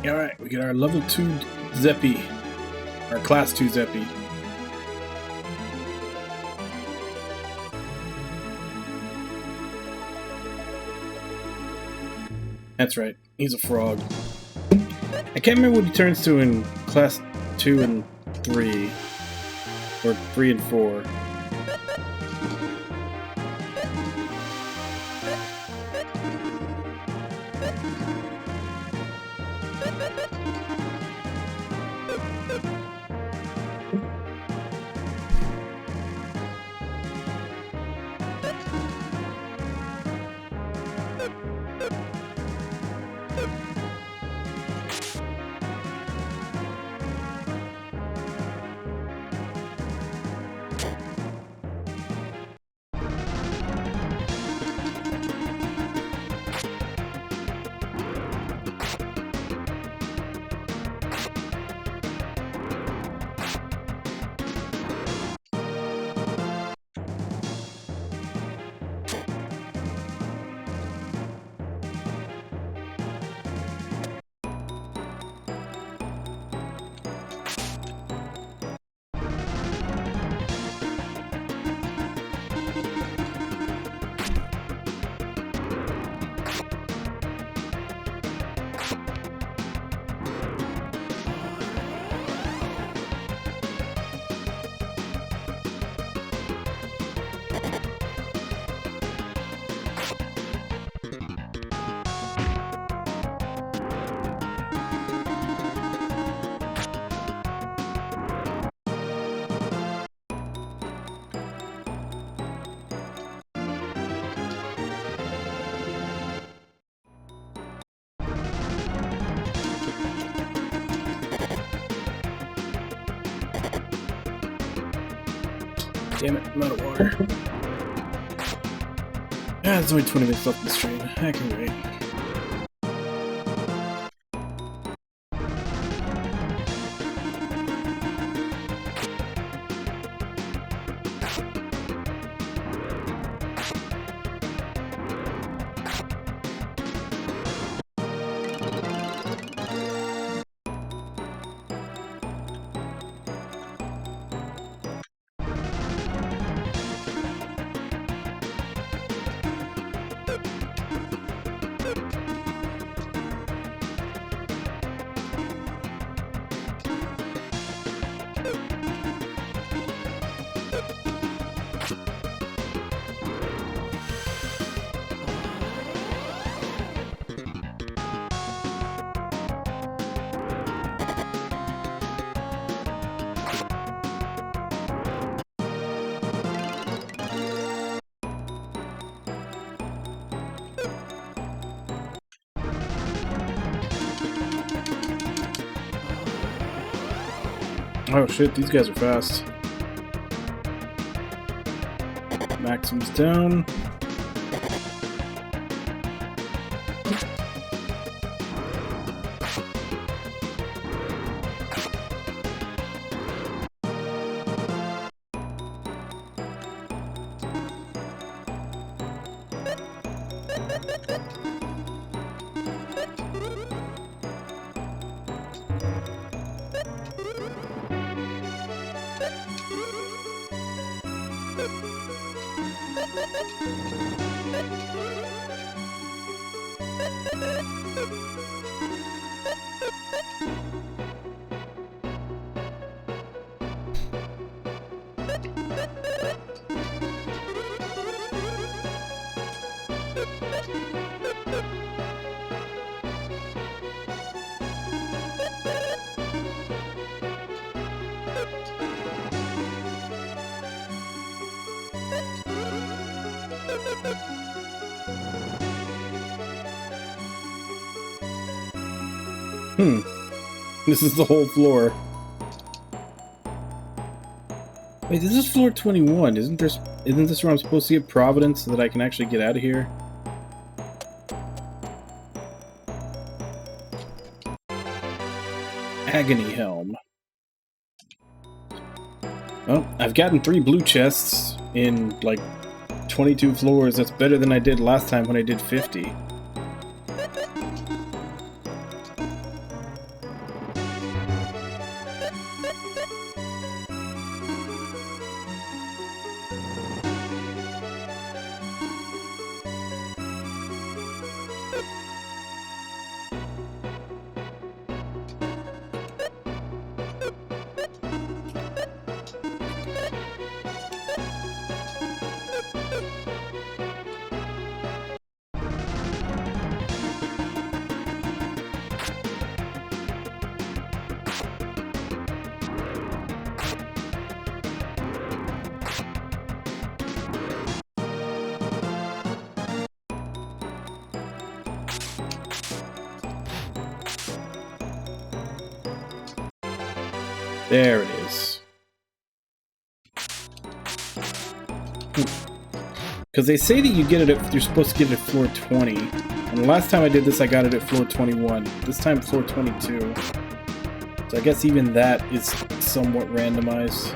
Speaker 2: Alright, we get our level 2 Zeppy. Our class 2 Zeppy. That's right, he's a frog. I can't remember what he turns to in class 2 and 3. Or 3 and 4. Damn it, I'm out of water. Ah, there's only 20 minutes left in the stream. I can wait. Oh shit, these guys are fast. Maxim's down. This is the whole floor. Wait, this is floor 21. Isn't this where I'm supposed to get Providence so that I can actually get out of here? Agony Helm. Well, I've gotten 3 blue chests in, like, 22 floors. That's better than I did last time when I did 50. There it is. Because they say that you get it at, you're supposed to get it at floor 20. And the last time I did this, I got it at floor 21. This time, floor 22. So I guess even that is somewhat randomized.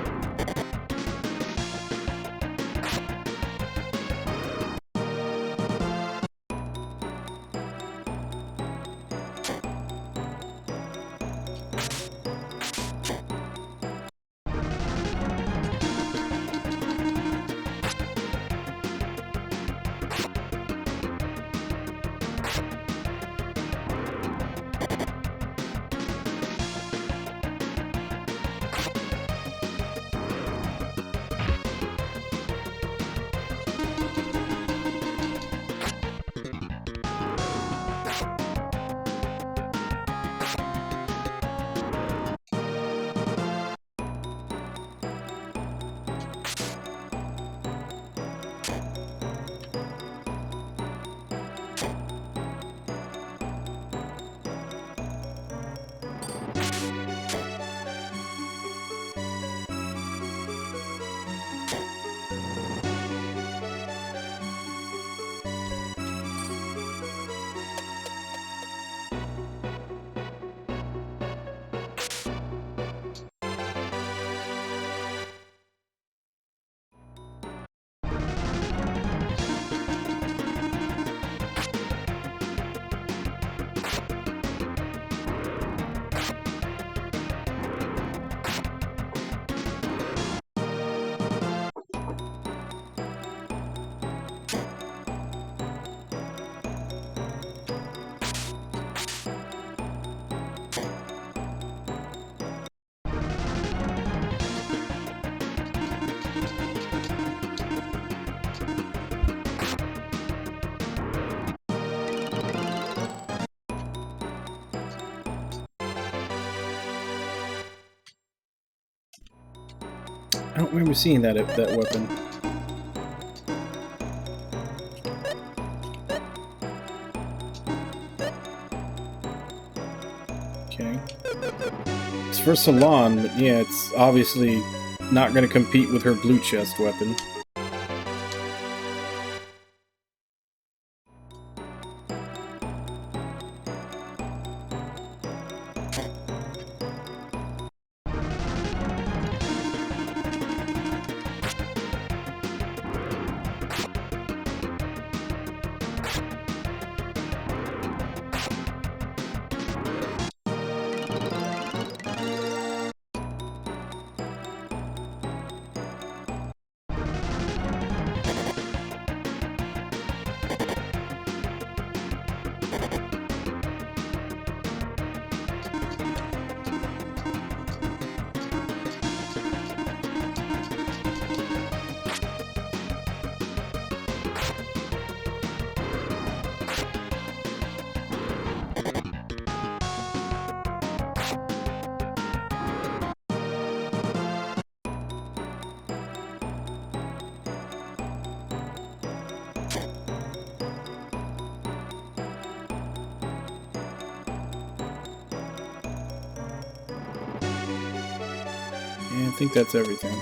Speaker 2: I don't remember seeing that weapon. Okay. It's for Salon, but yeah, it's obviously not going to compete with her blue chest weapon. I think that's everything.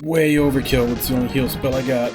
Speaker 2: Way overkill. It's the only heal spell I got.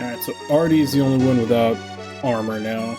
Speaker 2: Alright, so Artie's the only one without armor now.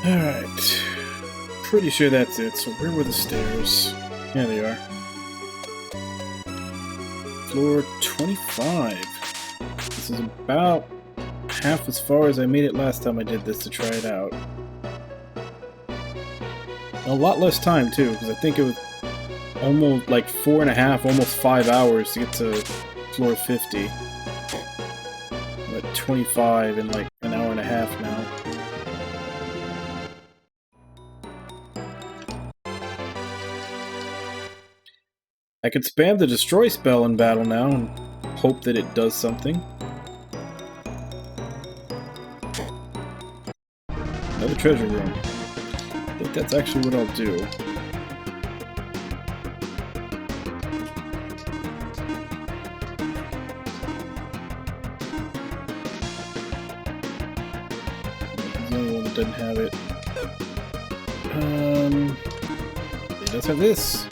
Speaker 2: Alright. Pretty sure that's it. So where were the stairs? Yeah, they are. Floor 25. This is about half as far as I made it last time I did this to try it out. A lot less time too, because I think it was almost like 4.5, almost 5 hours to get to floor 50. I'm at 25 in like an hour and a half now. I could spam the destroy spell in battle now and hope that it does something. Another treasure room. I think that's actually what I'll do. it doesn't have it. It does have this.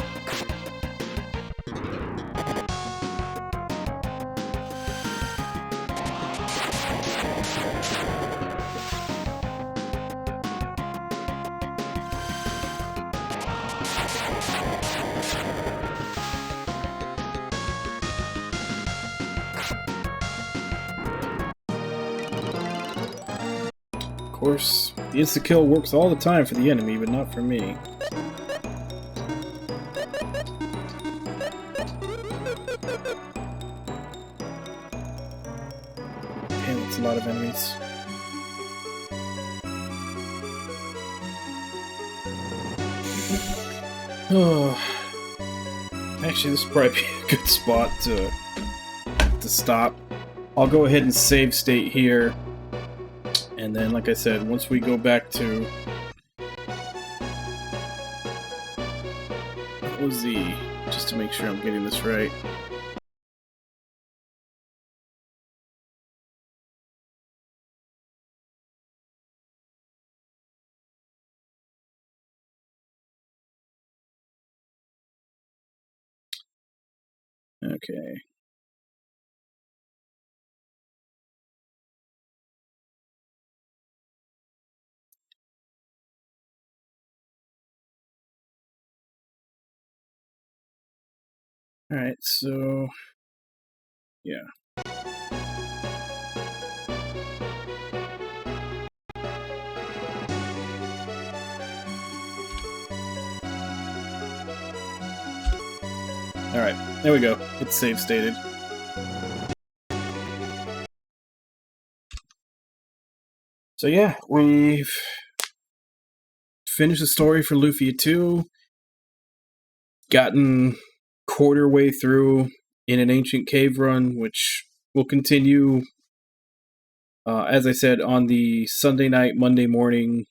Speaker 2: Of course, the insta-kill works all the time for the enemy, but not for me. Damn, that's a lot of enemies. Oh. Actually, this would probably be a good spot to stop. I'll go ahead and save state here. And then, like I said, once we go back to... What was the... Just to make sure I'm getting this right. Okay. Alright, so... Yeah. Alright, there we go. It's save stated. So yeah, we've finished the story for Lufia II, gotten quarter way through in an ancient cave run, which will continue, as I said, on the Sunday night, Monday morning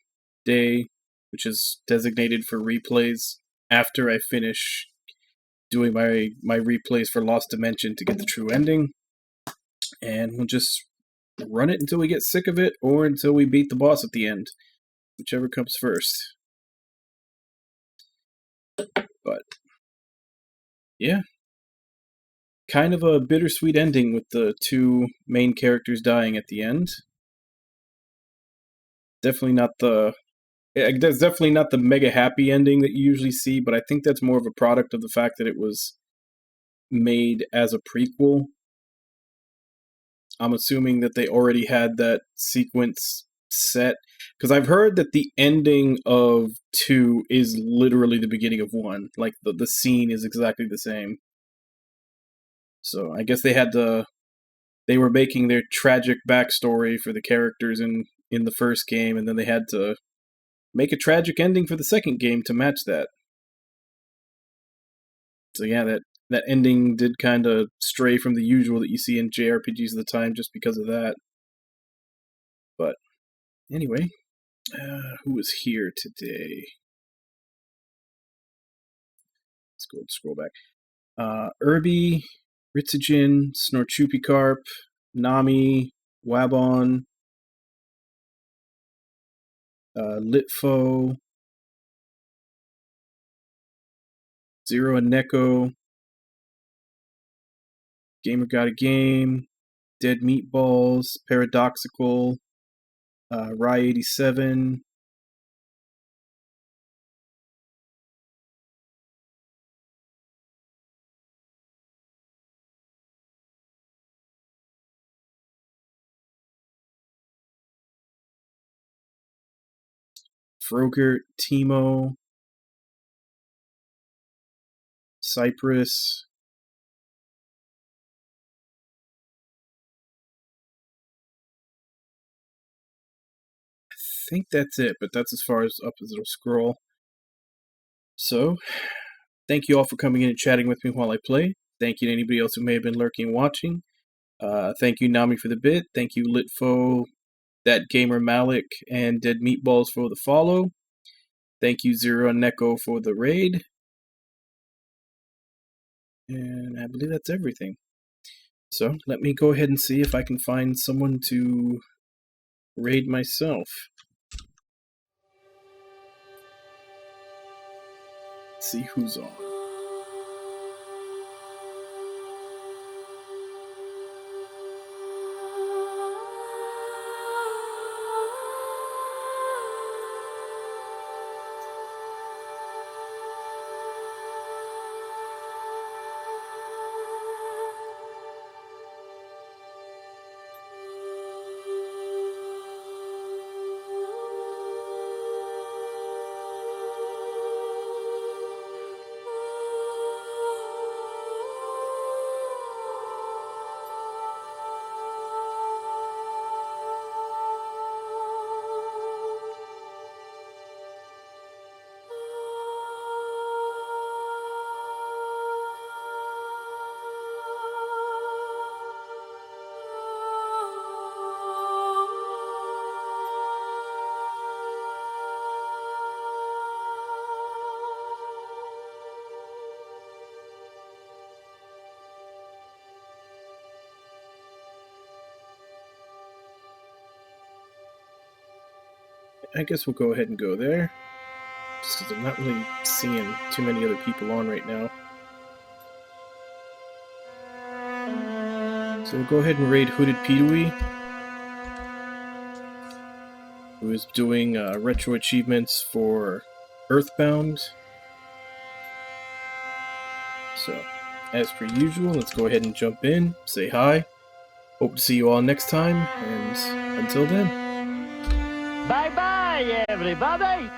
Speaker 2: day, which is designated for replays after I finish doing my replays for Lost Dimension to get the true ending. And we'll just run it until we get sick of it, or until we beat the boss at the end. Whichever comes first. But, yeah. Kind of a bittersweet ending with the two main characters dying at the end. Definitely not the... That's definitely not the mega happy ending that you usually see, but I think that's more of a product of the fact that it was made as a prequel. I'm assuming that they already had that sequence set, because I've heard that the ending of 2 is literally the beginning of 1. Like, the scene is exactly the same. So, I guess they were making their tragic backstory for the characters in the first game, and then they had to make a tragic ending for the second game to match that. So yeah, that ending did kind of stray from the usual that you see in JRPGs of the time just because of that. But anyway, who is here today? Let's go and scroll back. Irby, Ritsugen, Snorchupicarp, Nami, Wabon, Litfo, Zero and Neko, Gamer Got a Game, Dead Meatballs, Paradoxical, Rye87, Frogert, Timo, Cypress, I think that's it, but that's as far as up as it'll scroll. So, thank you all for coming in and chatting with me while I play. Thank you to anybody else who may have been lurking and watching. Thank you, Nami, for the bit. Thank you, Litfo, That Gamer Malik, and Dead Meatballs for the follow. Thank you, Zero and Neko, for the raid. And I believe that's everything. So, let me go ahead and see if I can find someone to raid myself. Let's see who's on. I guess we'll go ahead and go there. Just because I'm not really seeing too many other people on right now. So we'll go ahead and raid Hooded Peewee, who is doing retro achievements for Earthbound. So, as per usual, let's go ahead and jump in, say hi. Hope to see you all next time, and until then.
Speaker 5: Bye-bye, everybody.